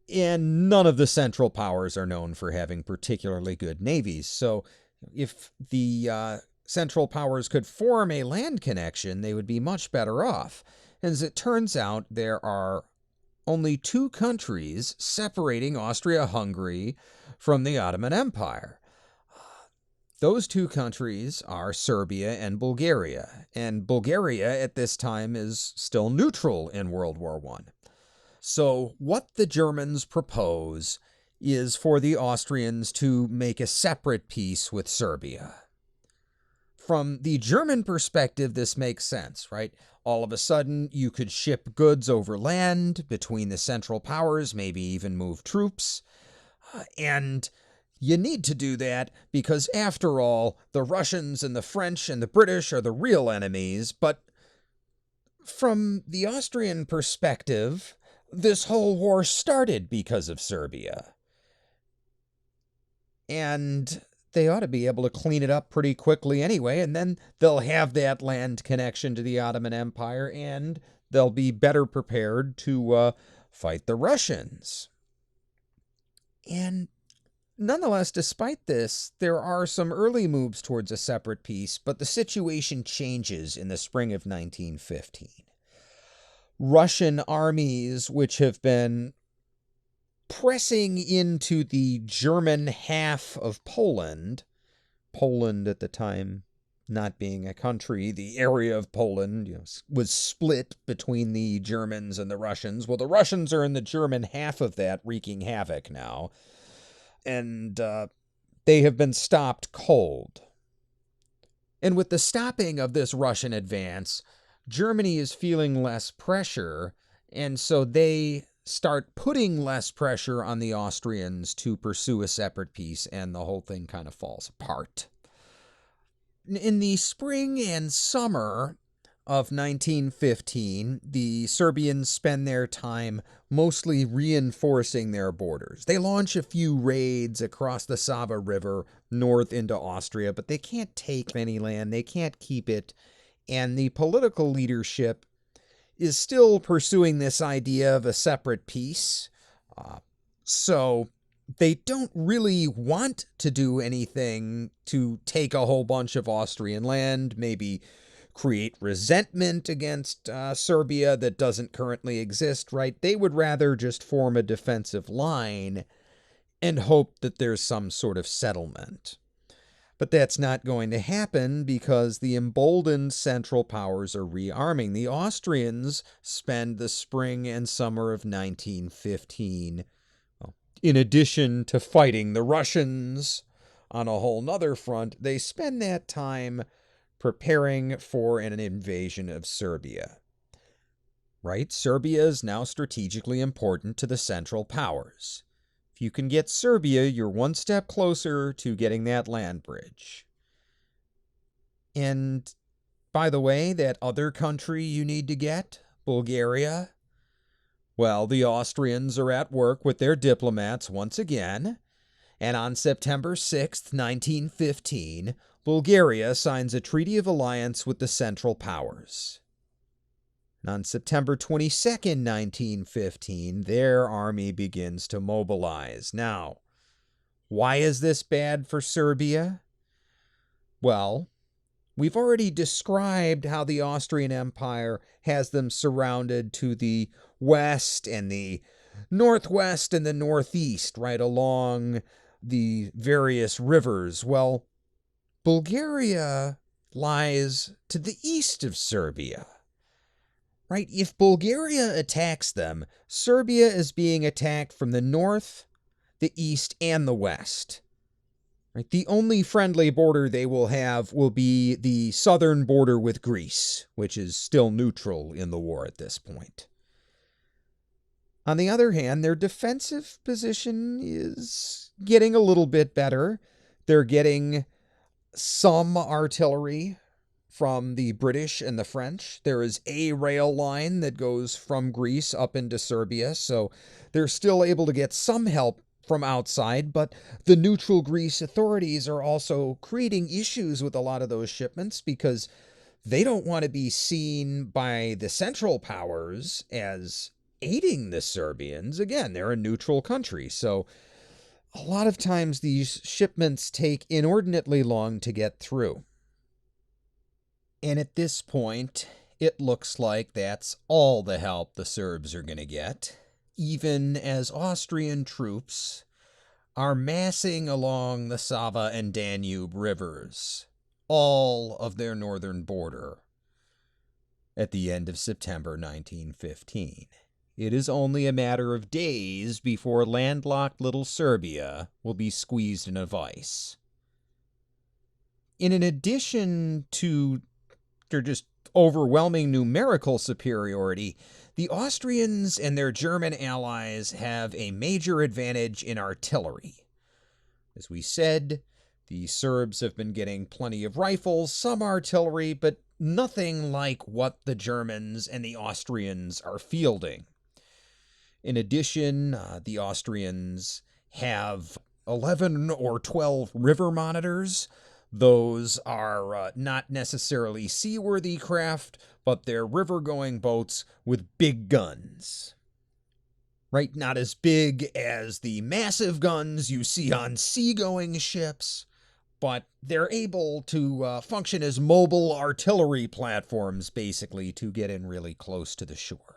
and none of the Central Powers are known for having particularly good navies. So if the Central Powers could form a land connection, they would be much better off. As it turns out, there are only two countries separating Austria-Hungary from the Ottoman Empire. Those two countries are Serbia and Bulgaria at this time is still neutral in World War I. So what the Germans propose is for the Austrians to make a separate peace with Serbia. From the German perspective, this makes sense, right? All of a sudden, you could ship goods over land between the Central Powers, maybe even move troops. And you need to do that because, after all, the Russians and the French and the British are the real enemies. But from the Austrian perspective, this whole war started because of Serbia. And they ought to be able to clean it up pretty quickly anyway, and then they'll have that land connection to the Ottoman Empire, and they'll be better prepared to fight the Russians. And nonetheless, despite this, there are some early moves towards a separate peace, but the situation changes in the spring of 1915. Russian armies, which have been pressing into the German half of Poland at the time not being a country, the area of Poland was split between the Germans and the Russians. Well, the Russians are in the German half of that, wreaking havoc now. And they have been stopped cold. And with the stopping of this Russian advance, Germany is feeling less pressure, and so they start putting less pressure on the Austrians to pursue a separate peace, and the whole thing kind of falls apart. In the spring and summer of 1915, the Serbians spend their time mostly reinforcing their borders. They launch a few raids across the Sava River north into Austria, but they can't take any land, they can't keep it, and the political leadership is still pursuing this idea of a separate peace. So they don't really want to do anything to take a whole bunch of Austrian land, maybe create resentment against Serbia that doesn't currently exist, right? They would rather just form a defensive line and hope that there's some sort of settlement. But that's not going to happen because the emboldened Central Powers are rearming. The Austrians spend the spring and summer of 1915, in addition to fighting the Russians on a whole nother front, they spend that time preparing for an invasion of Serbia. Right? Serbia is now strategically important to the Central Powers. If you can get Serbia, you're one step closer to getting that land bridge. And, by the way, that other country you need to get, Bulgaria, well, the Austrians are at work with their diplomats once again, and on September 6th, 1915, Bulgaria signs a treaty of alliance with the Central Powers. And on September 22nd, 1915, their army begins to mobilize. Now, why is this bad for Serbia? Well, we've already described how the Austrian Empire has them surrounded to the west and the northwest and the northeast, right along the various rivers. Well, Bulgaria lies to the east of Serbia. Right? If Bulgaria attacks them, Serbia is being attacked from the north, the east, and the west. Right? The only friendly border they will have will be the southern border with Greece, which is still neutral in the war at this point. On the other hand, their defensive position is getting a little bit better. They're getting some artillery from the British and the French. There is a rail line that goes from Greece up into Serbia, so they're still able to get some help from outside, but the neutral Greece authorities are also creating issues with a lot of those shipments because they don't want to be seen by the Central Powers as aiding the Serbians. Again, they're a neutral country, so a lot of times these shipments take inordinately long to get through. And at this point, it looks like that's all the help the Serbs are going to get, even as Austrian troops are massing along the Sava and Danube rivers, all of their northern border, at the end of September 1915. It is only a matter of days before landlocked little Serbia will be squeezed in a vice. In addition to their just overwhelming numerical superiority, the Austrians and their German allies have a major advantage in artillery. As we said, the Serbs have been getting plenty of rifles, some artillery, but nothing like what the Germans and the Austrians are fielding. In addition, the Austrians have 11 or 12 river monitors. Those are not necessarily seaworthy craft, but they're river-going boats with big guns. Right? Not as big as the massive guns you see on seagoing ships, but they're able to function as mobile artillery platforms, basically, to get in really close to the shore.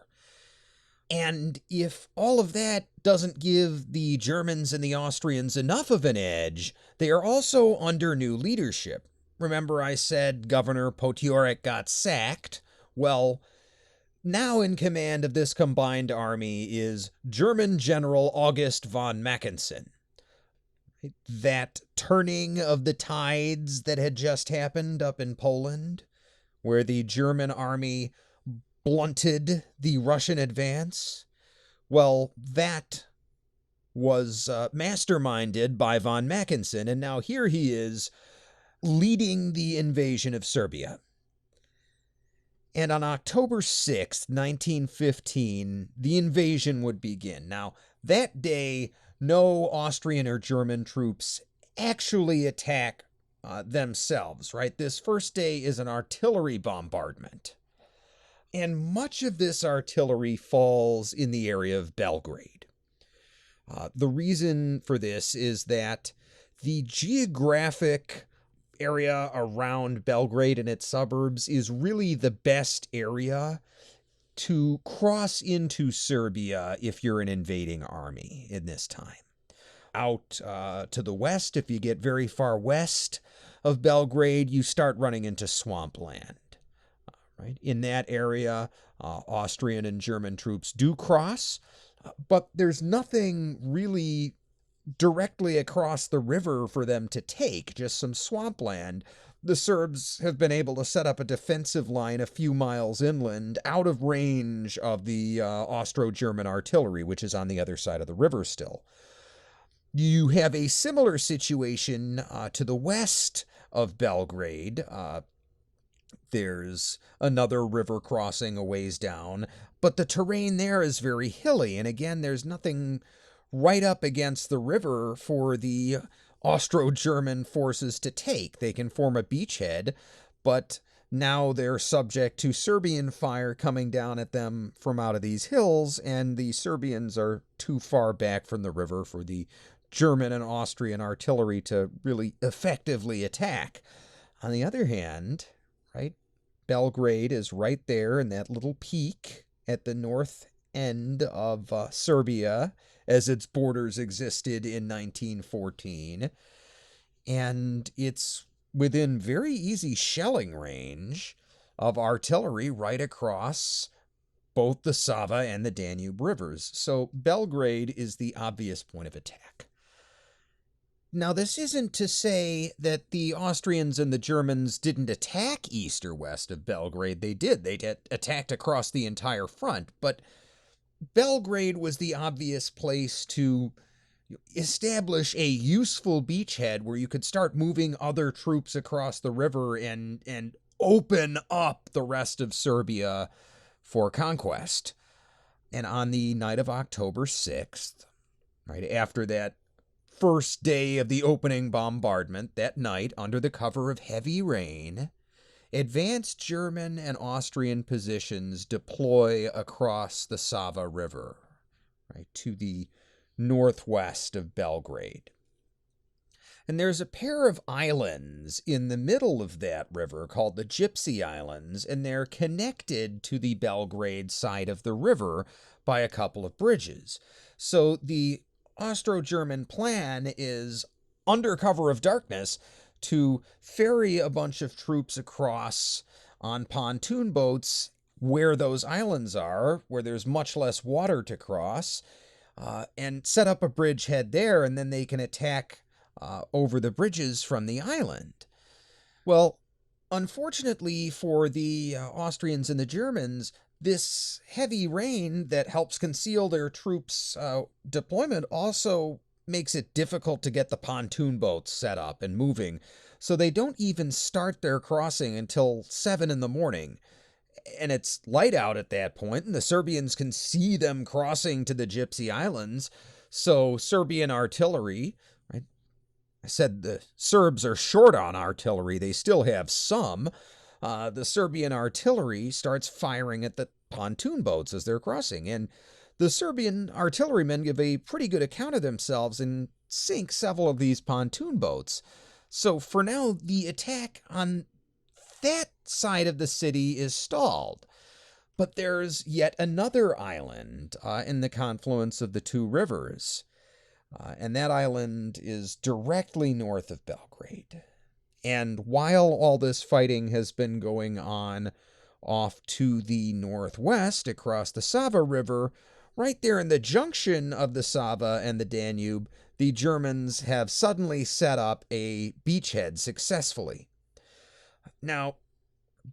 And if all of that doesn't give the Germans and the Austrians enough of an edge, they are also under new leadership. Remember I said Governor Potiorek got sacked? Well, now in command of this combined army is German General August von Mackensen. That turning of the tides that had just happened up in Poland, where the German army blunted the Russian advance, well, that was masterminded by von Mackensen, and now here he is leading the invasion of Serbia. And on October 6th, 1915, the invasion would begin. Now, that day, no Austrian or German troops actually attack themselves, right? This first day is an artillery bombardment. And much of this artillery falls in the area of Belgrade. The reason for this is that the geographic area around Belgrade and its suburbs is really the best area to cross into Serbia if you're an invading army in this time. Out to the west, if you get very far west of Belgrade, you start running into swampland. Right? In that area, Austrian and German troops do cross, but there's nothing really directly across the river for them to take, just some swampland. The Serbs have been able to set up a defensive line a few miles inland, out of range of the Austro-German artillery, which is on the other side of the river still. You have a similar situation to the west of Belgrade. There's another river crossing a ways down, but the terrain there is very hilly, and again, there's nothing right up against the river for the Austro-German forces to take. They can form a beachhead, but now they're subject to Serbian fire coming down at them from out of these hills, and the Serbians are too far back from the river for the German and Austrian artillery to really effectively attack. On the other hand, right, Belgrade is right there in that little peak at the north end of Serbia as its borders existed in 1914. And it's within very easy shelling range of artillery right across both the Sava and the Danube rivers. So Belgrade is the obvious point of attack. Now, this isn't to say that the Austrians and the Germans didn't attack east or west of Belgrade. They did. They attacked across the entire front. But Belgrade was the obvious place to establish a useful beachhead where you could start moving other troops across the river and open up the rest of Serbia for conquest. And on the night of October 6th, right after that first day of the opening bombardment, that night, under the cover of heavy rain, advanced German and Austrian positions deploy across the Sava River, right, to the northwest of Belgrade. And there's a pair of islands in the middle of that river called the Gypsy Islands, and they're connected to the Belgrade side of the river by a couple of bridges. So the Austro-German plan is, under cover of darkness, to ferry a bunch of troops across on pontoon boats where those islands are, where there's much less water to cross, and set up a bridgehead there, and then they can attack over the bridges from the island. Well, unfortunately for the Austrians and the Germans, this heavy rain that helps conceal their troops' deployment also makes it difficult to get the pontoon boats set up and moving. So they don't even start their crossing until 7 in the morning. And it's light out at that point, and the Serbians can see them crossing to the Gypsy Islands. So Serbian artillery, right? I said the Serbs are short on artillery. They still have some. The Serbian artillery starts firing at the pontoon boats as they're crossing. And the Serbian artillerymen give a pretty good account of themselves and sink several of these pontoon boats. So for now, the attack on that side of the city is stalled. But there's yet another island in the confluence of the two rivers. And that island is directly north of Belgrade. And while all this fighting has been going on off to the northwest across the Sava River, right there in the junction of the Sava and the Danube, the Germans have suddenly set up a beachhead successfully. Now,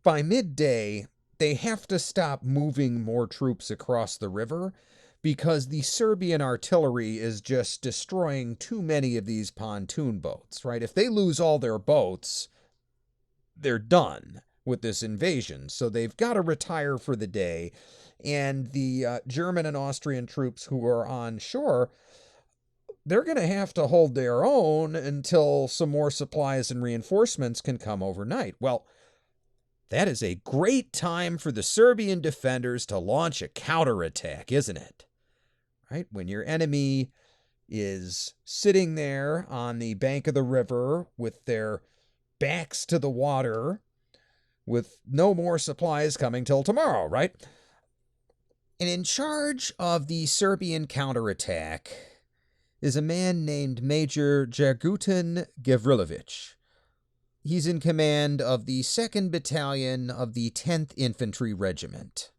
by midday, they have to stop moving more troops across the river because the Serbian artillery is just destroying too many of these pontoon boats, right? If they lose all their boats, they're done with this invasion. So they've got to retire for the day. And the German and Austrian troops who are on shore, they're going to have to hold their own until some more supplies and reinforcements can come overnight. Well, that is a great time for the Serbian defenders to launch a counterattack, isn't it? Right? When your enemy is sitting there on the bank of the river with their backs to the water, with no more supplies coming till tomorrow, right? And in charge of the Serbian counterattack is a man named Major Dragutin Gavrilović. He's in command of the 2nd Battalion of the 10th Infantry Regiment.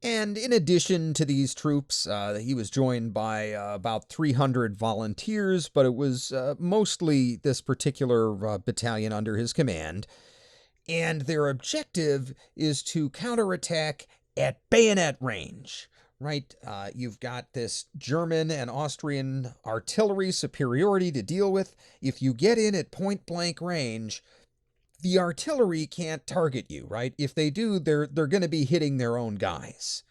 And in addition to these troops, he was joined by about 300 volunteers, but it was mostly this particular battalion under his command. And their objective is to counterattack at bayonet range, right? You've got this German and Austrian artillery superiority to deal with. If you get in at point-blank range, the artillery can't target you, right? If they do, they're going to be hitting their own guys.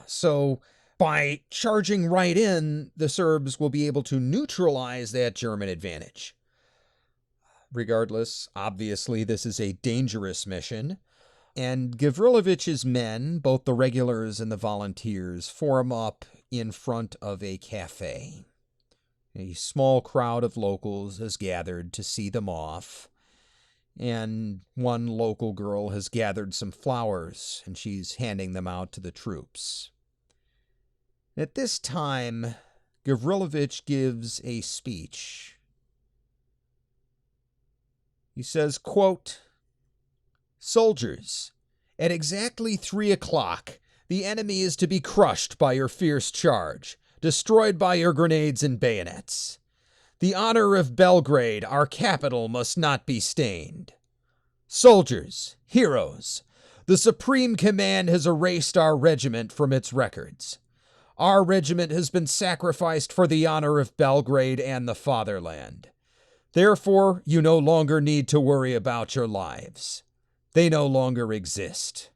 So by charging right in, the Serbs will be able to neutralize that German advantage. Regardless, obviously, this is a dangerous mission. And Gavrilović's men, both the regulars and the volunteers, form up in front of a cafe. A small crowd of locals has gathered to see them off. And one local girl has gathered some flowers, and she's handing them out to the troops. At this time, Gavrilović gives a speech. He says, quote, "Soldiers, at exactly 3 o'clock, the enemy is to be crushed by your fierce charge, destroyed by your grenades and bayonets. The honor of Belgrade, our capital, must not be stained. Soldiers, heroes, the Supreme Command has erased our regiment from its records. Our regiment has been sacrificed for the honor of Belgrade and the fatherland. Therefore, you no longer need to worry about your lives. they no longer exist.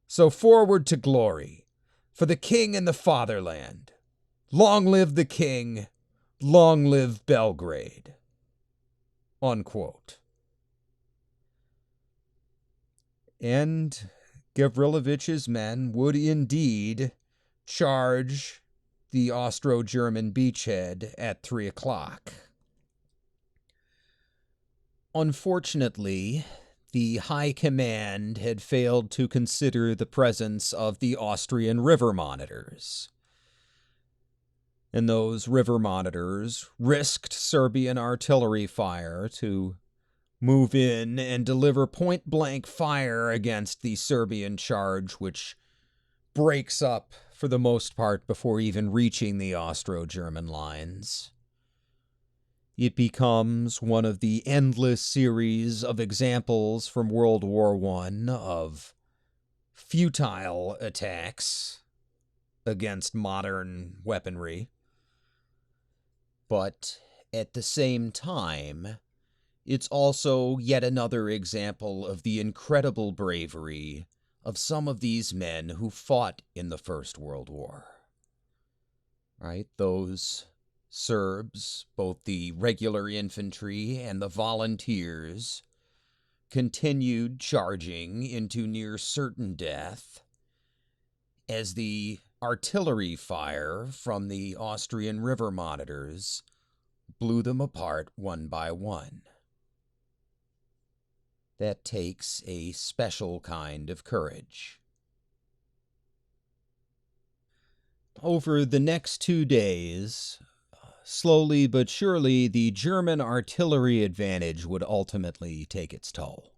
So forward to glory, for the king and the fatherland. Long live the king, long live Belgrade. Unquote. And Gavrilovich's men would indeed charge the Austro-German beachhead at 3 o'clock. Unfortunately, the High Command had failed to consider the presence of the Austrian river monitors. And those river monitors risked Serbian artillery fire to move in and deliver point-blank fire against the Serbian charge, which breaks up for the most part before even reaching the Austro-German lines. It becomes one of the endless series of examples from World War I of futile attacks against modern weaponry. But at the same time, it's also yet another example of the incredible bravery of some of these men who fought in the First World War. Right? Those Serbs, both the regular infantry and the volunteers, continued charging into near certain death as the artillery fire from the Austrian river monitors blew them apart one by one. That takes a special kind of courage. Over the next 2 days, slowly but surely, the German artillery advantage would ultimately take its toll.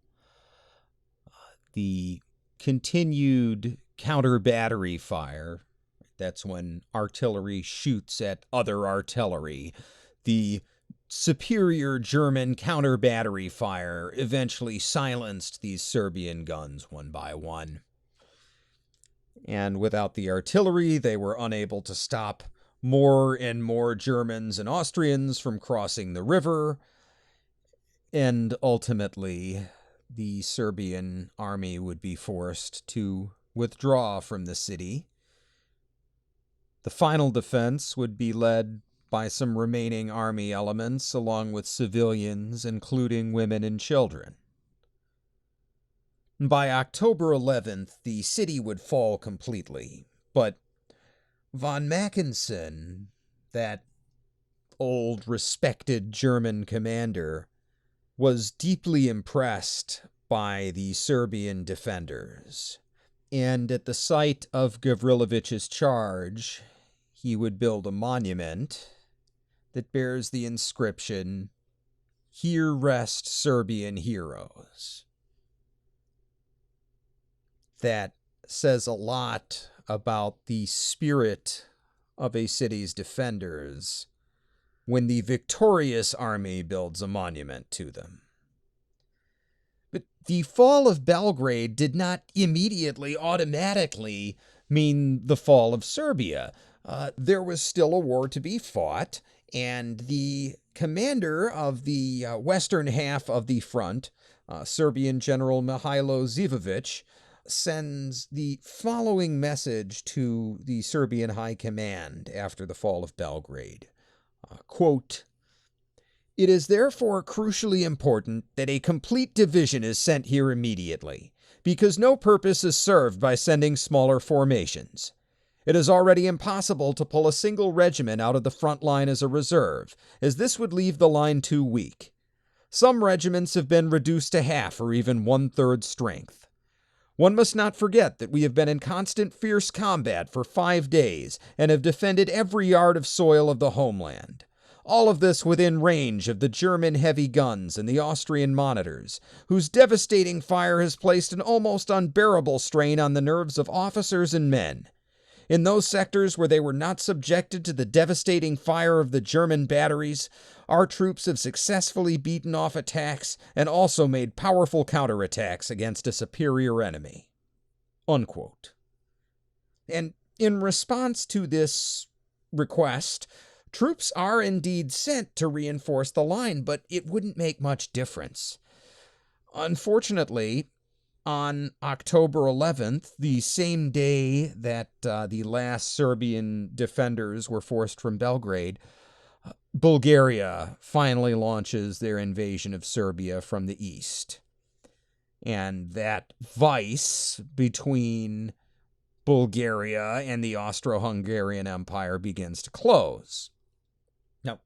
The continued counter-battery fire, that's when artillery shoots at other artillery, the superior German counter-battery fire eventually silenced these Serbian guns one by one. And without the artillery, they were unable to stop more and more Germans and Austrians from crossing the river, and ultimately the Serbian army would be forced to withdraw from the city. The final defense would be led by some remaining army elements, along with civilians, including women and children. By October 11th, the city would fall completely, but von Mackensen, that old, respected German commander, was deeply impressed by the Serbian defenders, and at the site of Gavrilovich's charge, he would build a monument that bears the inscription, "Here rest Serbian heroes." That says a lot about the spirit of a city's defenders when the victorious army builds a monument to them. But the fall of Belgrade did not immediately, automatically mean the fall of Serbia. There was still a war to be fought, and the commander of the western half of the front, Serbian General Mihailo Zivovic, sends the following message to the Serbian High Command after the fall of Belgrade. Quote, "It is therefore crucially important that a complete division is sent here immediately, because no purpose is served by sending smaller formations. It is already impossible to pull a single regiment out of the front line as a reserve, as this would leave the line too weak. Some regiments have been reduced to half or even 1/3 strength. One must not forget that we have been in constant fierce combat for 5 days and have defended every yard of soil of the homeland. All of this within range of the German heavy guns and the Austrian monitors, whose devastating fire has placed an almost unbearable strain on the nerves of officers and men. In those sectors where they were not subjected to the devastating fire of the German batteries, our troops have successfully beaten off attacks and also made powerful counterattacks against a superior enemy." Unquote. And in response to this request, troops are indeed sent to reinforce the line, but it wouldn't make much difference. Unfortunately, On October 11th, the same day that the last Serbian defenders were forced from Belgrade, Bulgaria finally launches their invasion of Serbia from the east. And that vice between Bulgaria and the Austro-Hungarian Empire begins to close. Now,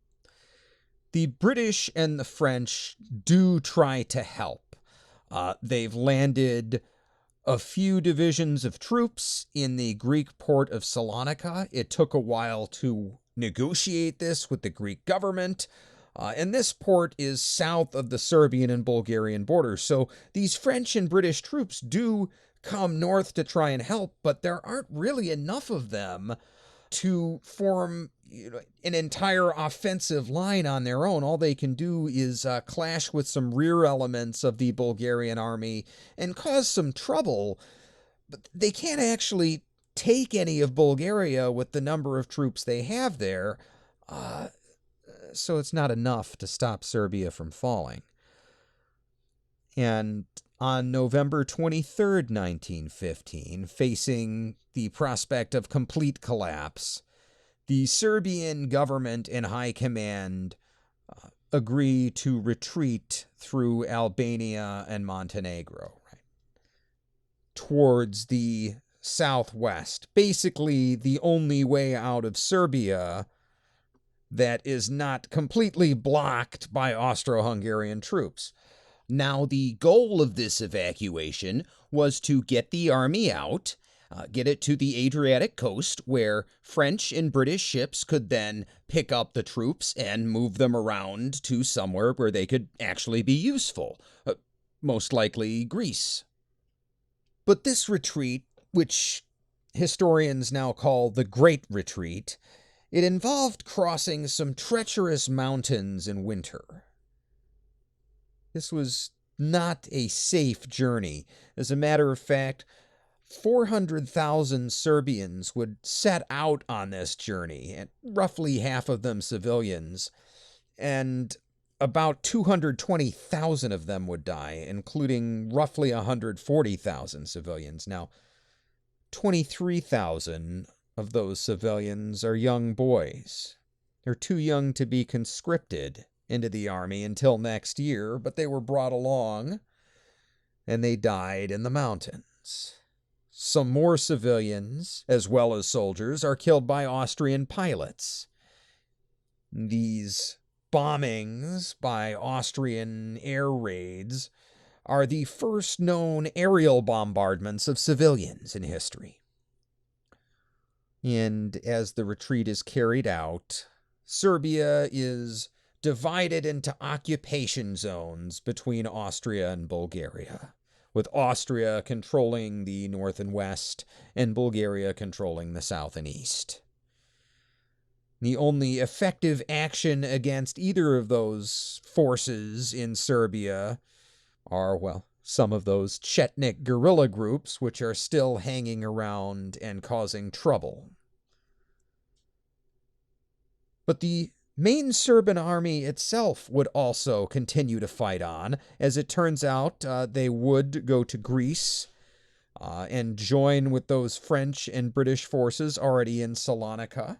the British and the French do try to help. They've landed a few divisions of troops in the Greek port of Salonika. It took a while to negotiate this with the Greek government. And this port is south of the Serbian and Bulgarian border. So these French and British troops do come north to try and help, but there aren't really enough of them to form an entire offensive line on their own. All they can do is clash with some rear elements of the Bulgarian army and cause some trouble. But they can't actually take any of Bulgaria with the number of troops they have there. So it's not enough to stop Serbia from falling. And on November 23rd, 1915, facing the prospect of complete collapse, the Serbian government and high command agree to retreat through Albania and Montenegro, right, towards the southwest. Basically, the only way out of Serbia that is not completely blocked by Austro-Hungarian troops. Now, the goal of this evacuation was to get the army out, get it to the Adriatic coast, where French and British ships could then pick up the troops and move them around to somewhere where they could actually be useful, most likely Greece. But this retreat, which historians now call the Great Retreat, it involved crossing some treacherous mountains in winter. This was not a safe journey. As a matter of fact, 400,000 Serbians would set out on this journey, and roughly half of them civilians, and about 220,000 of them would die, including roughly 140,000 civilians. Now, 23,000 of those civilians are young boys. They're too young to be conscripted into the army until next year, but they were brought along, and they died in the mountains. Some more civilians, as well as soldiers, are killed by Austrian pilots. These bombings by Austrian air raids are the first known aerial bombardments of civilians in history. And as the retreat is carried out, Serbia is divided into occupation zones between Austria and Bulgaria, with Austria controlling the north and west, and Bulgaria controlling the south and east. The only effective action against either of those forces in Serbia are, well, some of those Chetnik guerrilla groups which are still hanging around and causing trouble. But the main Serbian army itself would also continue to fight on. As it turns out, they would go to Greece and join with those French and British forces already in Salonika.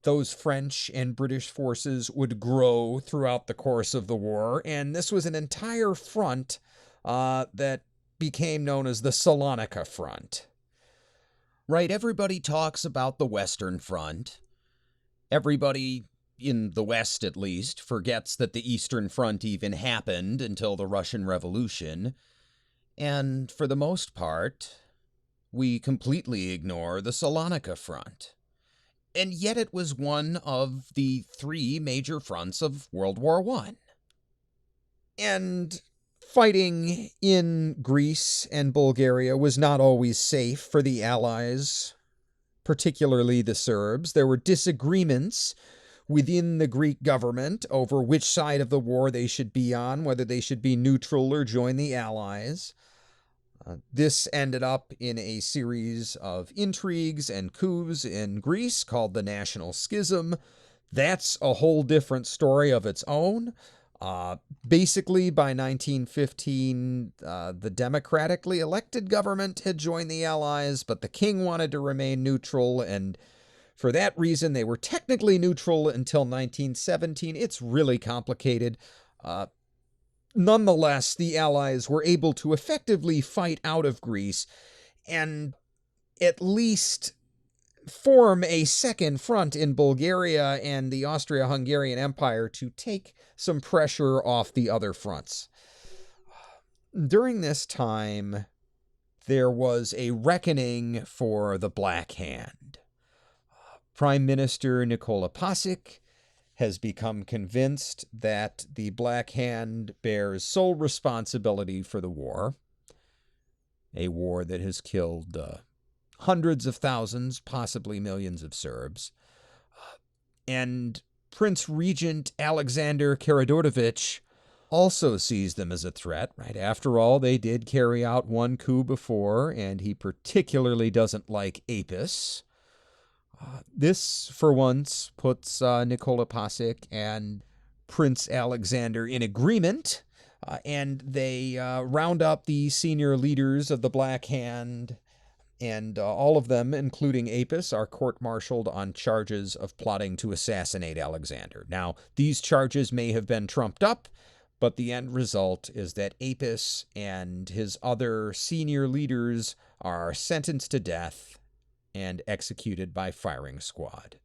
Those French and British forces would grow throughout the course of the war, and this was an entire front that became known as the Salonika Front. Right, everybody talks about the Western Front. Everybody, in the West at least, forgets that the Eastern Front even happened until the Russian Revolution. And for the most part, we completely ignore the Salonika Front. And yet it was one of the three major fronts of World War I. And fighting in Greece and Bulgaria was not always safe for the Allies, particularly the Serbs. There were disagreements within the Greek government over which side of the war they should be on, whether they should be neutral or join the Allies. This ended up in a series of intrigues and coups in Greece called the National Schism. That's a whole different story of its own. Basically, by 1915, the democratically elected government had joined the Allies, but the king wanted to remain neutral, and for that reason, they were technically neutral until 1917. It's really complicated. Nonetheless, the Allies were able to effectively fight out of Greece and at least form a second front in Bulgaria and the Austria-Hungarian Empire to take some pressure off the other fronts. During this time, there was a reckoning for the Black Hand. Prime Minister Nikola Pasic has become convinced that the Black Hand bears sole responsibility for the war, a war that has killed hundreds of thousands, possibly millions of Serbs. And Prince Regent Alexander Karađorđević also sees them as a threat, right? After all, they did carry out one coup before, and he particularly doesn't like Apis. This, for once, puts Nikola Pasic and Prince Alexander in agreement, and they round up the senior leaders of the Black Hand, and all of them, including Apis, are court-martialed on charges of plotting to assassinate Alexander. Now, these charges may have been trumped up, but the end result is that Apis and his other senior leaders are sentenced to death and executed by firing squad.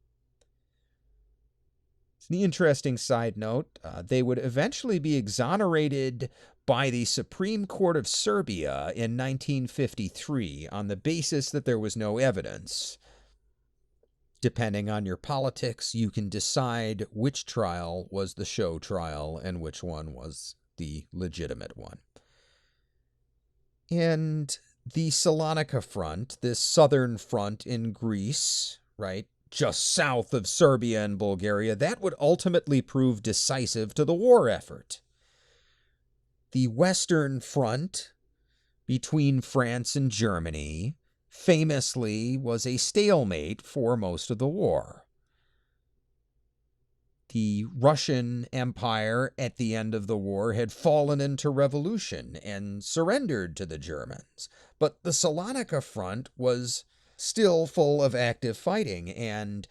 It's an interesting side note. They would eventually be exonerated by the Supreme Court of Serbia in 1953 on the basis that there was no evidence. Depending on your politics, you can decide which trial was the show trial and which one was the legitimate one. And the Salonika Front, this southern front in Greece, right, just south of Serbia and Bulgaria, that would ultimately prove decisive to the war effort. The Western Front between France and Germany famously was a stalemate for most of the war. The Russian Empire at the end of the war had fallen into revolution and surrendered to the Germans, but the Salonika Front was still full of active fighting, and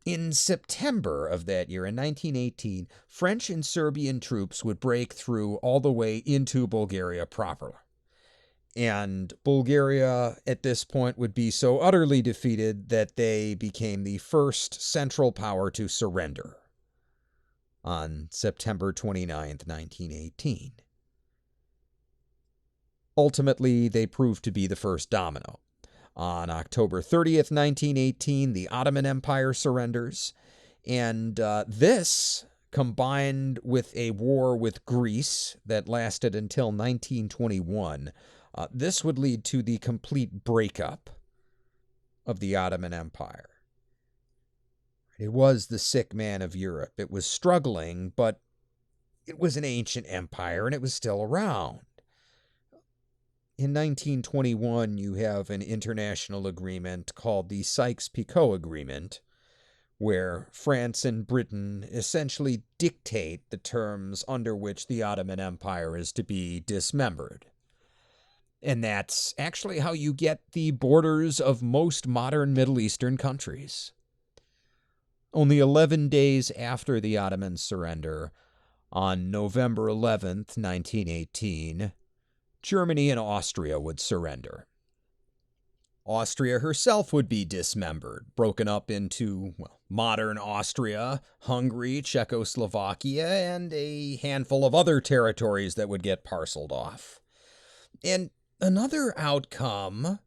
in September of that year, in 1918, French and Serbian troops would break through all the way into Bulgaria proper. And Bulgaria, at this point, would be so utterly defeated that they became the first Central Power to surrender on September 29th, 1918. Ultimately, they proved to be the first domino. On October 30th, 1918, the Ottoman Empire surrenders, and this, combined with a war with Greece that lasted until 1921, this would lead to the complete breakup of the Ottoman Empire. It was the sick man of Europe. It was struggling, but it was an ancient empire, and it was still around. In 1921, you have an international agreement called the Sykes-Picot Agreement, where France and Britain essentially dictate the terms under which the Ottoman Empire is to be dismembered. And that's actually how you get the borders of most modern Middle Eastern countries. Only 11 days after the Ottoman surrender, on November 11th, 1918, Germany and Austria would surrender. Austria herself would be dismembered, broken up into modern Austria, Hungary, Czechoslovakia, and a handful of other territories that would get parceled off. And another outcome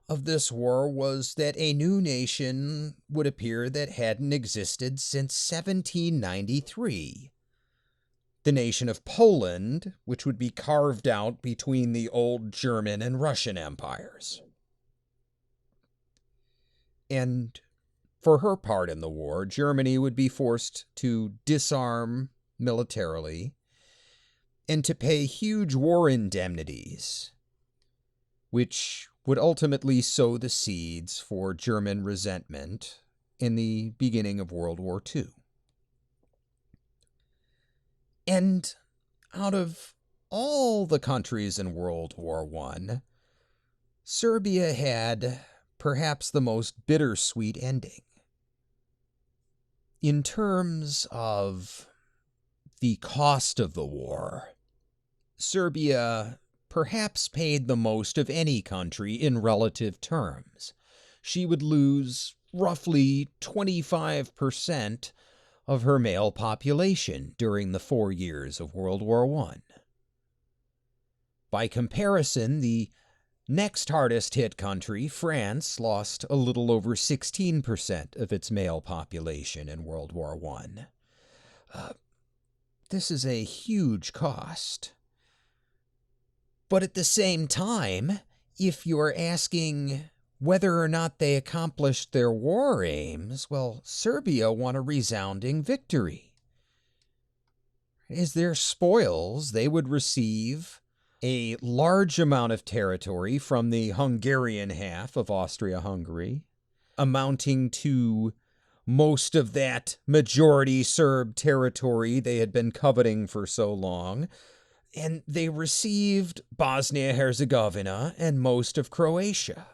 of this war was that a new nation would appear that hadn't existed since 1793. The nation of Poland, which would be carved out between the old German and Russian empires. And for her part in the war, Germany would be forced to disarm militarily and to pay huge war indemnities, which would ultimately sow the seeds for German resentment in the beginning of World War II. And out of all the countries in World War I, Serbia had perhaps the most bittersweet ending. In terms of the cost of the war, Serbia perhaps paid the most of any country in relative terms. She would lose roughly 25% of her male population during the 4 years of World War I. By comparison, the next hardest hit country, France, lost a little over 16% of its male population in World War I. This is a huge cost. But at the same time, if you're asking whether or not they accomplished their war aims, well, Serbia won a resounding victory. As their spoils, they would receive a large amount of territory from the Hungarian half of Austria-Hungary, amounting to most of that majority Serb territory they had been coveting for so long, and they received Bosnia-Herzegovina and most of Croatia.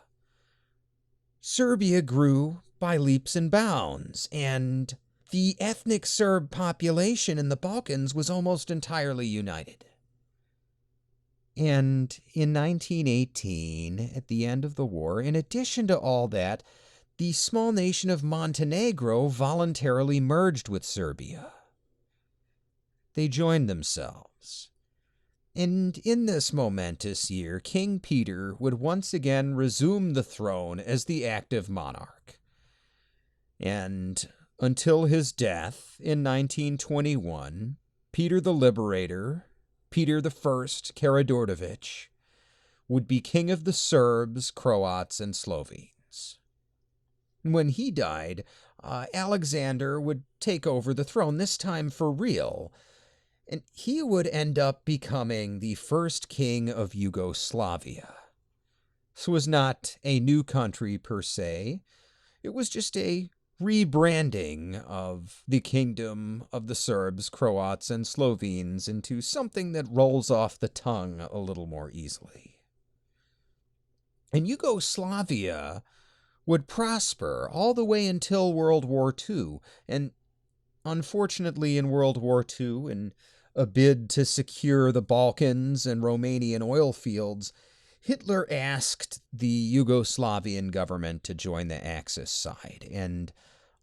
Serbia grew by leaps and bounds, and the ethnic Serb population in the Balkans was almost entirely united. And in 1918, at the end of the war, in addition to all that, the small nation of Montenegro voluntarily merged with Serbia. They joined themselves. And in this momentous year, King Peter would once again resume the throne as the active monarch. And until his death in 1921, Peter the Liberator, Peter I Karađorđević, would be king of the Serbs, Croats, and Slovenes. When he died, Alexander would take over the throne, this time for real, and he would end up becoming the first king of Yugoslavia. This was not a new country per se. It was just a rebranding of the kingdom of the Serbs, Croats, and Slovenes into something that rolls off the tongue a little more easily. And Yugoslavia would prosper all the way until World War II, and unfortunately in World War II, in a bid to secure the Balkans and Romanian oil fields, Hitler asked the Yugoslavian government to join the Axis side, and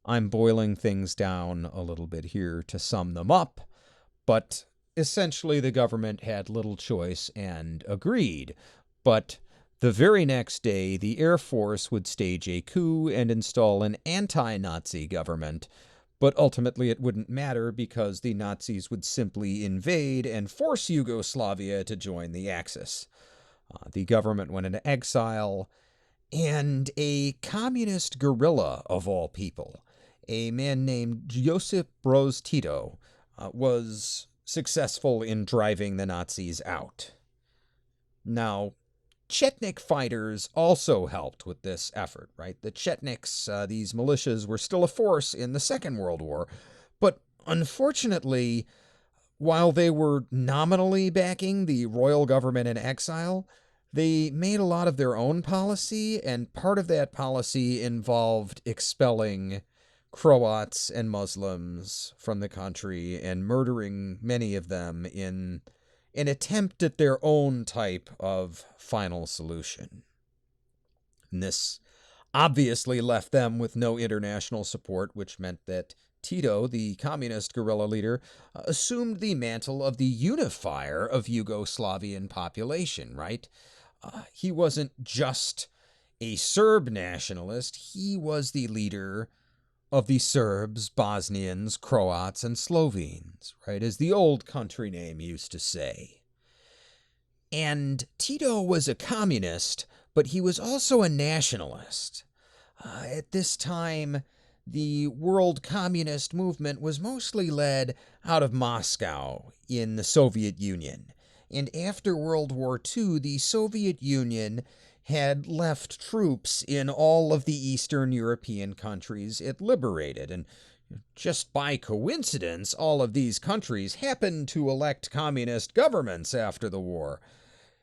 I'm boiling things down a little bit here to sum them up, but essentially the government had little choice and agreed. But the very next day, the Air Force would stage a coup and install an anti-Nazi government, but ultimately it wouldn't matter because the Nazis would simply invade and force Yugoslavia to join the Axis. The government went into exile, and a communist guerrilla of all people, a man named Josip Broz Tito, was successful in driving the Nazis out. Now, Chetnik fighters also helped with this effort, right? The Chetniks, these militias, were still a force in the Second World War, but unfortunately, while they were nominally backing the royal government in exile, they made a lot of their own policy, and part of that policy involved expelling Croats and Muslims from the country and murdering many of them in an attempt at their own type of final solution. And this obviously left them with no international support, which meant that Tito, the communist guerrilla leader, assumed the mantle of the unifier of Yugoslavian population, right? He wasn't just a Serb nationalist, he was the leader of the Serbs, Bosnians, Croats, and Slovenes, right, as the old country name used to say. And Tito was a communist, but he was also a nationalist. At this time, the world communist movement was mostly led out of Moscow in the Soviet Union. And after World War II, the Soviet Union had left troops in all of the Eastern European countries it liberated. And Just by coincidence, all of these countries happened to elect communist governments after the war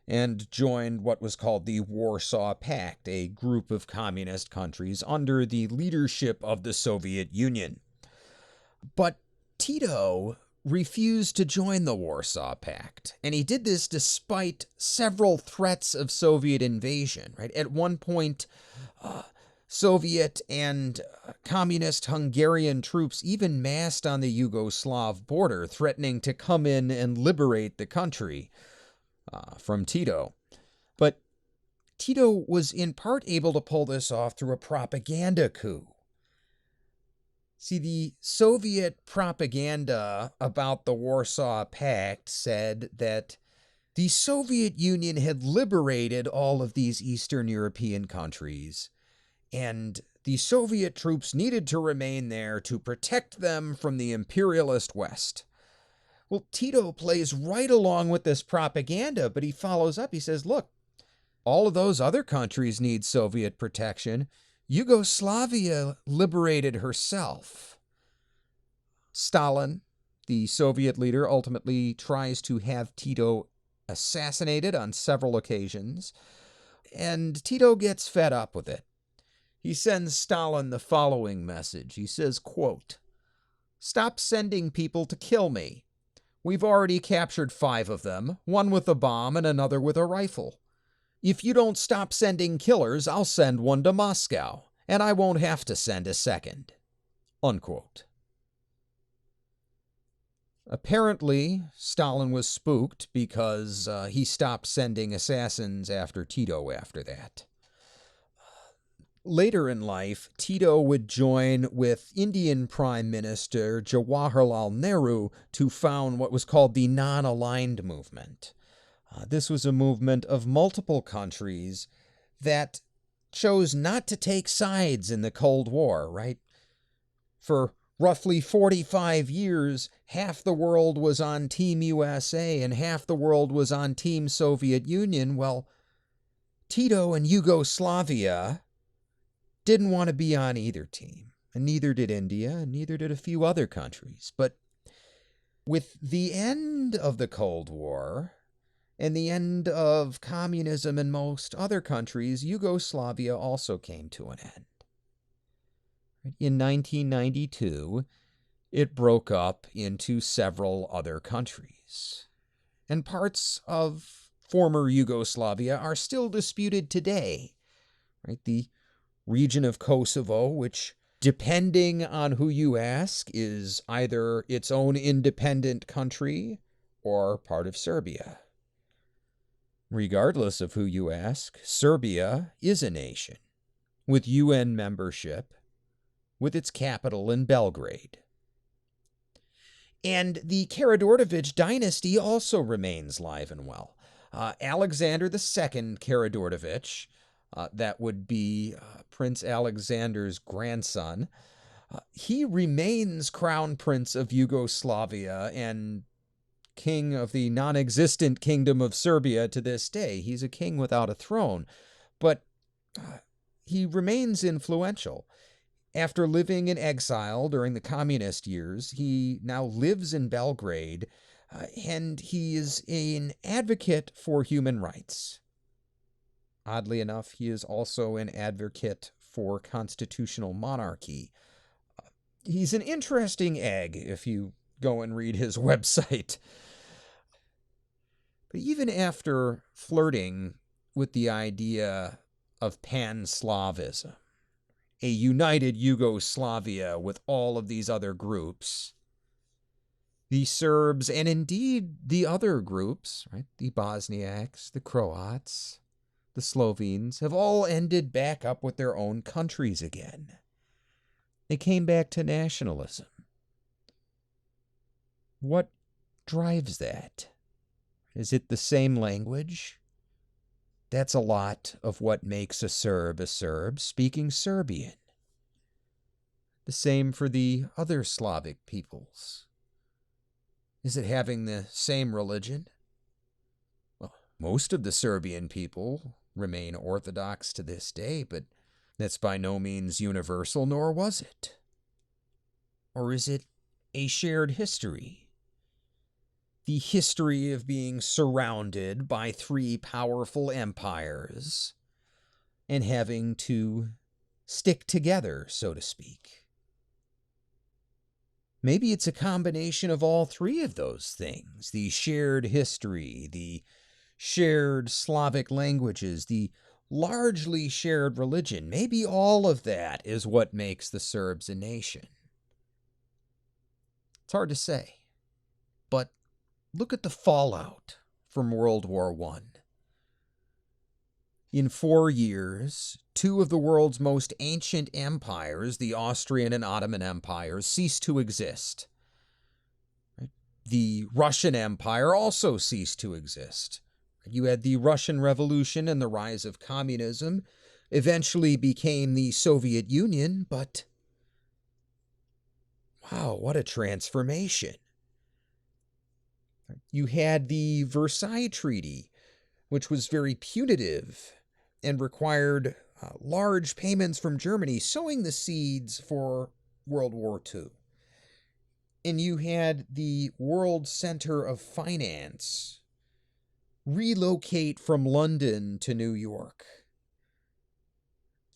and joined what was called the Warsaw Pact, a group of communist countries under the leadership of the Soviet Union. But Tito refused to join the Warsaw Pact, and he did this despite several threats of Soviet invasion. Right? At one point, Soviet and communist Hungarian troops even massed on the Yugoslav border, threatening to come in and liberate the country from Tito. But Tito was in part able to pull this off through a propaganda coup. See, the Soviet propaganda about the Warsaw Pact said that the Soviet Union had liberated all of these Eastern European countries, and the Soviet troops needed to remain there to protect them from the imperialist West. Well, Tito plays right along with this propaganda, but he follows up. He says, look, all of those other countries need Soviet protection. Yugoslavia liberated herself. Stalin, the Soviet leader, ultimately tries to have Tito assassinated on several occasions, and Tito gets fed up with it. He sends Stalin the following message. He says, quote, "Stop sending people to kill me. We've already captured 5 of them, one with a bomb and another with a rifle. If you don't stop sending killers, I'll send one to Moscow, and I won't have to send a second." Unquote. Apparently, Stalin was spooked because he stopped sending assassins after Tito after that. Later in life, Tito would join with Indian Prime Minister Jawaharlal Nehru to found what was called the Non-Aligned Movement. This was a movement of multiple countries that chose not to take sides in the Cold War, right? For roughly 45 years, half the world was on Team USA and half the world was on Team Soviet Union. Well, Tito and Yugoslavia didn't want to be on either team, and neither did India, and neither did a few other countries. But with the end of the Cold War and the end of communism in most other countries, Yugoslavia also came to an end. In 1992, it broke up into several other countries, and parts of former Yugoslavia are still disputed today. Right? The region of Kosovo, which, depending on who you ask, is either its own independent country or part of Serbia. Regardless of who you ask, Serbia is a nation with UN membership, with its capital in Belgrade. And the Karađorđević dynasty also remains live and well. Alexander II Karađorđević, that would be Prince Alexander's grandson, he remains Crown Prince of Yugoslavia and king of the non-existent Kingdom of Serbia to this day. He's a king without a throne, but he remains influential. After living in exile during the communist years, he now lives in Belgrade, and he is an advocate for human rights. Oddly enough, he is also an advocate for constitutional monarchy. He's an interesting egg if you go and read his website. But even after flirting with the idea of pan-Slavism, a united Yugoslavia with all of these other groups, the Serbs, and indeed the other groups, right, the Bosniaks, the Croats, the Slovenes, have all ended back up with their own countries again. They came back to nationalism. What drives that? Is it the same language? That's a lot of what makes a Serb, speaking Serbian. The same for the other Slavic peoples. Is it having the same religion? Well, most of the Serbian people remain Orthodox to this day, but that's by no means universal, nor was it. Or is it a shared history? The history of being surrounded by three powerful empires and having to stick together, so to speak. Maybe it's a combination of all three of those things. The shared history, the shared Slavic languages, the largely shared religion. Maybe all of that is what makes the Serbs a nation. It's hard to say. But look at the fallout from World War I. In 4 years, two of the world's most ancient empires, the Austrian and Ottoman empires, ceased to exist. The Russian Empire also ceased to exist. You had the Russian Revolution and the rise of communism, eventually became the Soviet Union, but wow, what a transformation. You had the Versailles Treaty, which was very punitive and required large payments from Germany, sowing the seeds for World War II. And you had the World Center of Finance relocate from London to New York.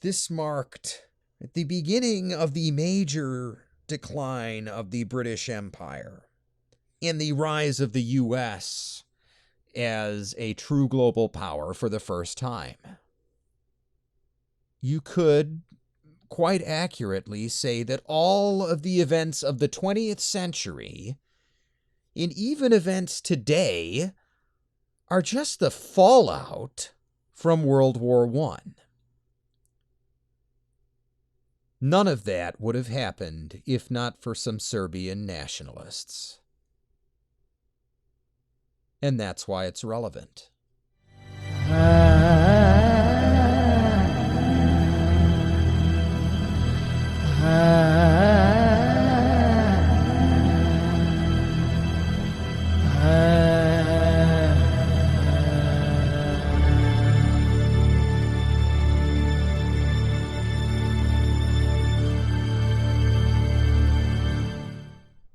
This marked the beginning of the major decline of the British Empire and the rise of the U.S. as a true global power for the first time. You could quite accurately say that all of the events of the 20th century, and even events today, are just the fallout from World War I. None of that would have happened if not for some Serbian nationalists. And that's why it's relevant.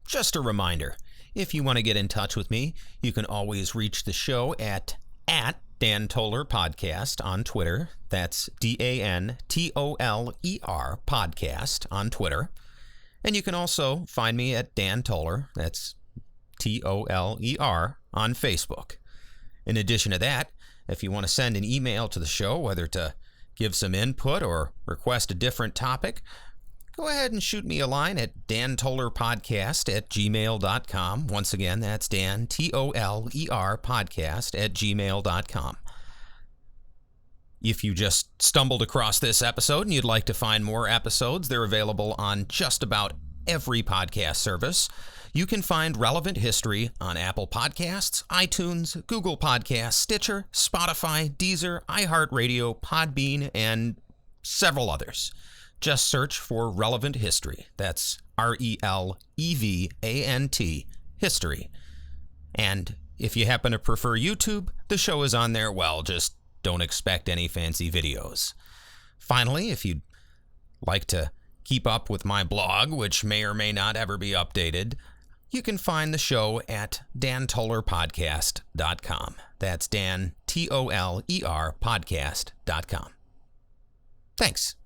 Just a reminder, if you want to get in touch with me, you can always reach the show at Dan Toller Podcast on Twitter. That's DANTOLER Podcast on Twitter. And you can also find me at Dan Toller, that's TOLER, on Facebook. In addition to that, if you want to send an email to the show, whether to give some input or request a different topic, go ahead and shoot me a line at dantollerpodcast@gmail.com. Once again, that's Dan, TOLER podcast@gmail.com. If you just stumbled across this episode and you'd like to find more episodes, they're available on just about every podcast service. You can find Relevant History on Apple Podcasts, iTunes, Google Podcasts, Stitcher, Spotify, Deezer, iHeartRadio, Podbean, and several others. Just search for Relevant History. That's RELEVANT, History. And if you happen to prefer YouTube, the show is on there. Well, just don't expect any fancy videos. Finally, if you'd like to keep up with my blog, which may or may not ever be updated, you can find the show at dantollerpodcast.com. That's Dan, TOLER podcast.com. Thanks.